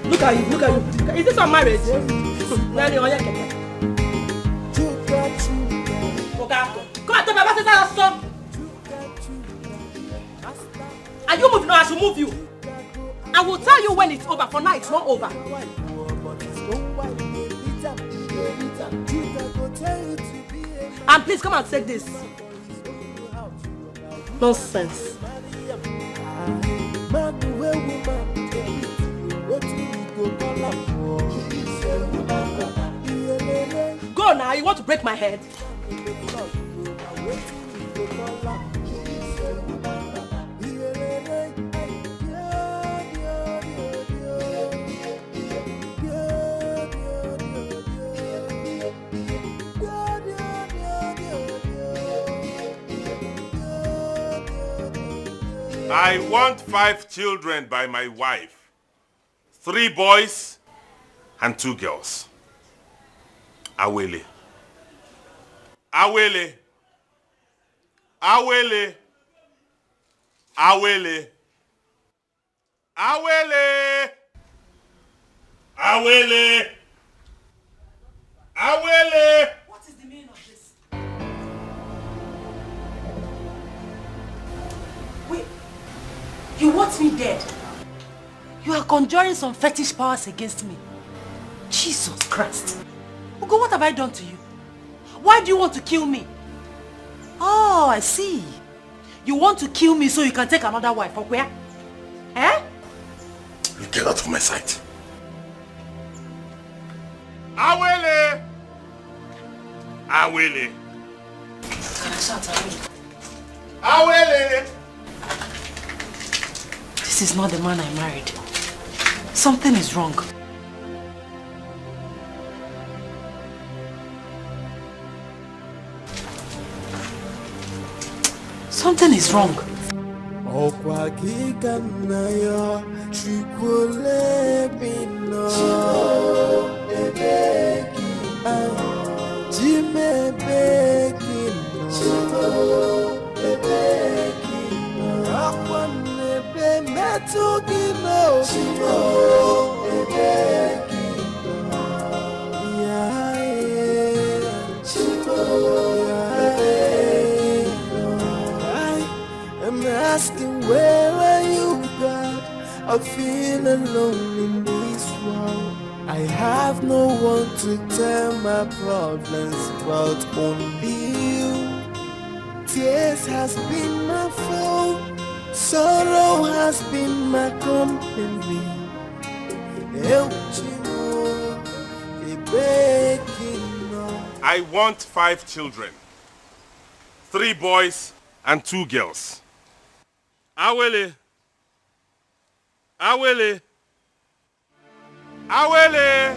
K: Look at you, look at you. Is this on marriage? Nani, on your keke. Come on, take my bags inside, stop. Are you moving or I should move you? I will tell you when it's over. For now, it's not over. And please come and take this. Nonsense. Go now. You want to break my head?
C: I want 5 children by my wife. 3 boys and 2 girls. Awele. Awele. Awele. Awele. Awele. Awele. Awele.
K: What is the meaning of this? You want me dead? You are conjuring some fetish powers against me. Jesus Christ. Ugo, what have I done to you? Why do you want to kill me? Oh, I see. You want to kill me so you can take another wife, or where? Eh?
C: You get out of my sight.
M: Awele! Awele! Awele!
K: This is not the man I married. Something is wrong. Something is wrong.
I: I'm asking, where are you, God? I feel alone in this world. I have no one to tell my problems but only you. Tears has been my fault, sorrow has been my company.
C: I want 5 children. 3 boys and 2 girls. Awele. Awele. Awele.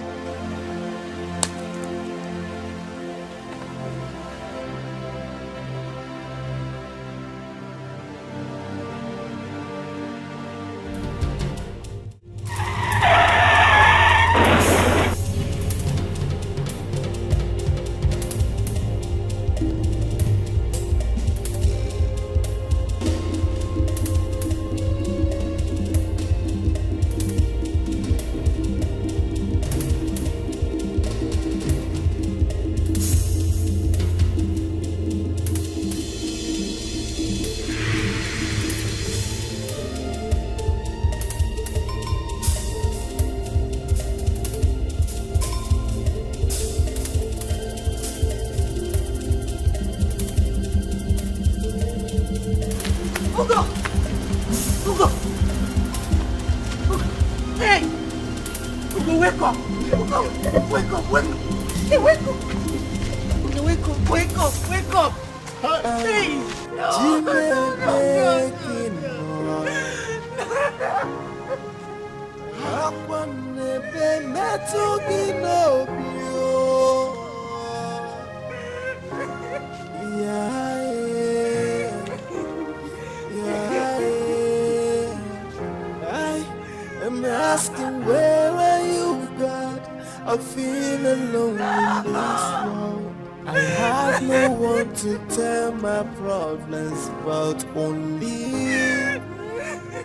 I: I'm asking, where are you, God? I feel alone in this world. I have no one to tell my problems but only you.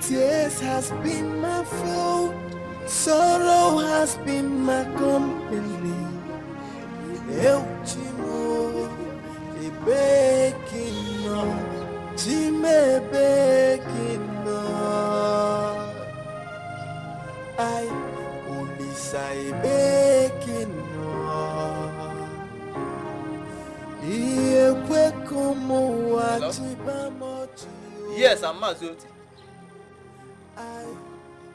I: Tears has been my fault, sorrow has been my company. Eu te amo, e bequino, te me bequino. I only say bequino. Iye kwe como atibamo.
G: Yes, I'm Mazoti.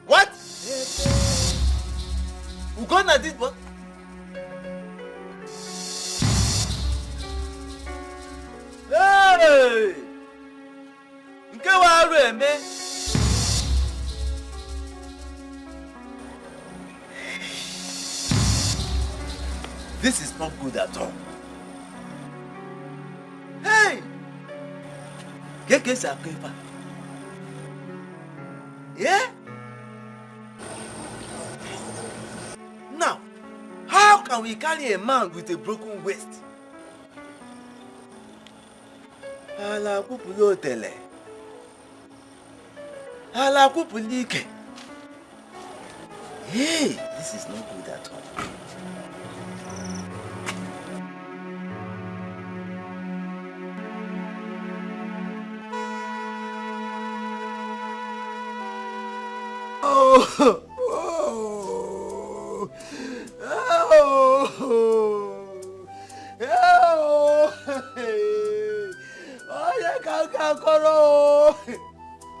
G: What? Ugonna did what? Hey! Nke wa aru eme? This is not good at all. Hey! Get Sakwepa. Yeah? Now, how can we carry a man with a broken waist? Ala kupulo tele. Ala kupulike. Hey, this is not good at all.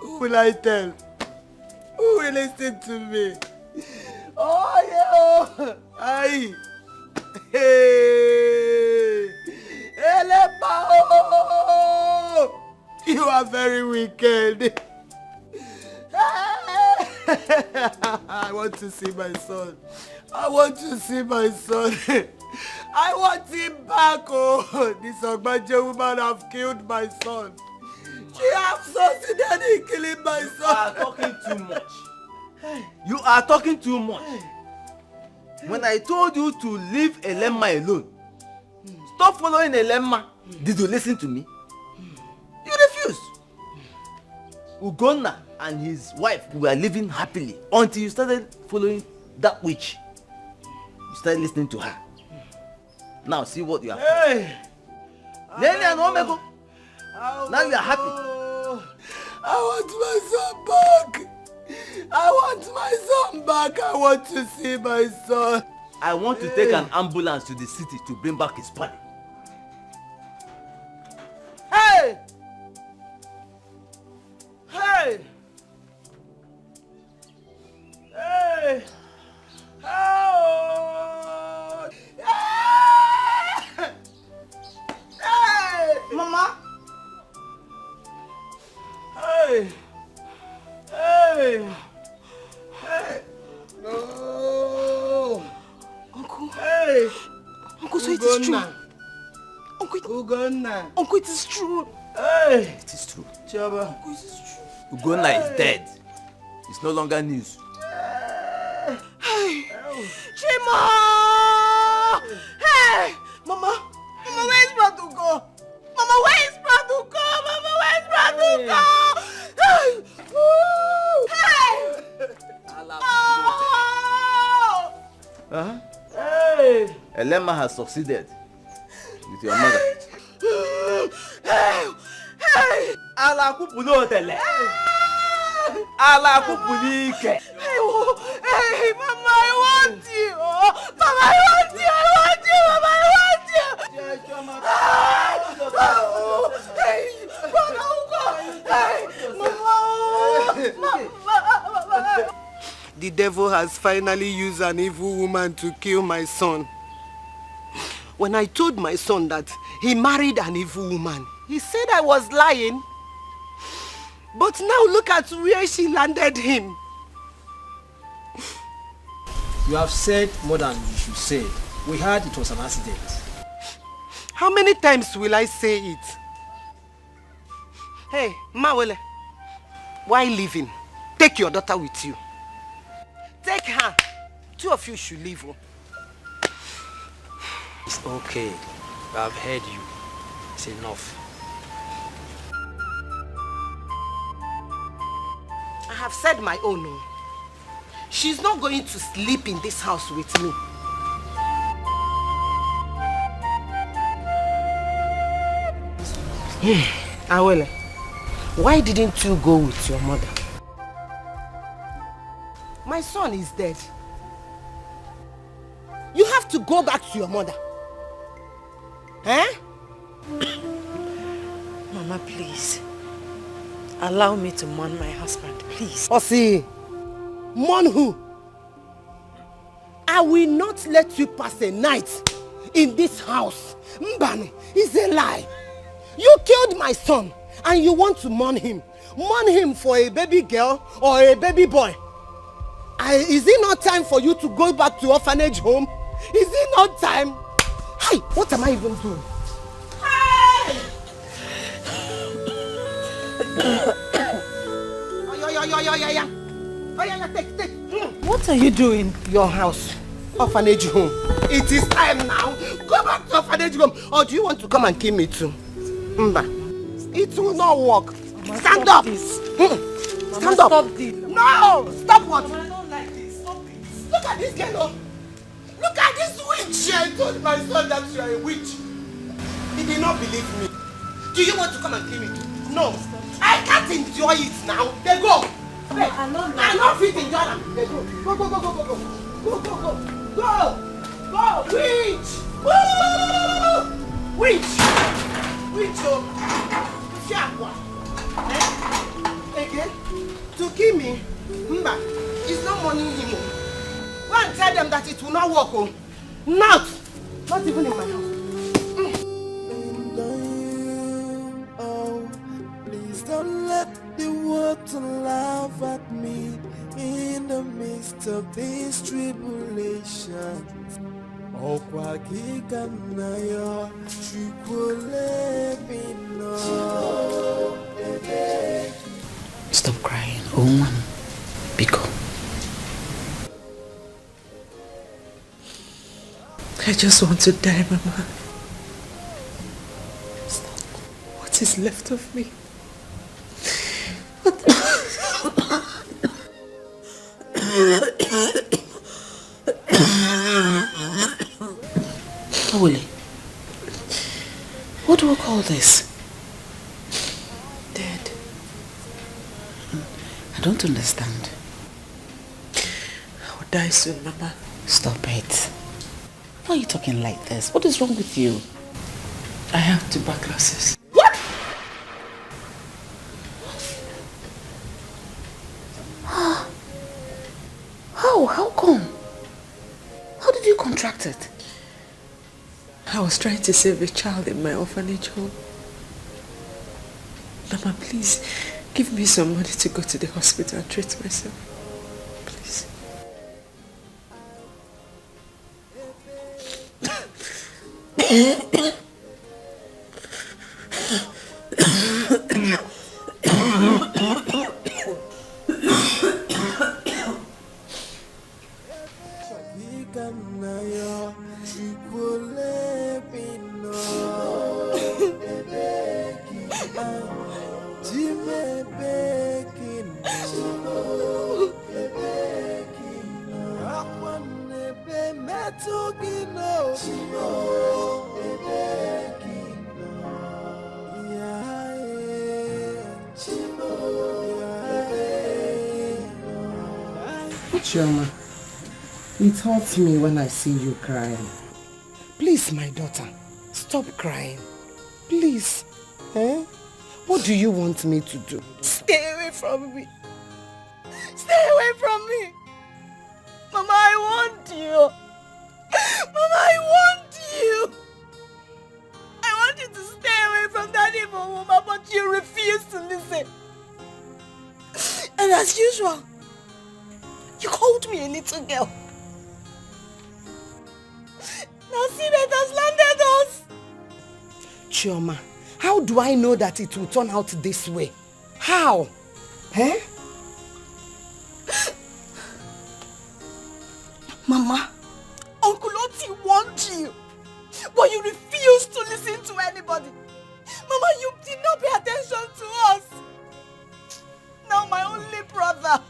G: Who will I tell? Who will listen to me? Aye. Hey, Elena, you are very wicked. I want to see my son. I want to see my son. I want him back. Oh, this Ogbaje woman have killed my son. She have succeeded in killing my son.
P: You are talking too much. You are talking too much. When I told you to leave Elena alone, stop following Elena, did you listen to me? You refused. Ugonna and his wife were living happily until you started following that witch. You started listening to her. Now see what you have.
G: Hey!
P: Lene and Omego. Now you are happy.
G: I want my son back. I want my son back. I want to see my son.
P: I want to take an ambulance to the city to bring back his body.
G: Hey! Hey! Hey! Oh! Hey! Hey!
K: Mama!
G: Hey! Hey! Hey! No!
K: Uncle!
G: Hey!
K: Uncle, so it is true.
G: Ugonna!
K: Uncle, it is true.
G: Hey!
P: It is true.
G: Chaba!
K: Uncle, it is true.
P: Ugonna is dead. It's no longer news.
K: Hey! Chima! Hey! Mama! Mama, where is Bradugo? Mama, where is Bradugo? Mama, where is Bradugo? Hey! Hey!
P: Oh! Hey! Elena has succeeded with your mother.
K: Hey! Hey!
P: Ala kupulo tele. Ala kupulike.
K: Hey, Mama, I want you. Mama, I want you. I want you. Mama, I want you. Hey, Brother Ugo. Hey, Mama.
G: The devil has finally used an evil woman to kill my son. When I told my son that he married an evil woman, he said I was lying. But now look at where she landed him.
Q: You have said more than you should say. We heard it was an accident.
G: How many times will I say it? Hey, Mawele, why leaving? Take your daughter with you. Take her. Two of you should leave.
Q: It's okay. I've heard you. It's enough.
G: I have said my own. She's not going to sleep in this house with me. Awele, why didn't you go with your mother? My son is dead. You have to go back to your mother. Eh?
J: Mama, please. Allow me to mourn my husband, please.
G: Osi, mourn who? I will not let you pass a night in this house. Mbani, it's a lie. You killed my son and you want to mourn him. Mourn him for a baby girl or a baby boy. Is it not time for you to go back to orphanage home? Is it not time? Hey, what am I even doing? Hey! Take.
J: What are you doing?
G: Your house. Orphanage home. It is time now. Go back to orphanage home. Or do you want to come and kill me too? Mba. It will not work.
J: Mama,
G: stand up.
J: This.
G: Stand up.
J: Stop this.
G: No! Stop what?
J: Mama, I don't like this. Stop it.
G: Look at this girl. Look at this witch. I told my son that you are a witch. He did not believe me. Do you want to come and kill me too? No. I can't enjoy it now. They go.
D: Wait, I'm not fit in Jordan. Go, go, go, go, go, go. Go, go, go. Go! Go! Witch! Woo! Witch! Witch! Fiakwa! Again? To kill me? Mba, it's not money him. Go and tell them that it will not work. Oh. Not even in my house.
I: Oh, please don't let the world to laugh at me in the midst of these tribulations. Oh, Kwakikanayo,
F: Stop crying, woman. Biko. I just want to die, Mama. Stop. What is left of me? Willie, what do we call this? Dead. I don't understand. I will die soon, Mama. Stop it. Why are you talking like this? What is wrong with you? I have tuberculosis.
D: What?
F: How come? How did you contract it? I was trying to save a child in my orphanage home. Mama, please, give me some money to go to the hospital and treat myself. Please.
D: Chioma, it hurts me when I see you crying. Please, my daughter, stop crying. Please. Eh? What do you want me to do?
K: Stay away from me. Stay away from me. Mama, I want you. Mama, I want you. I want you to stay away from that evil woman, but you refuse to listen. And as usual, you called me a little girl. Now see that has landed us.
D: Chioma, how do I know that it will turn out this way? How? Eh?
K: Mama, Uncle Oti wants you, but you refuse to listen to anybody. Mama, you did not pay attention to us. Now my only brother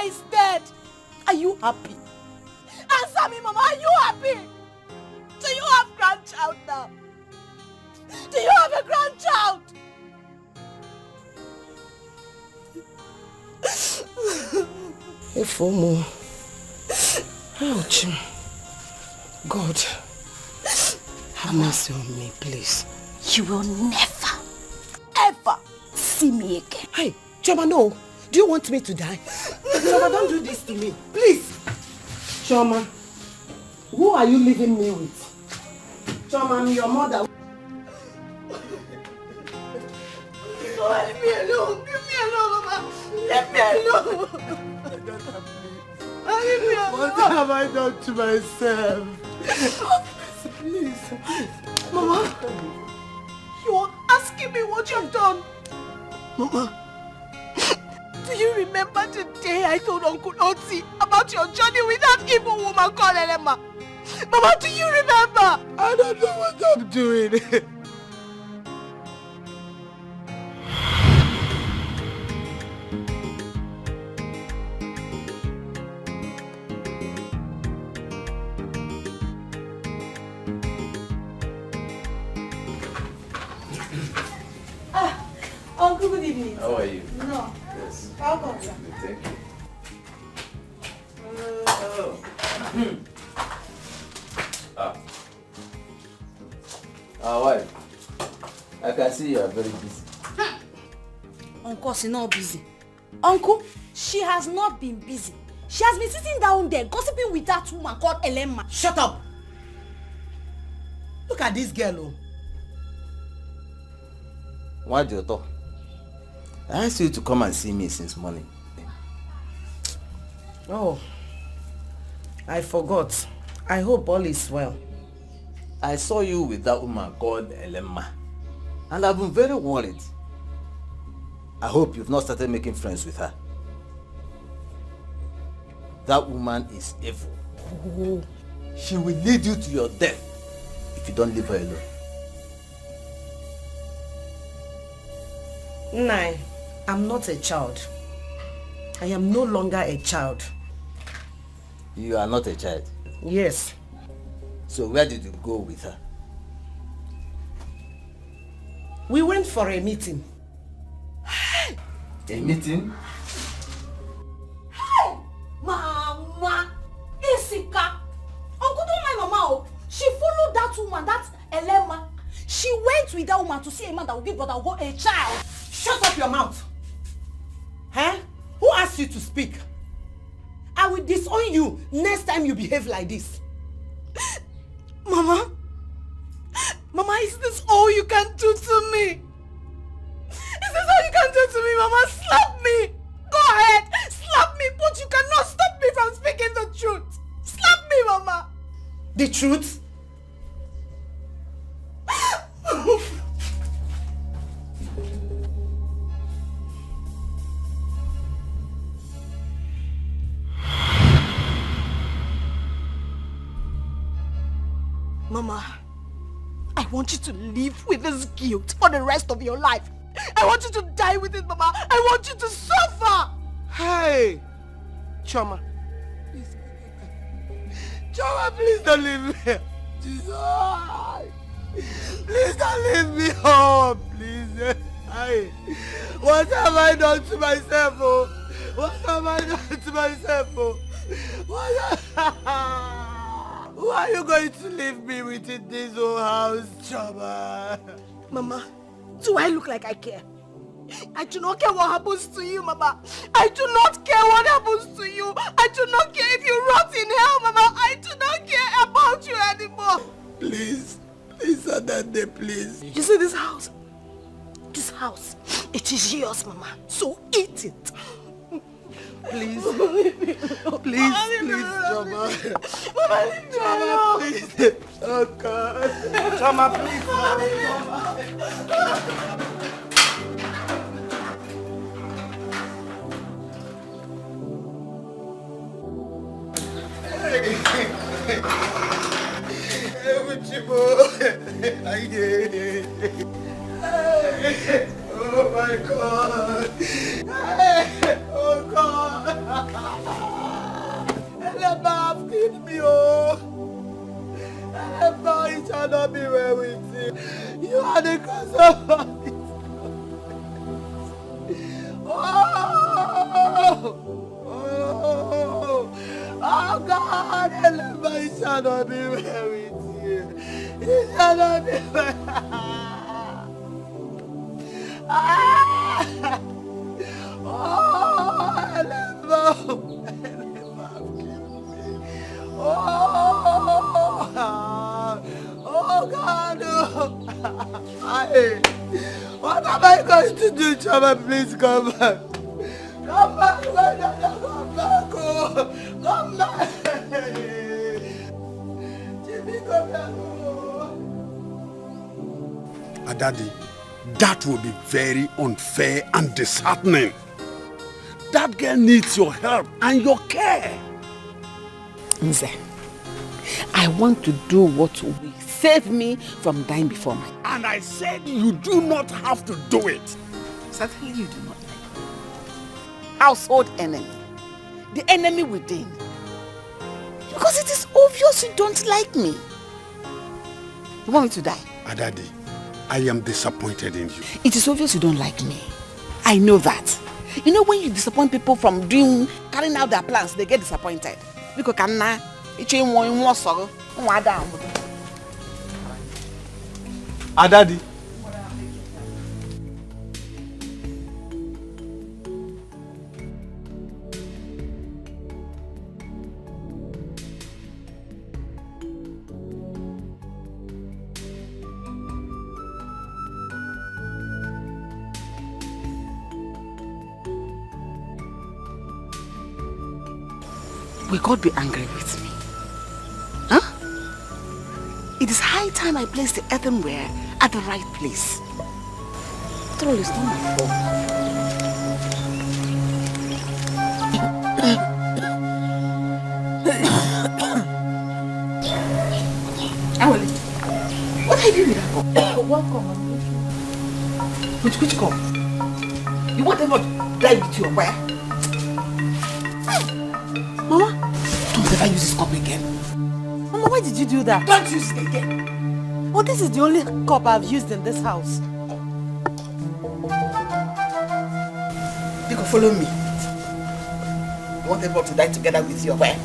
K: is dead. Are you happy? Answer me, Mama, are you happy? Do you have grandchild now? Do you have a grandchild?
D: Efomo. Ouch. God, have mercy on me, please.
K: You will never, ever see me again.
D: Hey, Chioma, no. Do you want me to die? Chioma, don't do this to me. Please. Chioma, who are you leaving me with? Chioma, I'm your mother.
K: Oh, leave me alone. Leave me alone, Mama. Leave me alone. Leave me alone.
I: What have I done to myself?
K: Please. Mama, you are asking me what you've done. Mama, do you remember the day I told Uncle Oti about your journey with that evil woman called Elena? Mama, do you remember?
I: I don't know what I'm doing.
K: Uncle, good evening.
P: How are you?
K: No.
P: Yes.
G: Yes.
B: Welcome, sir.
G: Thank you. Wife, I can see you are very busy.
B: Uncle is not busy. Uncle, she has not been busy. She has been sitting down there gossiping with that woman called Elena.
D: Shut up! Look at this girl, oh.
G: Why do you talk? I asked you to come and see me since morning.
D: Oh, I forgot. I hope all is well.
G: I saw you with that woman called Elena, and I've been very worried. I hope you've not started making friends with her. That woman is evil.
D: Oh.
G: She will lead you to your death if you don't leave her alone.
D: Nai, I'm not a child. I am no longer a child.
G: You are not a child?
D: Yes.
G: So where did you go with her?
D: We went for a meeting.
G: A meeting?
B: Hey! Mama! Isika! Uncle, don't mind Mama. Oh. She followed that woman, that Elena. She went with that woman to see a man that will give Brother Ugo a child.
D: Shut up your mouth! Huh? Who asked you to speak? I will disown you next time you behave like this.
B: Mama? Mama, is this all you can do to me? Is this all you can do to me, Mama? Slap me! Go ahead! Slap me, but you cannot stop me from speaking the truth! Slap me, Mama!
D: The truth?
B: Mama, I want you to live with this guilt for the rest of your life. I want you to die with it, Mama. I want you to suffer.
D: Hey! Choma. Please. Choma, please don't leave me. Jesus. Please don't leave me home. Please. Hey. What have I done to myself, oh? What have I done to myself, oh? Who are you going to leave me with in this old house, Choma?
B: Mama, do I look like I care? I do not care what happens to you, Mama. I do not care what happens to you. I do not care if you rot in hell, Mama. I do not care about you anymore.
D: Please, Adande, please.
B: You see this house? This house, it is yours, Mama. So eat it.
D: Please, please, Choma.
B: Mama, leave me alone.
D: Please. Oh, God. Choma, please. Oh my God! Oh God! Elena, feed me, oh! Elena, it shall not be well with you. You are the cause of all this. Oh God! Elena, it shall not be well with you. It shall not be well. Oh, Elena! Oh God! What am I going to do, Chama? Please come back. Come back, come back. Oh, come back. Jimmy, come back.
N: Daddy, that will be very unfair and disheartening. That girl needs your help and your care.
D: Nze, I want to do what will save me from dying before my...
N: And I said you do not have to do it.
D: Certainly you do not like me. Household enemy. The enemy within. Because it is obvious you don't like me. You want me to die?
N: Adadi, I am disappointed in you.
D: It is obvious you don't like me. I know that. You know when you disappoint people from carrying out their plans, they get disappointed. Because
P: Daddy.
D: Will God be angry with me? Huh? It is high time I place the earthenware at the right place. After all, it's not my fault. Awele, what are you doing with that cup? Welcome. Which cup? You want them to die with your where? Mama, don't ever use this cup again.
F: Mama, why did you do that?
D: Don't use it again.
F: Well, this is the only cup I've used in this house.
D: You can follow me. You want everyone to die together with your where?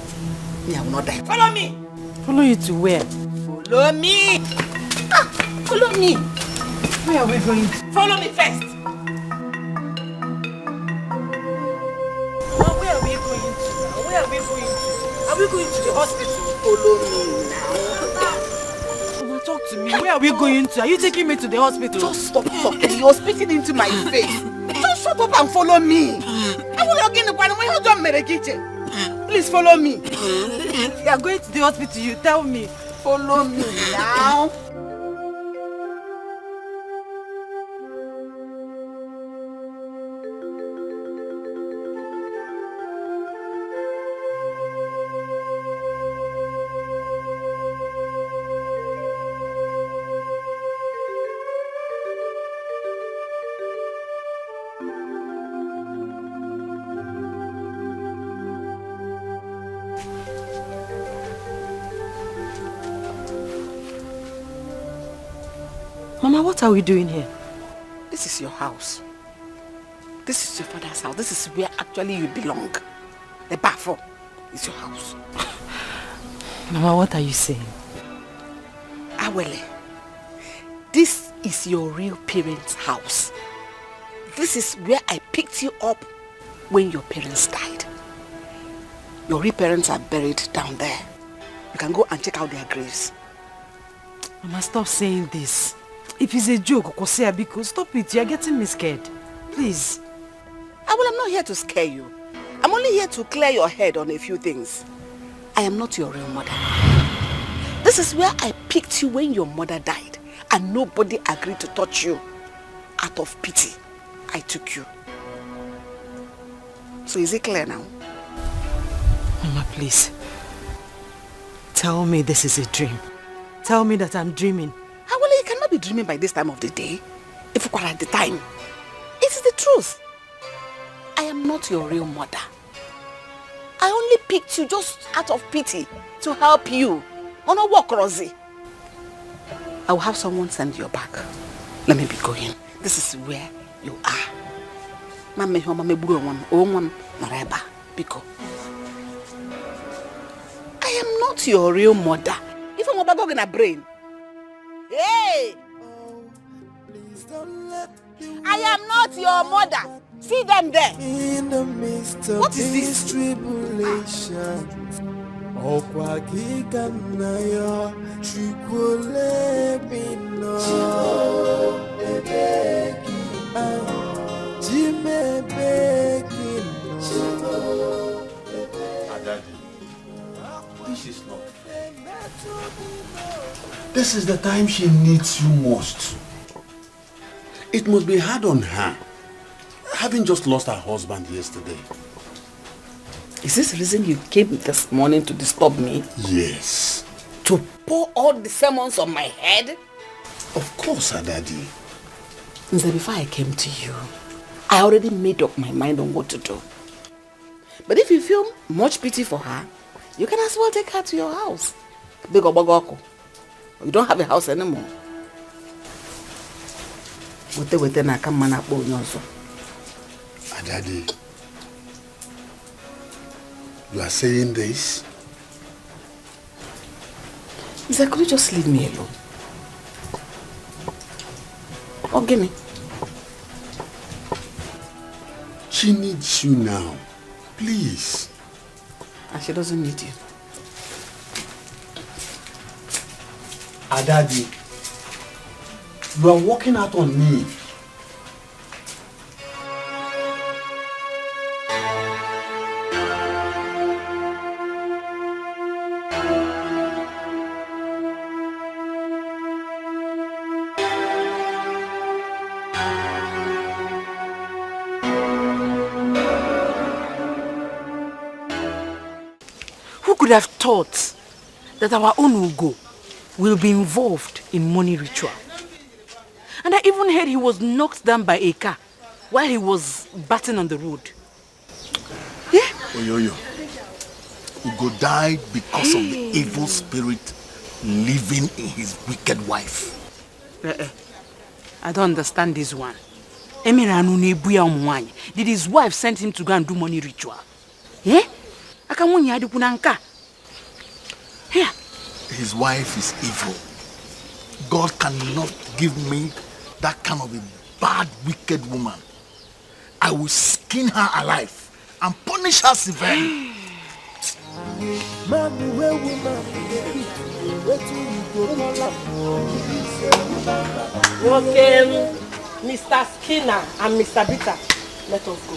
D: Me, I will not die. Follow me!
F: Follow you to where?
D: Follow me! Follow me!
F: Where are we going to?
D: Follow me first!
F: Mama, where are we going to? Where are we going to? Are we going to the hospital?
D: Follow me now.
F: Mama, talk to me. Where are we going to? Are you taking me to the hospital?
D: Just stop talking. You're speaking into my face. Just shut up and follow me. Please follow me.
F: You are going to the hospital, you tell me.
D: Follow me now.
F: Mama, what are we doing here?
D: This is your house. This is your father's house. This is where actually you belong. The bathroom is your house.
F: Mama, what are you saying?
D: Awele, this is your real parents' house. This is where I picked you up when your parents died. Your real parents are buried down there. You can go and check out their graves.
F: Mama, stop saying this. If it's a joke, Biko, stop it. You're getting me scared. Please.
D: I'm not here to scare you. I'm only here to clear your head on a few things. I am not your real mother. This is where I picked you when your mother died and nobody agreed to touch you. Out of pity, I took you. So is it clear now?
F: Mama, please. Tell me this is a dream. Tell me that I'm dreaming.
D: Well, you cannot be dreaming by this time of the day. If you are at the time. It is the truth. I am not your real mother. I only picked you just out of pity to help you. On a walk, Rosie. I will have someone send you back. Let me be going. This is where you are. I am not your real mother. If I'm about going to brain. Hey! I am not your mother. See them there.
I: In the midst of
D: what is this?
I: Tribulations,
E: This is not fair. This is the time she needs you most. It must be hard on her, having just lost her husband yesterday.
D: Is this the reason you came this morning to disturb me?
E: Yes.
D: To pour all the sermons on my head?
E: Of course, Daddy.
D: Before I came to you, I already made up my mind on what to do. But if you feel much pity for her, you can as well take her to your house. You don't have a house anymore.
E: I
N: Daddy, you are saying this?
D: Isa, could you just leave me alone? Or give me.
N: She needs you now. Please.
D: And she doesn't need you.
H: Daddy, you are walking out on me.
F: Who could have thought that our own Ugo will be involved in money ritual? And I even heard he was knocked down by a car while he was batting on the road. Yeah?
E: Oyoyo, Ugo died because of the evil spirit living in his wicked wife.
F: I don't understand this one. Did his wife send him to go and do money ritual? Yeah? Here.
E: His wife is evil. God cannot give me that kind of a bad, wicked woman. I will skin her alive and punish her severely.
K: Okay, Mr. Skinner and Mr. Bitter, let us go.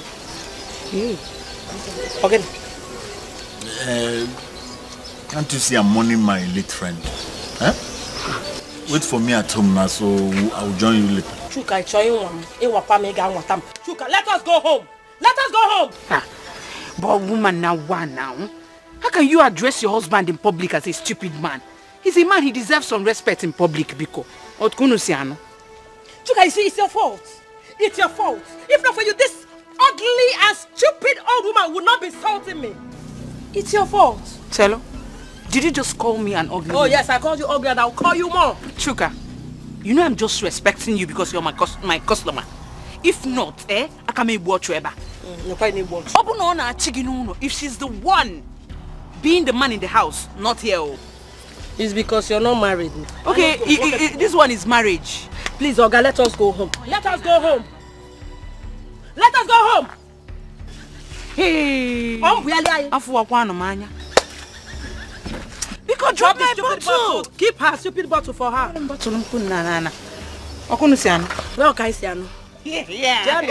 K: Okay.
E: Can't you see I'm mourning my late friend? Huh? Wait for me at home now, so I'll join you later.
K: Chuka, Chuka, let us go home. Let us go home.
F: But woman now, one now. How can you address your husband in public as a stupid man? He's a man, he deserves some respect in public, Biko.
K: Chuka, you see, it's your fault. It's your fault. If not for you, this ugly and stupid old woman would not be insulting me. It's your fault.
F: Chelo, did you just call me an ugly?
K: Oh yes, I called you ugly and I'll call you more.
F: Chuka, you know I'm just respecting you because you're my customer. If not, I can make watch you ever. If she's the one being the man in the house, not here.
K: It's because you're not married.
F: Okay, this one is marriage.
K: Please, Oga, let us go home. Let us go home. Let us go home.
F: Hey. Because drop my bottle.
K: Keep her stupid bottle for her.
F: Where
K: can I see her? Yeah.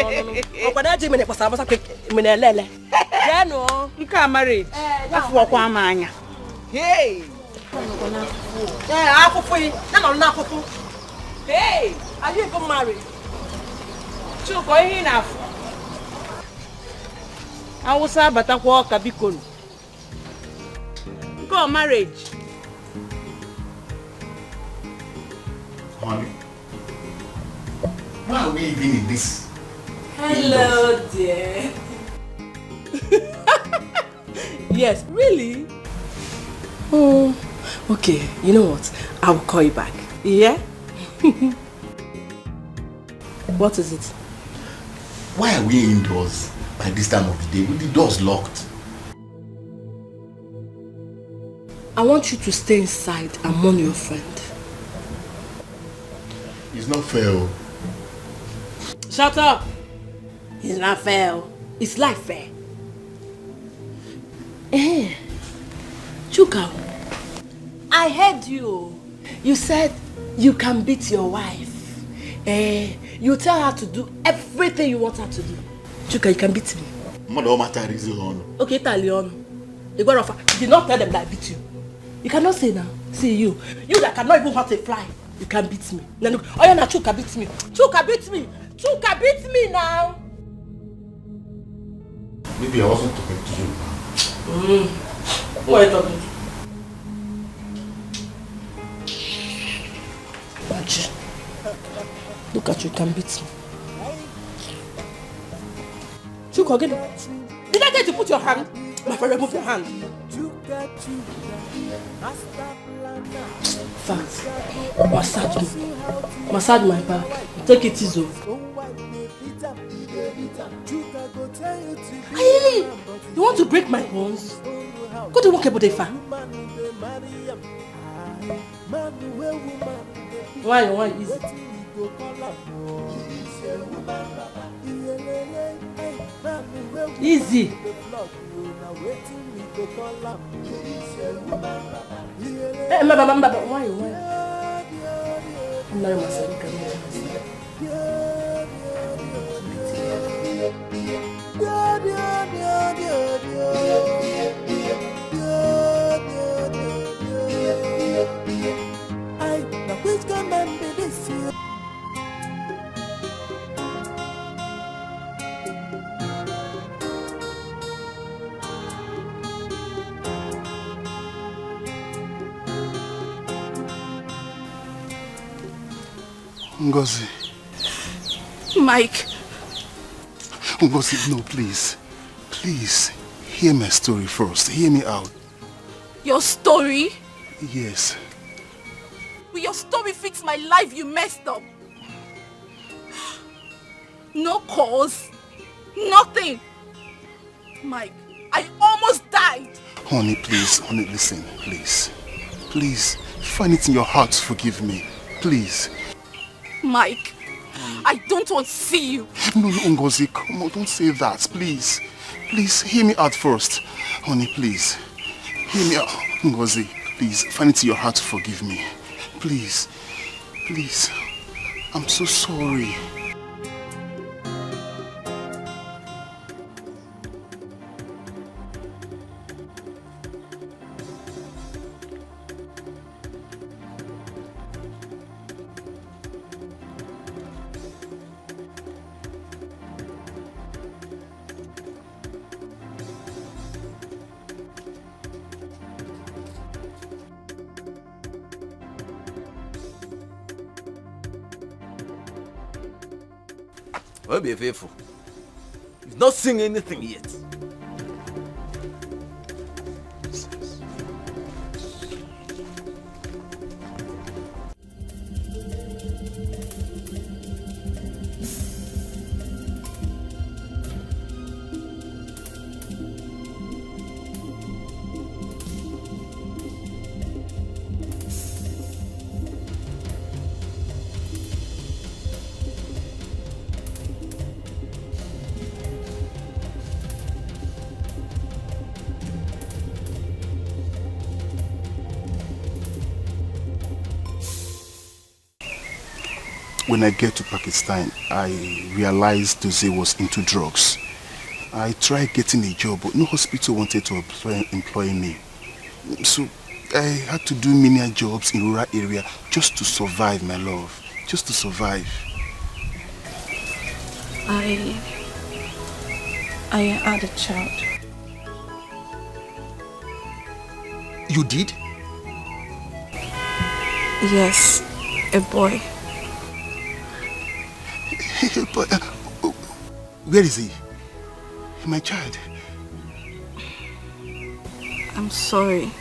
F: You can't marry.
K: Hey. Hey, are you even married?
F: I was about to walk a beacon. Go marriage.
E: Honey, why are we even in this?
K: Hello, dear. Yes, really? Oh, okay. You know what? I'll call you back. Yeah? What is it?
E: Why are we indoors by this time of the day with the doors locked?
K: I want you to stay inside and mourn your friend.
E: It's not fair.
K: Shut up! It's not fair. It's life fair. Chuka, I heard you. You said you can beat your wife. You tell her to do everything you want her to do. Chuka, you can beat me. Okay, Italiano. You did not tell them that I beat you. You cannot say now. See you. You that cannot even hurt a fly. You can beat me. Now look. Oh yeah, now Chuka beat me. Chuka beat me. Chuka beat me now.
N: Maybe I wasn't talking to you.
K: Who are you talking to? Look at you, can beat me. Chuka, again. Did I tell you to put your hand? My friend, remove your hand. Fast. Massage me. Massage my back. Take it easy. You want to break my bones? Go to work about Efa. Why is it? Easy. Hey, why? I'm not myself.
N: Ngozi.
J: Mike.
N: Ngozi, no, please. Please, hear my story first. Hear me out.
J: Your story?
N: Yes.
J: Will your story fix my life? You messed up. No cause. Nothing. Mike, I almost died.
N: Honey, please. Honey, listen. Please. Please, find it in your heart to forgive me. Please.
J: Mike, I don't want to see you.
N: No, Ngozi, come on, don't say that, please. Please, hear me out first. Honey, please. Hear me out. Ngozi, please, find it in your heart to forgive me. Please. Please. I'm so sorry.
P: Well, be faithful. He's not seen anything yet.
N: When I get to Pakistan, I realized Dozie was into drugs. I tried getting a job, but no hospital wanted to employ me. So I had to do menial jobs in rural area just to survive, my love. Just to survive.
J: I had a child.
N: You did?
J: Yes, a boy.
N: But, where is he? My child.
J: I'm sorry.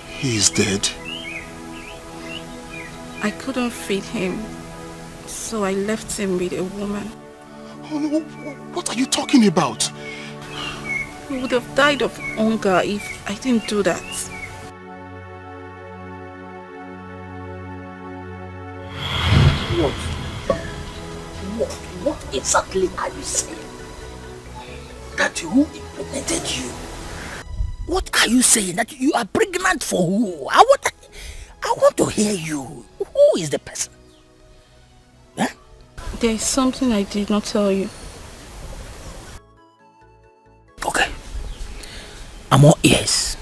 N: He is dead.
J: I couldn't feed him, so I left him with a woman.
N: Oh, what are you talking about?
J: He would have died of hunger if I didn't do that.
R: What exactly are you saying? That who impregnated you? What are you saying? That you are pregnant for who? I want to hear you. Who is the person? Huh?
J: There is something I did not tell you.
R: Okay. I'm all ears.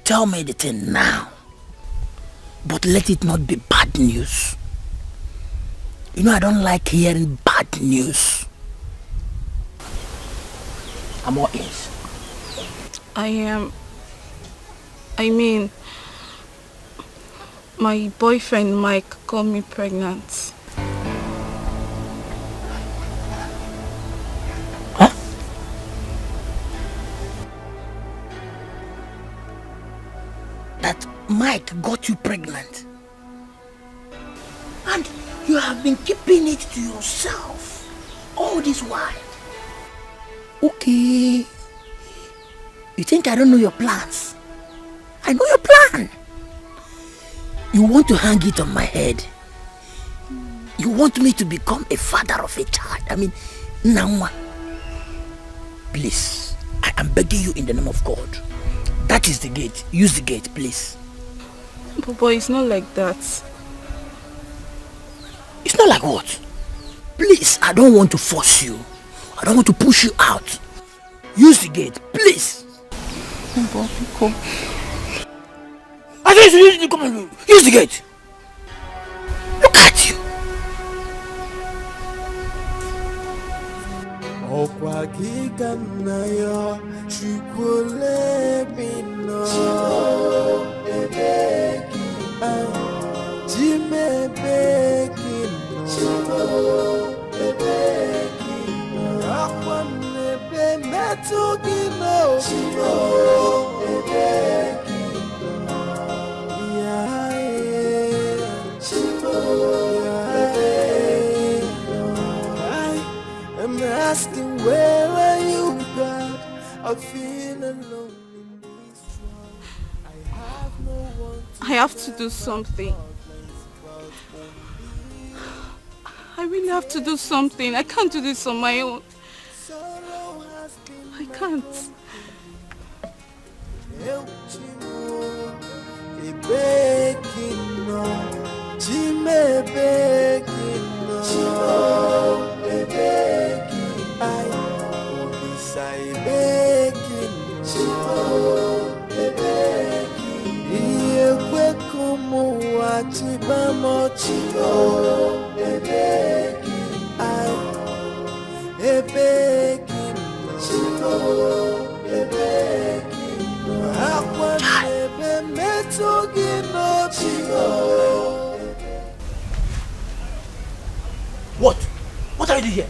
R: Tell me the thing now. But let it not be bad news. You know I don't like hearing bad news. I'm all ears.
J: My boyfriend Mike got me pregnant.
R: Huh? That Mike got you pregnant? And you have been keeping it to yourself all this while. Okay. You think I don't know your plans? I know your plan. You want to hang it on my head. You want me to become a father of a child. I mean, Nangwa. Please, I am begging you in the name of God. That is the gate. Use the gate, please.
J: Papa, it's not like that.
R: It's not like what? Please, I don't want to force you. I don't want to push you out. Use the gate, please.
J: Papa, come.
R: I said you come on. Use the gate. Look at you.
I: I'm asking, where are you, God? I feel alone in this world. I have no one to
J: I have to do something. I really have to do something. I can't do this on my own. I can't.
R: What? What are you doing here?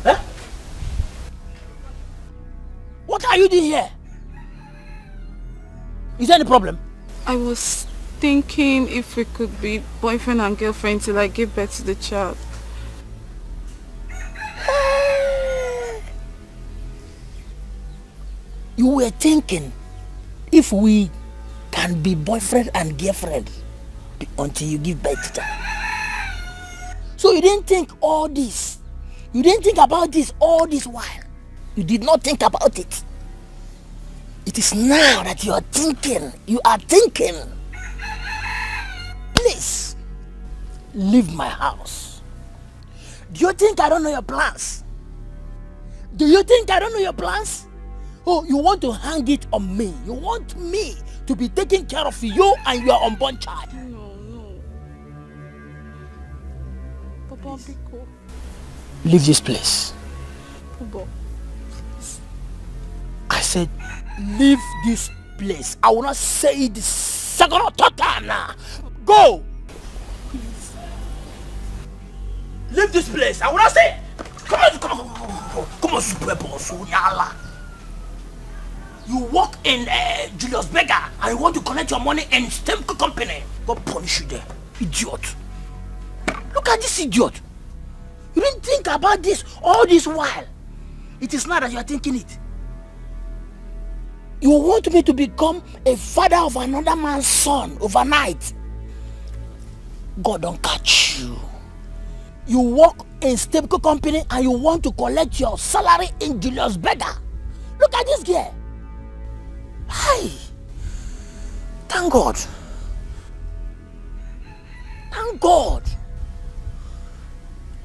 R: Huh? What are you doing here? Is there any problem?
J: I was thinking if we could be boyfriend and girlfriend till I give birth to the child.
R: You were thinking if we can be boyfriend and girlfriend until you give birth to child. So you didn't think all this. You didn't think about this all this while. You did not think about it. It is now that you are thinking. You are thinking. Please, leave my house. Do you think I don't know your plans? Do you think I don't know your plans? Oh, you want to hang it on me. You want me to be taking care of you and your unborn child.
J: No. Papa, be cool.
R: Leave this place.
J: Papa.
R: I said, leave this place. I will not say it the second or third time now. Go! Please. Leave this place. I will not say. Come on, super boss. You work in Julius Berger and you want to collect your money in Stemco company. God punish you there, idiot. Look at this idiot. You didn't think about this all this while. It is now that you are thinking it. You want me to become a father of another man's son overnight. God don't catch you. You work in Stemco company and you want to collect your salary in Julius Berger. Look at this girl. Hi. Thank God. Thank God.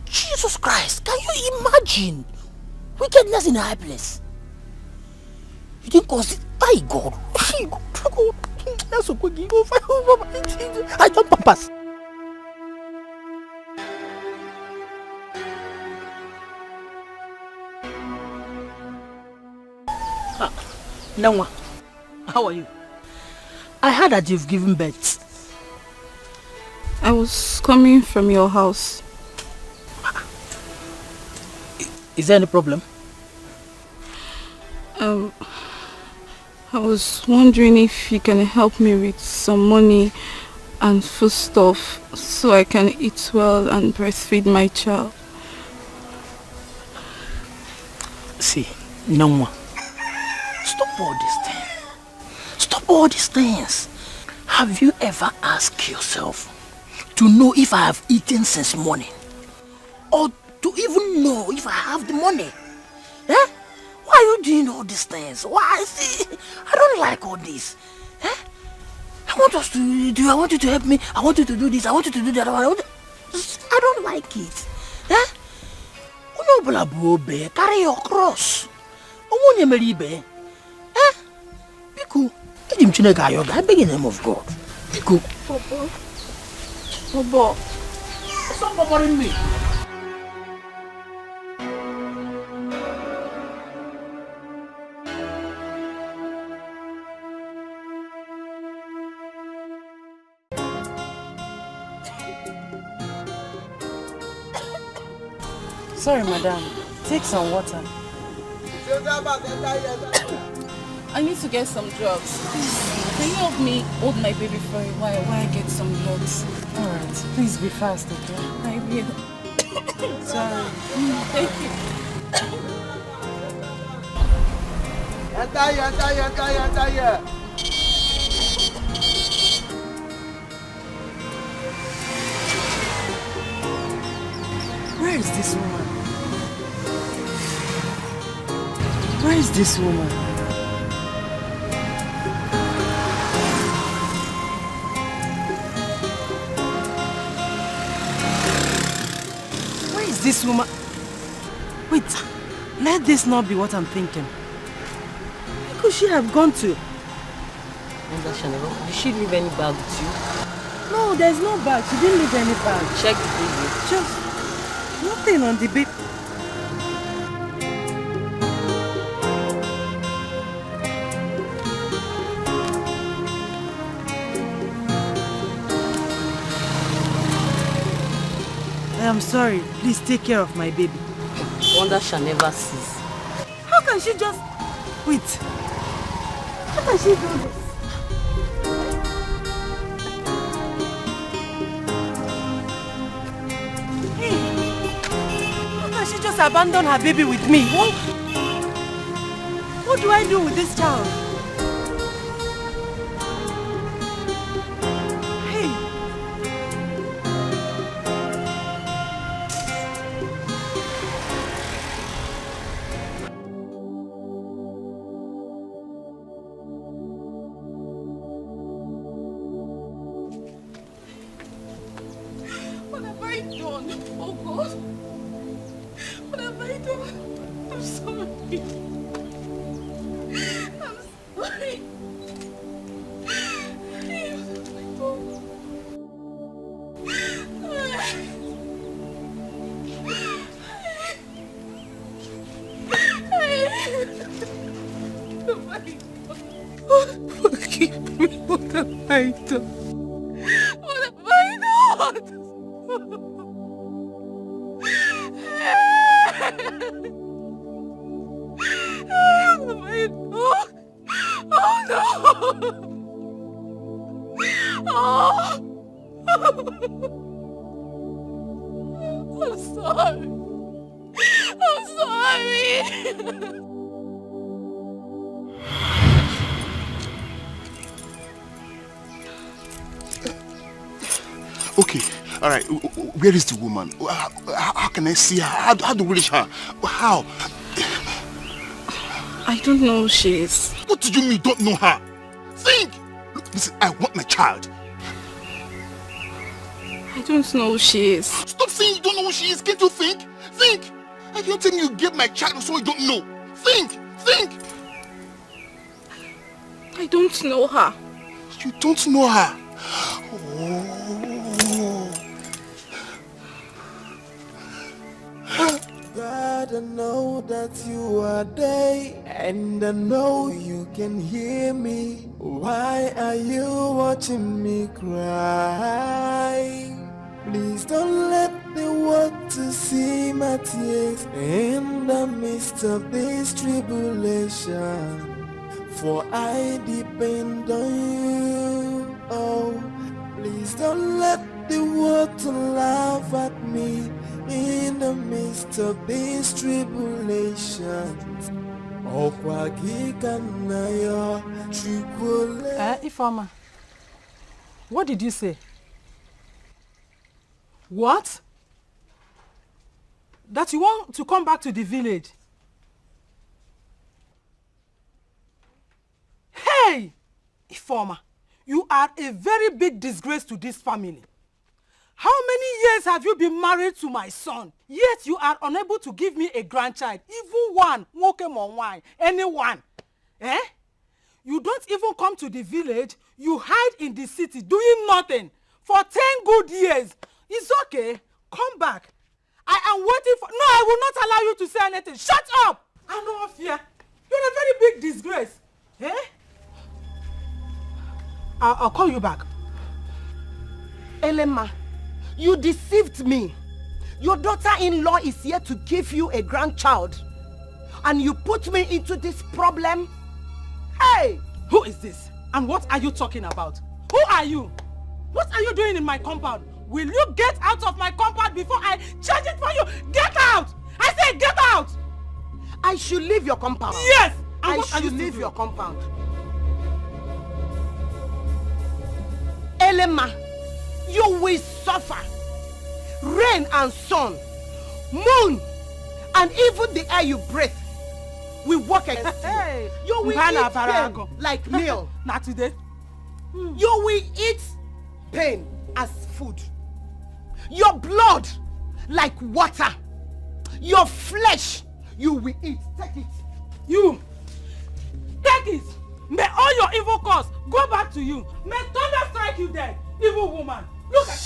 R: Jesus Christ, can you imagine wickedness in a high place? You didn't consider. My God. That's so quick. I don't purpose. Nangwa, how are you? I heard that you've given birth.
J: I was coming from your house.
R: Is there any problem?
J: I was wondering if you can help me with some money and food stuff so I can eat well and breastfeed my child.
R: See, no more. Stop all these things. Stop all these things. Have you ever asked yourself to know if I have eaten since morning? Or to even know if I have the money? Eh? Why are you doing all these things? Why? See, I don't like all this. Eh? I want us to do, I want you to help me. I want you to do this. I want you to do that. I don't like it. Eh? Carry your cross. Eh? Piku, I beg in the name of God. Piku.
J: Papa, stop bothering me.
F: Sorry, madam. Take some water.
J: I need to get some drugs. Please, can you help me hold my baby for a while I get some drugs?
F: Alright, please be fast, okay?
J: I will.
F: Sorry.
J: Thank you.
P: Enter.
F: Where is this woman? Where is this woman? Where is this woman? Wait, let this not be what I'm thinking. Where could she have gone to?
S: Did she leave any bag with you?
F: No, there's no bag. She didn't leave any bag.
S: Check the baby.
F: Just nothing on the bed. I am sorry. Please take care of my baby.
S: Wonder shall never cease.
F: How can she just... Wait. How can she do this? Hey. How can she just abandon her baby with me? What do I do with this child?
N: Okay, all right. Where is the woman? How can I see her? How do we reach her? How?
J: I don't know who she is.
N: What do you mean you don't know her? Think! Look, listen, I want my child.
J: I don't know who she is.
N: Stop saying you don't know who she is. Can't you think? Think! I can't tell you give my child to someone you don't know. Think!
J: I don't know her.
N: You don't know her?
I: God, I know that you are there, and I know you can hear me. Why are you watching me cry? Please don't let the world to see my tears in the midst of this tribulation. For I depend on you. Oh, please don't let the world to laugh at me in the midst of these tribulations.
A: Ifeoma, what did you say? What? That you want to come back to the village? Hey! Ifeoma, you are a very big disgrace to this family. How many years have you been married to my son? Yet you are unable to give me a grandchild. Even one. Anyone. Eh? You don't even come to the village. You hide in the city doing nothing. For 10 good years. It's okay. Come back. I am waiting for... No, I will not allow you to say anything. Shut up! I know fear. You're a very big disgrace. Eh? I'll call you back.
D: Elena, you deceived me. Your daughter-in-law is here to give you a grandchild. And you put me into this problem? Hey!
A: Who is this? And what are you talking about? Who are you? What are you doing in my compound? Will you get out of my compound before I change it for you? Get out! I say get out!
D: I should leave your compound.
A: Yes!
D: I should leave your compound. Elena, you will suffer. Rain and sun, moon, and even the air you breathe will work against you.
A: Hey,
D: you will eat pain like meal.
A: Not today.
D: You will eat pain as food. Your blood like water. Your flesh you will eat. Take it.
A: You take it. May all your evil cause go back to you. May thunder strike you dead, evil woman. Look at...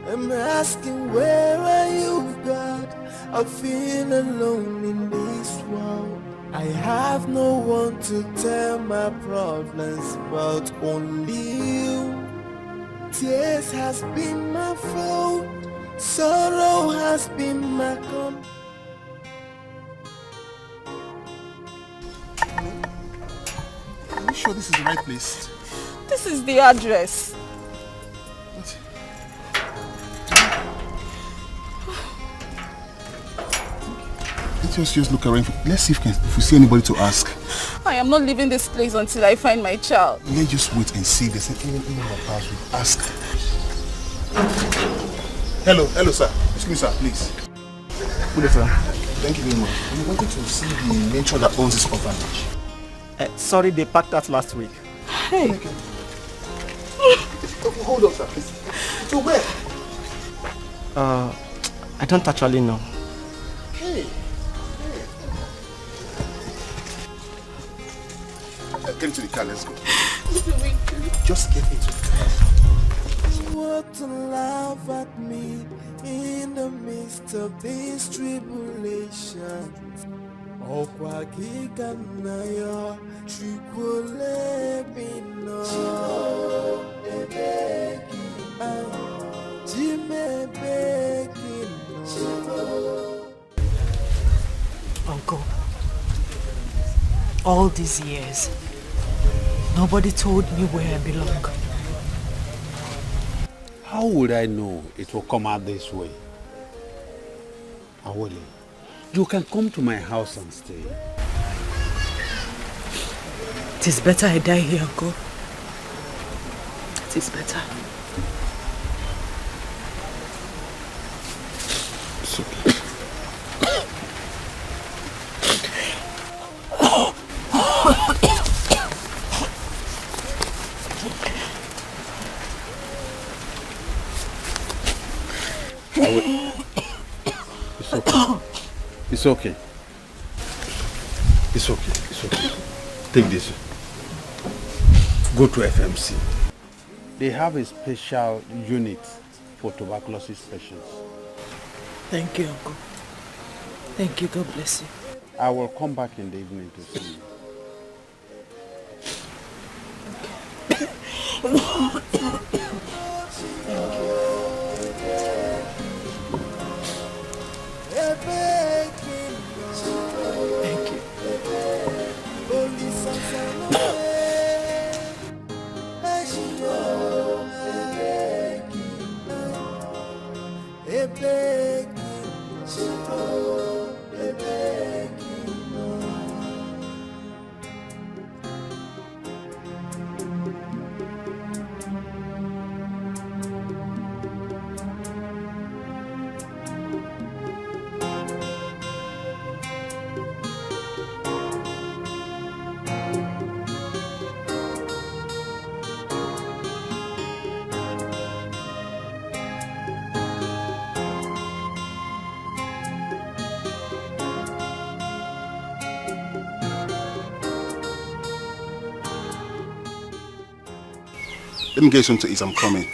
I: I'm asking, where are you, God? I feel alone in this world. I have no one to tell my problems but only you. Tears has been my fault, sorrow has been my company.
E: Are you sure this is the right place?
J: This is the address.
E: Let's just look around. Let's see if we see anybody to ask.
J: I am not leaving this place until I find my child.
E: Let's just wait and see if there's anyone in our house will ask. Hello, sir. Excuse me, sir, please. Good day, sir. Thank you very much. We wanted to see the matron that owns this orphanage.
Q: Sorry, they packed us last week.
J: Hey.
E: Hold on, sir, please. So where?
Q: I don't actually know.
E: Hey. Get into the car, let's go. Just get into the car.
I: What to laugh at me in the midst of these tribulations.
F: Uncle, all these years, nobody told me where I belong.
T: How would I know it will come out this way? Awole, you can come to my house and stay.
J: It is better I die here, Uncle. It is better.
N: It's okay.
T: It's okay. It's okay. It's okay. Take this. Go to FMC. They have a special unit for tuberculosis patients.
J: Thank you, Uncle. Thank you. God bless you.
T: I will come back in the evening to see you.
N: Let me get something to eat, I'm coming.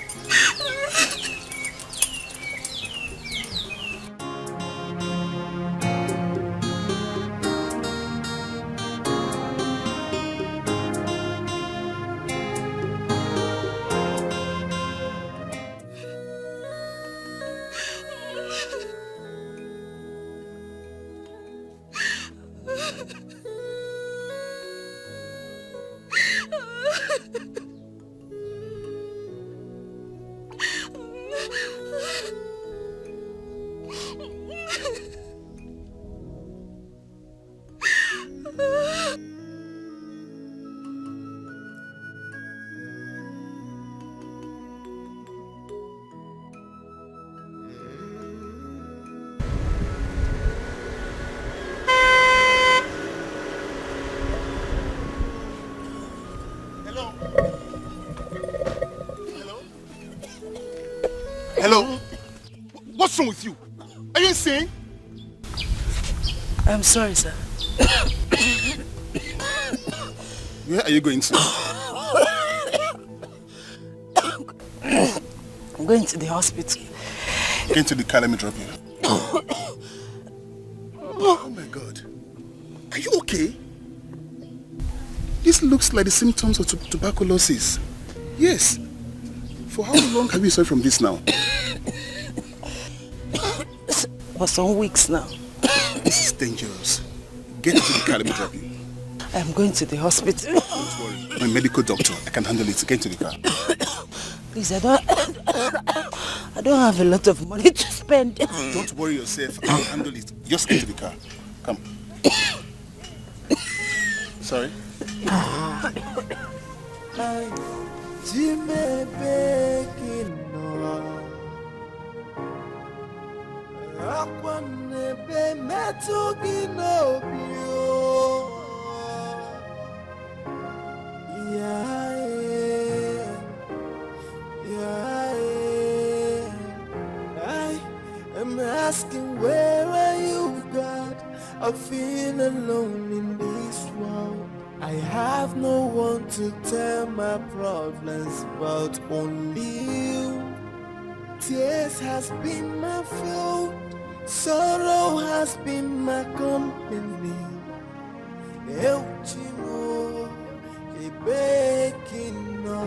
N: Hello? What's wrong with you? Are you insane?
J: I'm sorry, sir.
N: Where are you going to?
J: I'm going to the hospital.
N: Going to the car, let me drop you. Oh my God. Are you okay? This looks like the symptoms of tuberculosis. Yes. For how long have you suffered from this now?
J: For some weeks now.
N: This is dangerous. Get into the car, let me drop you.
J: I'm going to the hospital.
N: Don't worry. I'm a medical doctor. I can handle it. Get into the car.
J: Please, I don't have a lot of money to spend.
N: Don't worry yourself. I'll handle it. Just get to the car. Come. Sorry.
I: I'm asking, where are you, God? I feel alone in this world. I have no one to tell my problems but only you. Tears has been my food, sorrow has been my company. Eu te amo, e begging no,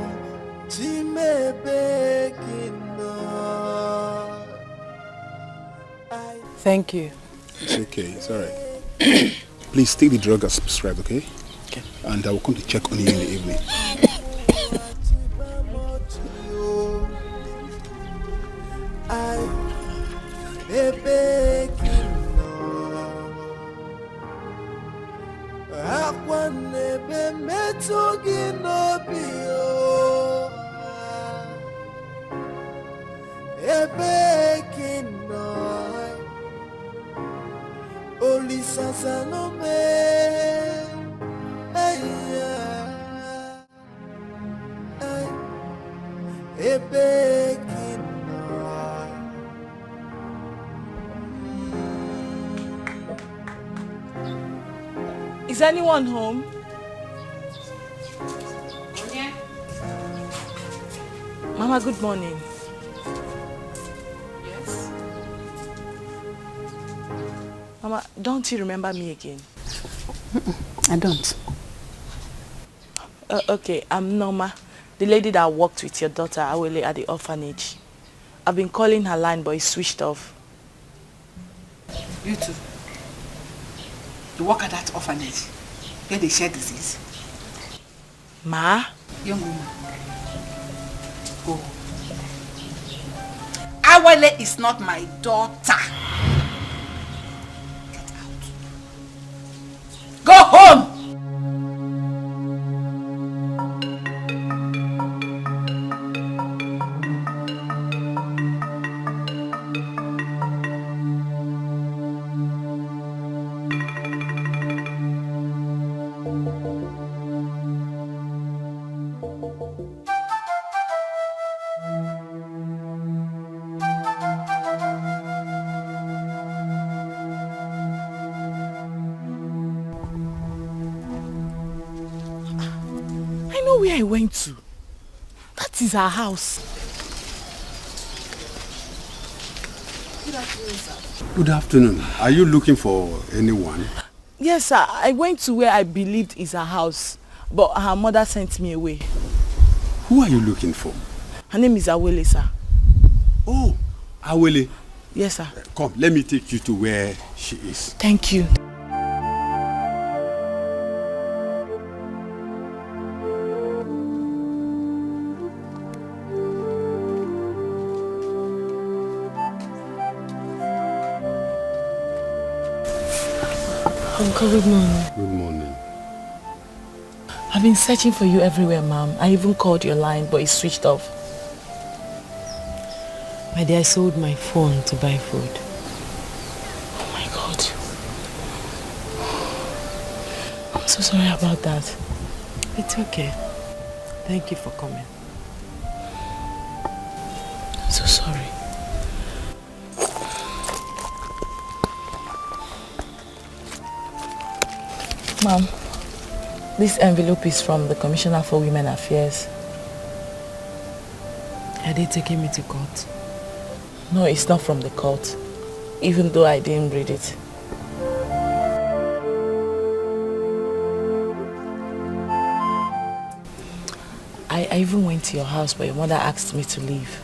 I: te me begging no.
J: Thank you.
N: It's okay. It's alright. Please take the drug as prescribed, okay?
J: Okay.
N: And I will come to check on you in the evening.
I: Etugi no bio. Ebe kinoi. Oli sasalome. Ebe kinoi.
J: Is anyone home? Mama, good morning. Yes? Mama, don't you remember me again?
A: I don't.
J: Okay, I'm Norma, the lady that worked with your daughter, Awele, at the orphanage. I've been calling her line, but it's switched off.
U: You too. You work at that orphanage where they share disease.
J: Ma?
U: Young woman, go. Awele is not my daughter. Get out. Go home!
J: Where I went to. That is our house.
U: Good afternoon, sir.
T: Good afternoon. Are you looking for anyone?
J: Yes, sir. I went to where I believed is her house, but her mother sent me away.
T: Who are you looking for?
J: Her name is Awele, sir.
T: Oh, Awele.
J: Yes, sir.
T: Come, let me take you to where she is.
J: Thank you. Uncle, good morning.
T: Good morning.
J: I've been searching for you everywhere, Mom. I even called your line, but it's switched off.
S: My dear, I sold my phone to buy food.
J: Oh my God. I'm so sorry about that.
S: It's okay. Thank you for coming.
J: I'm so sorry. Mom, this envelope is from the Commissioner for Women Affairs.
S: Are they taking me to court?
J: No, it's not from the court, even though I didn't read it. I even went to your house, but your mother asked me to leave.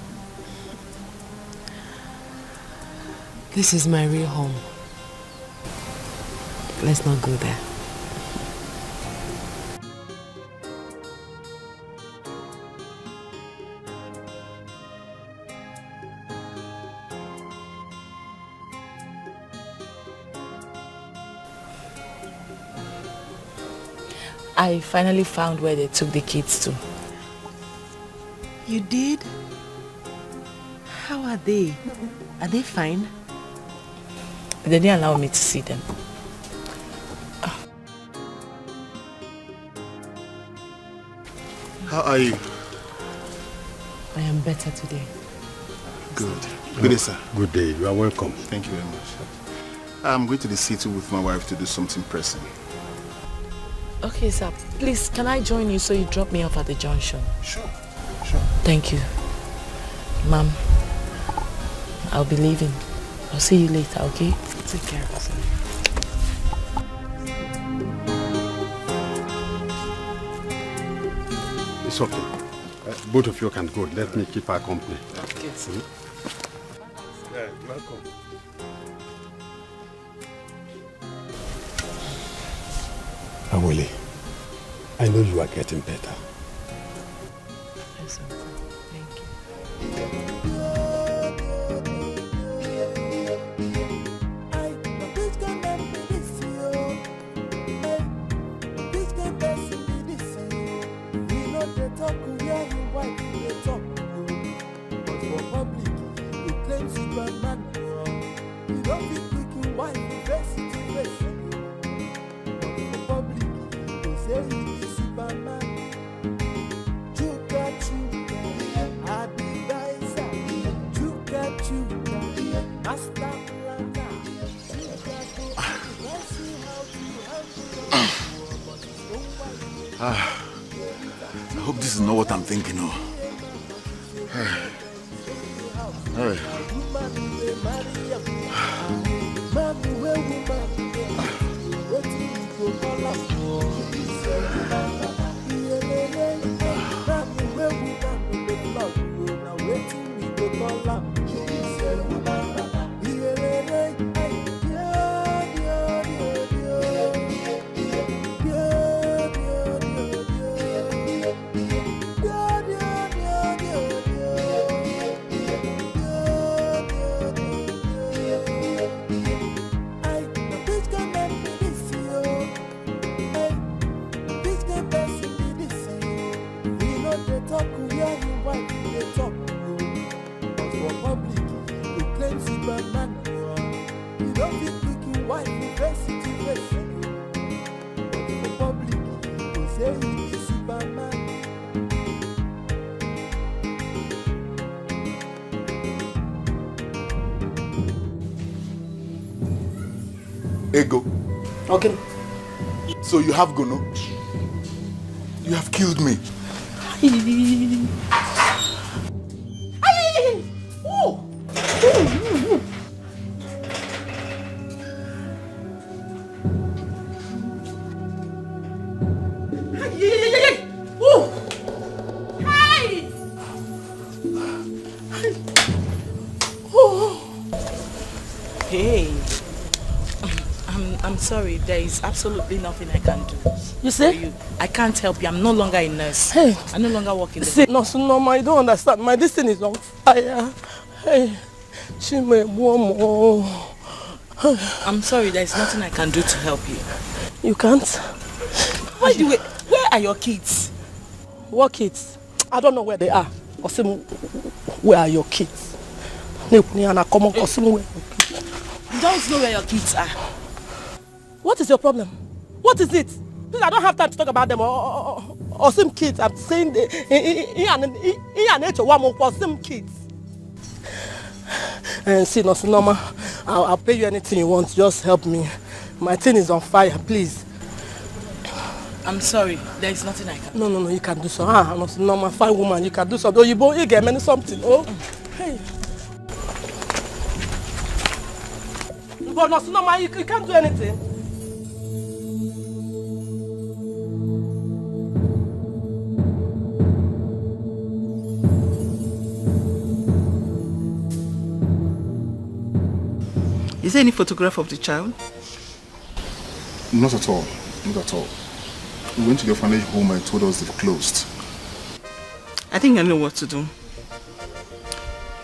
S: This is my real home. Let's not go there.
J: I finally found where they took the kids to.
S: You did? How are they? Are they fine?
J: They didn't allow me to see them.
N: How are you?
S: I am better today.
N: Good. Good day, sir.
T: Good day. You are welcome.
N: Thank you very much. I'm going to the city with my wife to do something pressing.
J: Okay, sir. Please, can I join you so you drop me off at the junction?
N: Sure. Sure.
J: Thank you. Mom, I'll be leaving. I'll see you later, okay?
S: Take care of yourself.
T: It's okay. Both of you can go. Let me keep her company.
S: Okay.
T: Yeah, welcome. Awele, I know you are getting better.
S: Yes, Uncle. Thank you.
E: I hope this is not what I'm thinking of. Hey. Ego.
D: Okay.
E: So you have Gono? You have killed me.
F: Hey, I'm sorry. There is absolutely nothing I can do.
D: You see?
F: For you. I can't help you. I'm no longer a nurse.
D: Hey.
F: I no longer work in the...
D: See, no, Norma, you don't understand. My destiny is on fire. Hey,
F: I'm sorry. There is nothing I can do to help you.
D: You can't?
F: Where are your kids?
D: What kids? I don't know where they are. Where are your kids? You don't
F: know where your kids are.
D: What is your problem? What is it? Please, I don't have time to talk about them or some kids. I'm saying some kids. And see, no, Norma, I'll pay you anything you want. Just help me. My thing is on fire, please.
F: I'm sorry. There is nothing I can.
D: No, you can do so. No, Norma, fine woman, you can do something. You get me something. Oh, hey. But no, Norma, you can't do anything.
U: Is there any photograph of the child?
E: Not at all. Not at all. We went to the orphanage home and told us they've closed.
U: I think I know what to do.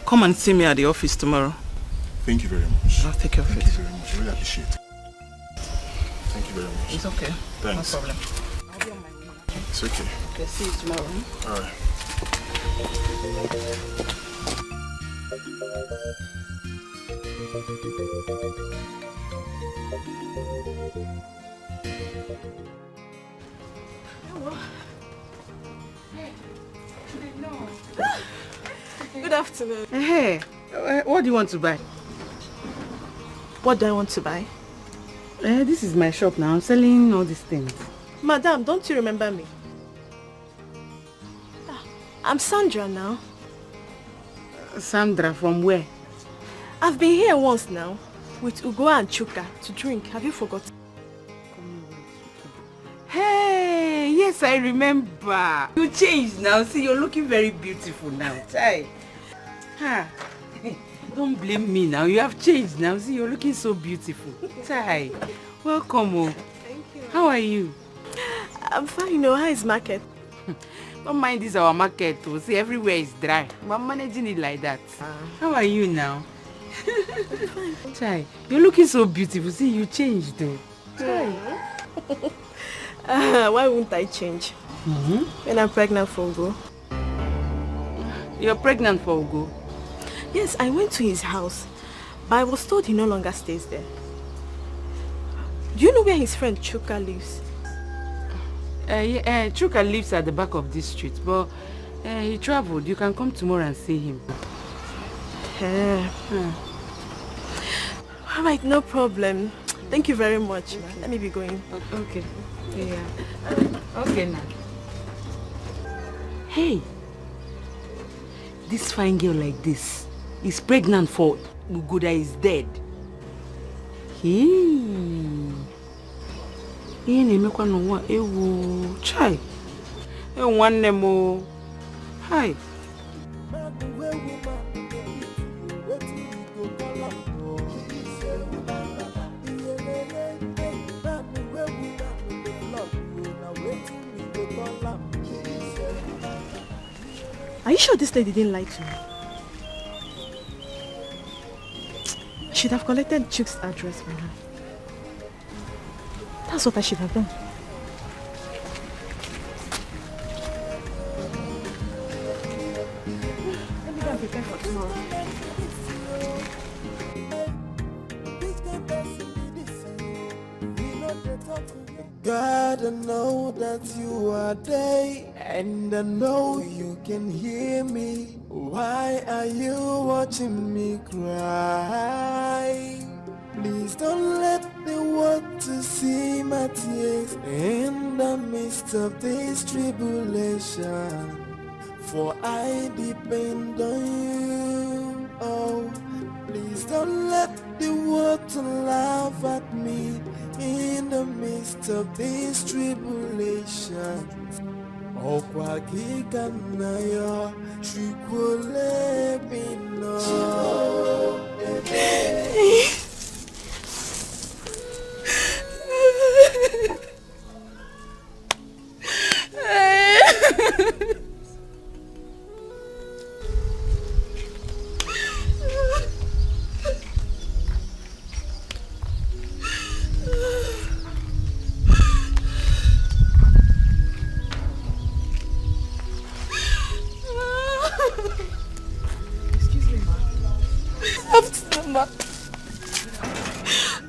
U: Come and see me at the office tomorrow.
E: Thank you very much.
U: I'll take care of it.
E: Thank you very much. I really appreciate it. Thank you very much.
U: It's okay.
E: Thanks.
U: No problem.
F: I'll be on my way.
E: It's okay.
U: Okay, see you tomorrow.
E: All right.
U: Good afternoon. Hey, what do you want to buy?
J: What do I want to buy?
U: This is my shop now. I'm selling all these things.
J: Madam, don't you remember me? I'm Sandra now.
U: Sandra, from where?
J: I've been here once now with Ugo and Chuka to drink. Have you forgotten?
U: Hey, yes, I remember. You changed now. See, you're looking very beautiful now. Chai. Ha. Don't blame me now. You have changed now. See, you're looking so beautiful. Chai. Welcome. Oh.
J: Thank you.
U: How are you?
J: I'm fine. How is market?
U: Don't mind this our market. Oh. See, everywhere is dry. I'm managing it like that. How are you now?
J: I'm fine.
U: Chai, you're looking so beautiful. See, you changed though. Chai.
J: Why wouldn't I change? When I'm pregnant for Ugo.
U: You're pregnant for Ugo?
J: Yes, I went to his house, but I was told he no longer stays there. Do you know where his friend Chuka lives?
U: Chuka lives at the back of this street, but he traveled. You can come tomorrow and see him.
J: Alright, no problem. Thank you very much. Let me be going.
U: Okay. Yeah. Okay.
F: Elena. Hey, this fine girl like this is pregnant for Ugoda is dead. Hey. Na-emekwa n'ụwa ewu chai. Nwanne m o. Hi.
J: Are you sure this lady didn't lie to me? I should have collected Chuck's address from her. That's what I should have done. Let me go and prepare for tomorrow.
I: God, I know that you are there, and I know you can hear me. Why are you watching me cry? Please don't let the world to see my tears in the midst of this tribulation. For I depend on you. Oh, please don't let the world to laugh at me in the midst of this tribulation. Oh, kwa kika na yo, chukule bino.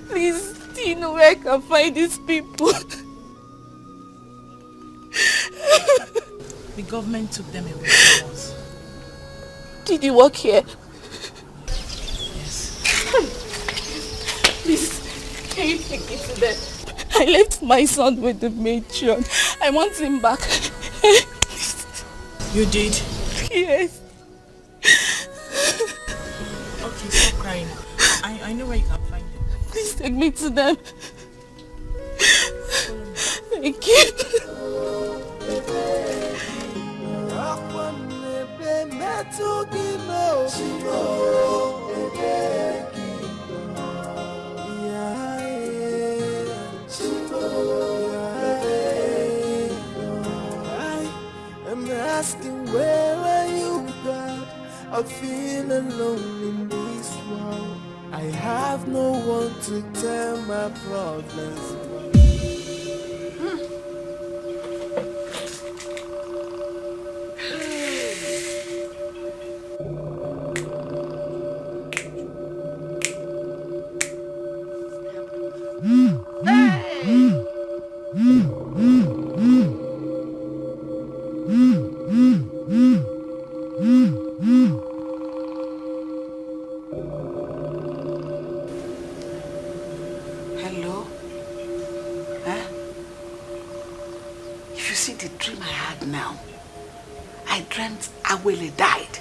J: Please, do you know where I can find these people?
S: The government took them away from us.
J: Did you work here?
S: Yes.
J: Please, can you take me to them? I left my son with the matron. I want him back.
S: You did?
J: Yes.
S: Okay, stop crying. I know where you can find them.
J: Please take me to them. Thank you.
I: I'm asking, where are you, God? I feel alone in this world. I have no one to tell my problems.
R: Hello? Huh? If you see the dream I had now, I dreamt Awele died.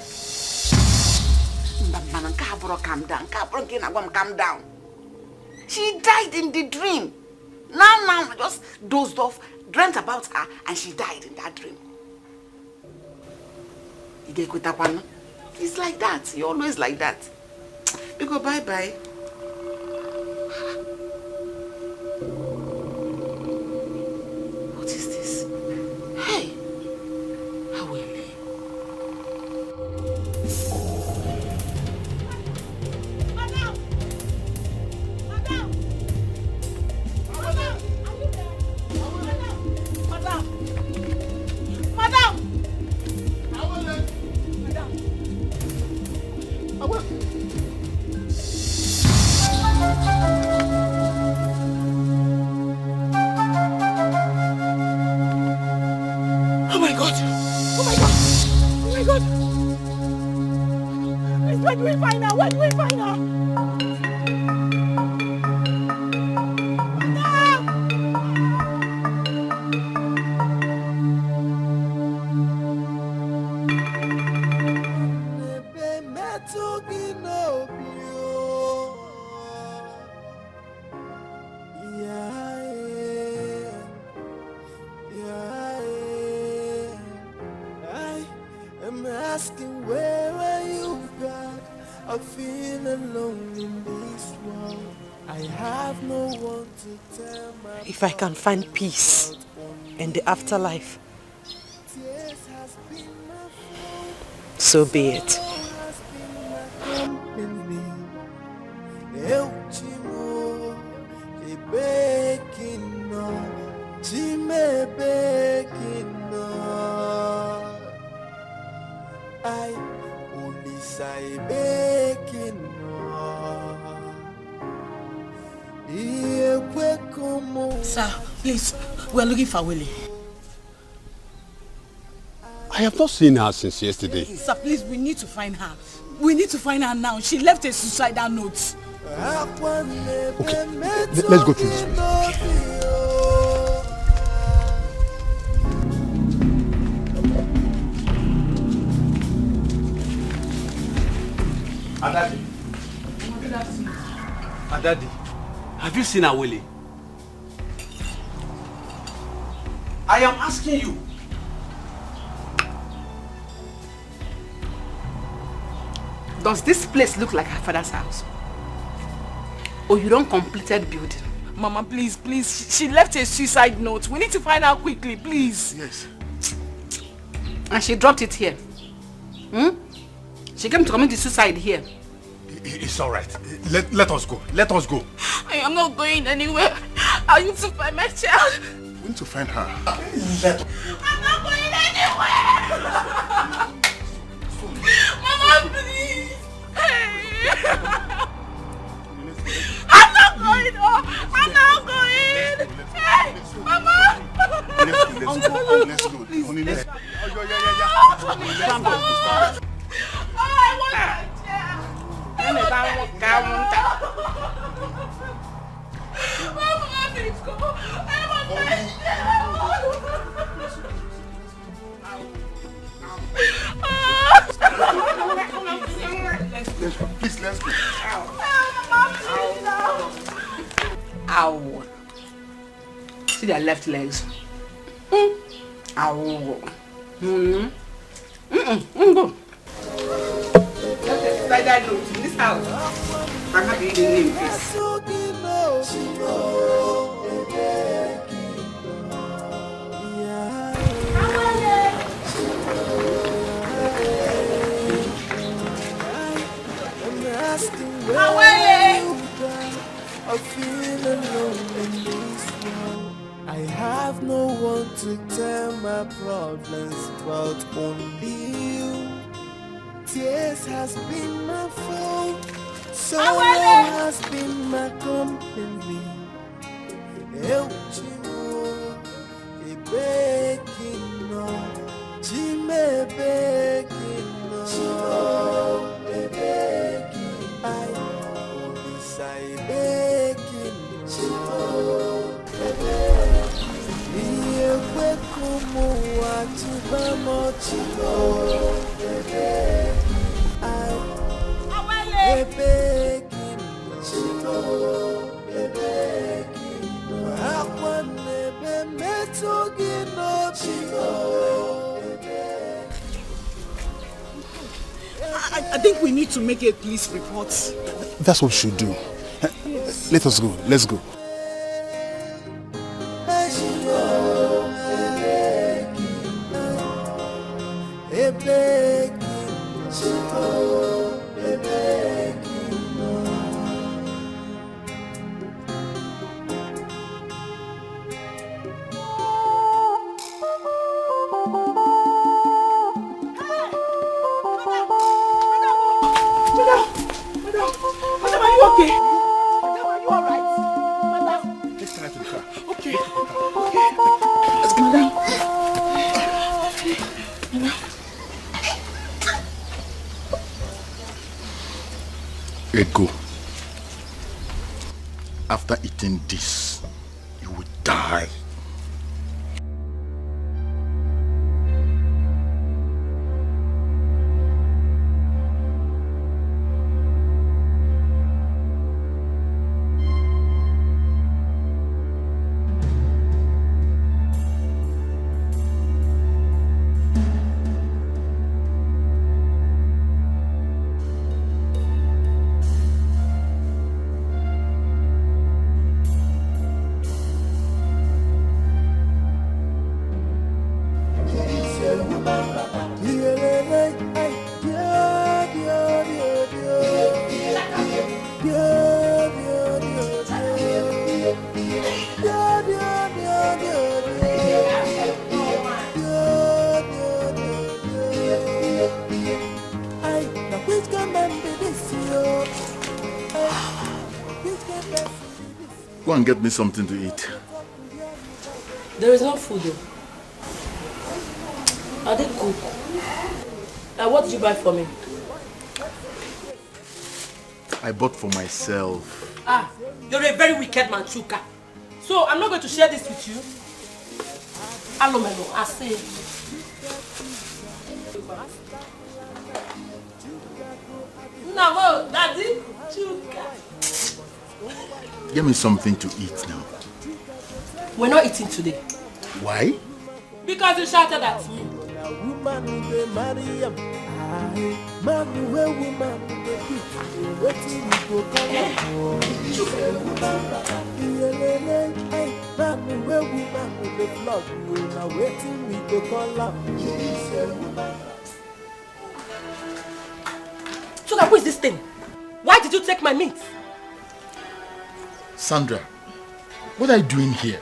R: Calm down. Calm down. She died in the dream. Now, I just dozed off, dreamt about her, and she died in that dream. It's like that. You're always like that. We go bye-bye. What is this? Hey! Awele.
B: Madam! Madam! Madam! Are you there? Madam! Madam!
M: Awele!
B: Madam!
M: Awele!
B: Oh my God! Oh my God! Oh my God! Please, where do we find her? Where do we find her? Madam!
I: I feel alone in this world. I have no one to tell my
S: If I can find peace in the afterlife, so be it.
I: I only say baking.
D: Sir, please, we are looking for Willie.
T: I have not seen her since yesterday.
D: Sir, please, we need to find her. We need to find her now. She left a suicidal note.
T: Okay, let's go through this way.
H: Adadi. Adadi, have you seen Awele? I am asking you.
F: Does this place look like her father's house? Or you don't completed building?
D: Mama, please, please. She left a suicide note. We need to find her quickly, please.
N: Yes.
F: And she dropped it here. She came to commit the suicide here.
N: It's all right. Let us go. Let us go.
D: I am not going anywhere. I need to find my child.
N: We need to find her.
D: I'm not going anywhere. Mama, please. Hey. I'm not going. Oh, I'm not going. Hey, Mama.
N: Let's go. Honey, let's go.
D: Oh, I want my child. Mama, please go. I want my
N: Let's go. Please, let's go.
F: Ow. See their left legs. Ow. Go. Like that note in this house. I'm happy you didn't name this.
I: I feel alone in this world. I have no one to tell my problems but only you. Tears has been my fault. Sorrow has been my company. Eu te amo, e begging no, te me begging no, I only say begging no, e fue como a tu vamos I begging no,
D: I think we need to make a police report.
N: That's what we should do. Let us go. Let's go. Go. After eating this, you will die.
E: Go and get me something to eat.
K: There is no food though. I didn't cook. What did you buy for me?
E: I bought for myself.
K: Ah, you're a very wicked man, Chuka. So I'm not going to share this with you. Alomelo, I say. No, Daddy, Chuka.
E: Give me something to eat now.
K: We're not eating today.
E: Why?
K: Because you shouted at me. Chuka, who is this thing? Why did you take my meat?
E: Sandra, what are you doing here?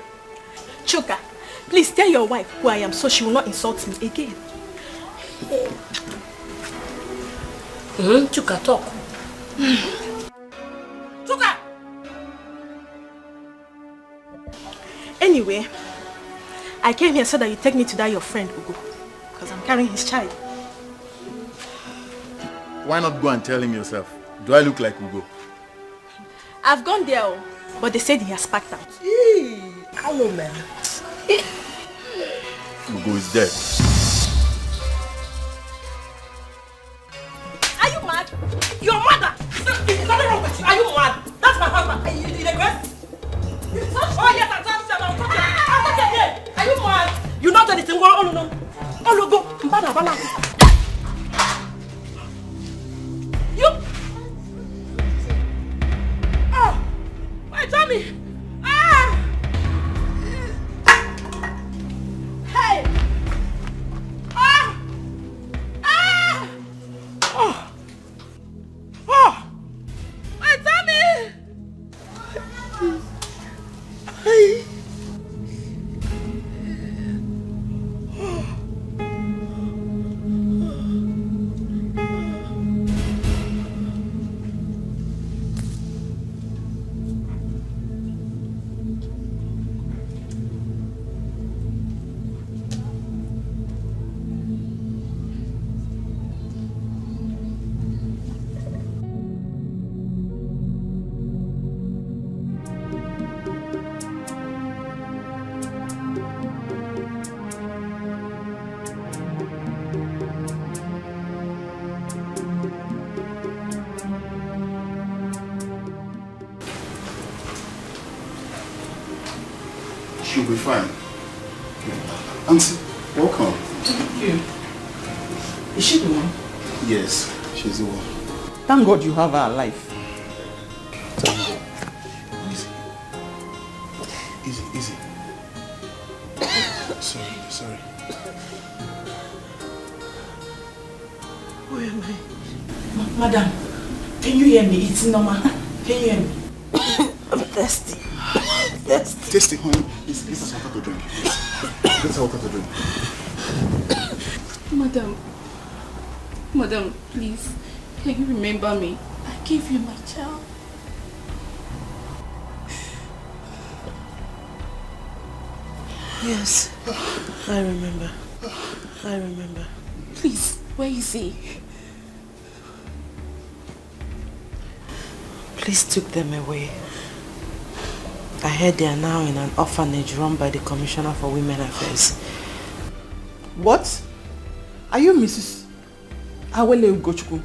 B: Chuka, please tell your wife who I am so she will not insult me again.
K: Chuka, talk. Chuka!
B: Anyway, I came here so that you take me to that your friend Ugo, because I'm carrying his child.
E: Why not go and tell him yourself? Do I look like Ugo?
B: I've gone there, but they said he has packed out.
K: Hello, man.
E: Ugo is dead.
K: Are you mad? Your mother! There's nothing wrong with you. Are you mad? That's my husband. Are you regret? Oh, yes, I'll touch you again. Are you mad? You not anything. Oh, no. Oh, no, go. You. Oh, my tummy. Ah. Hey. Ah. Ah. Oh. Oh. My tummy. Hey.
N: She'll be fine. Auntie, welcome.
J: Thank you. Is she the one?
N: Yes, she's the one.
J: Thank God you have her alive.
N: Thank God. Easy. Sorry.
J: Where am I? Madam, can you hear me? It's normal. Can you hear me? I'm thirsty.
N: Tasty, honey. This is water to drink. This water to drink.
L: Madam, please, can you remember me? I gave you my child.
S: Yes, I remember.
L: Please, where is he?
S: Police took them away. I heard they are now in an orphanage run by the Commissioner for Women Affairs.
J: What? Are you Mrs. Awele Ugochukwu?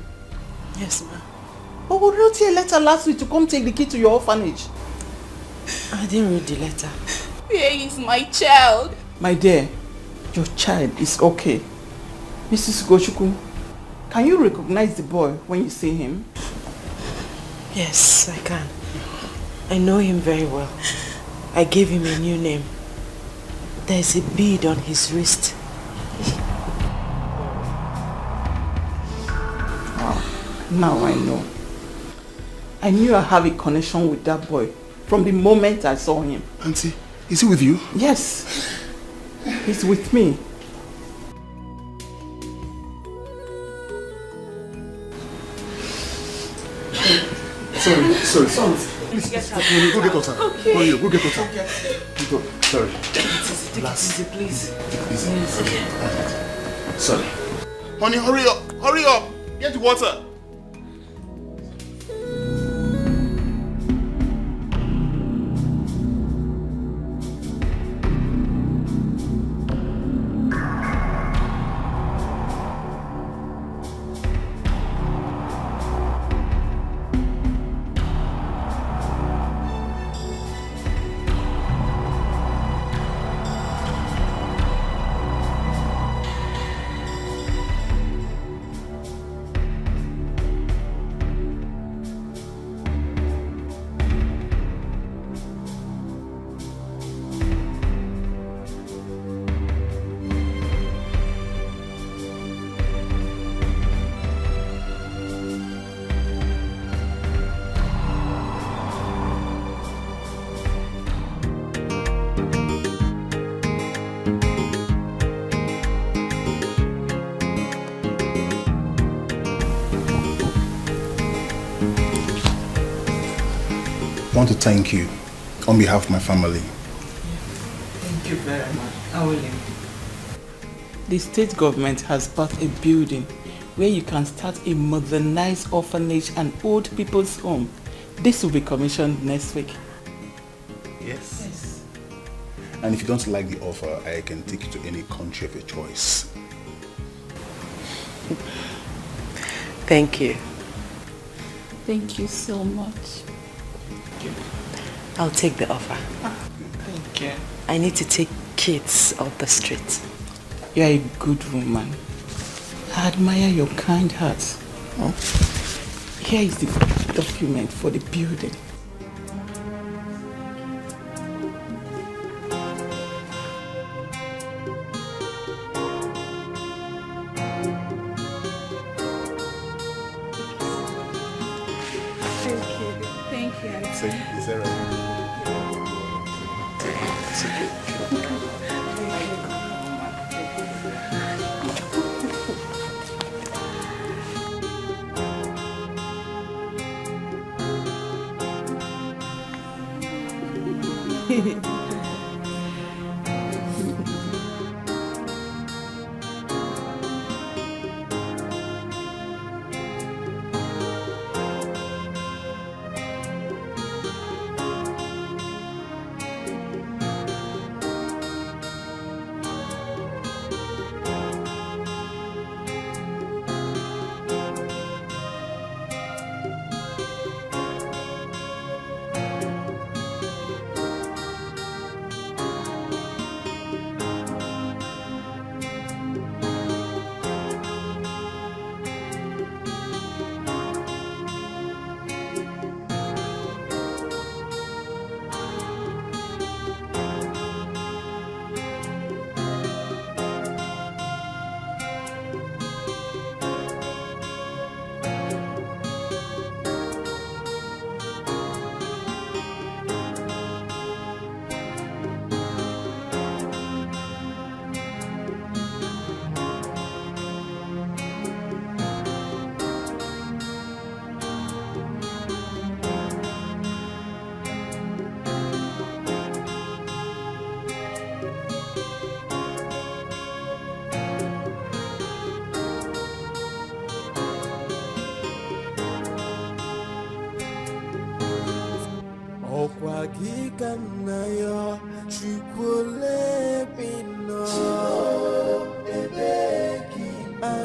S: Yes, ma'am.
J: But we wrote you a letter last week to come take the key to your orphanage.
S: I didn't read the letter.
L: Where is my child?
J: My dear, your child is okay. Mrs. Ugochukwu, can you recognize the boy when you see him?
S: Yes, I can. I know him very well. I gave him a new name. There's a bead on his wrist.
J: Now I know. I knew I have a connection with that boy from the moment I saw him.
N: Auntie, is he with you?
J: Yes. He's with me.
N: Sorry. Please, go get water.
J: Okay.
N: Go get water.
J: Okay.
N: Go. Sorry.
J: Take it easy, please.
N: Easy.
J: Yes.
N: Okay. Sorry. Honey, hurry up. Hurry up. Get the water. I want to thank you on behalf of my family.
J: Thank you very much. I will leave. The state government has bought a building where you can start a modernized orphanage and old people's home. This will be commissioned next week.
N: Yes. And if you don't like the offer, I can take you to any country of your choice.
S: Thank you.
L: Thank you so much.
S: I'll take the offer.
J: Thank you.
S: I need to take kids off the street.
J: You are a good woman. I admire your kind heart. Oh. Here is the document for the building.
L: Thank you.
N: Is that right? It's okay.
I: Okwagikanaya Chukule Pino Ebekino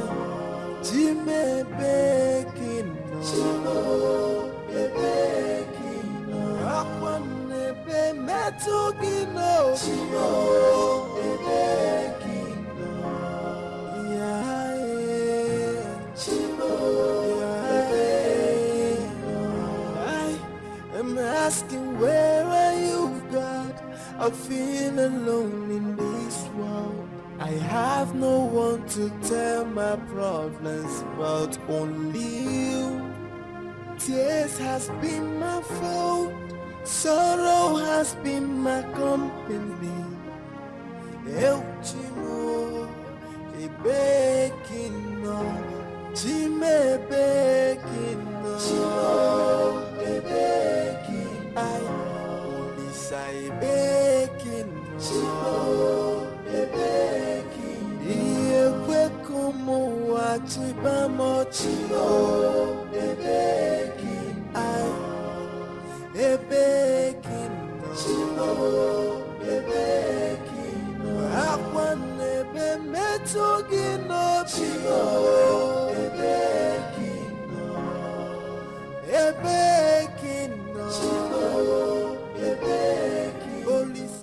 I: Chime Bekino Ebekino Akwane Be Metugino Chimo Ebekino Yae Chimo Yae I'm asking where are you, God? I feel alone in this world. I have no one to tell my problems but only you. Tears has been my fault, sorrow has been my company. El Chimo, a baking no, Chime baking no, Chimo, a baking, I only say baking no, Chimo, a baking, Ie kwekumu wachibamo, Chimo, a baking, I a baking no, Chimo, a baking. I want to be met again,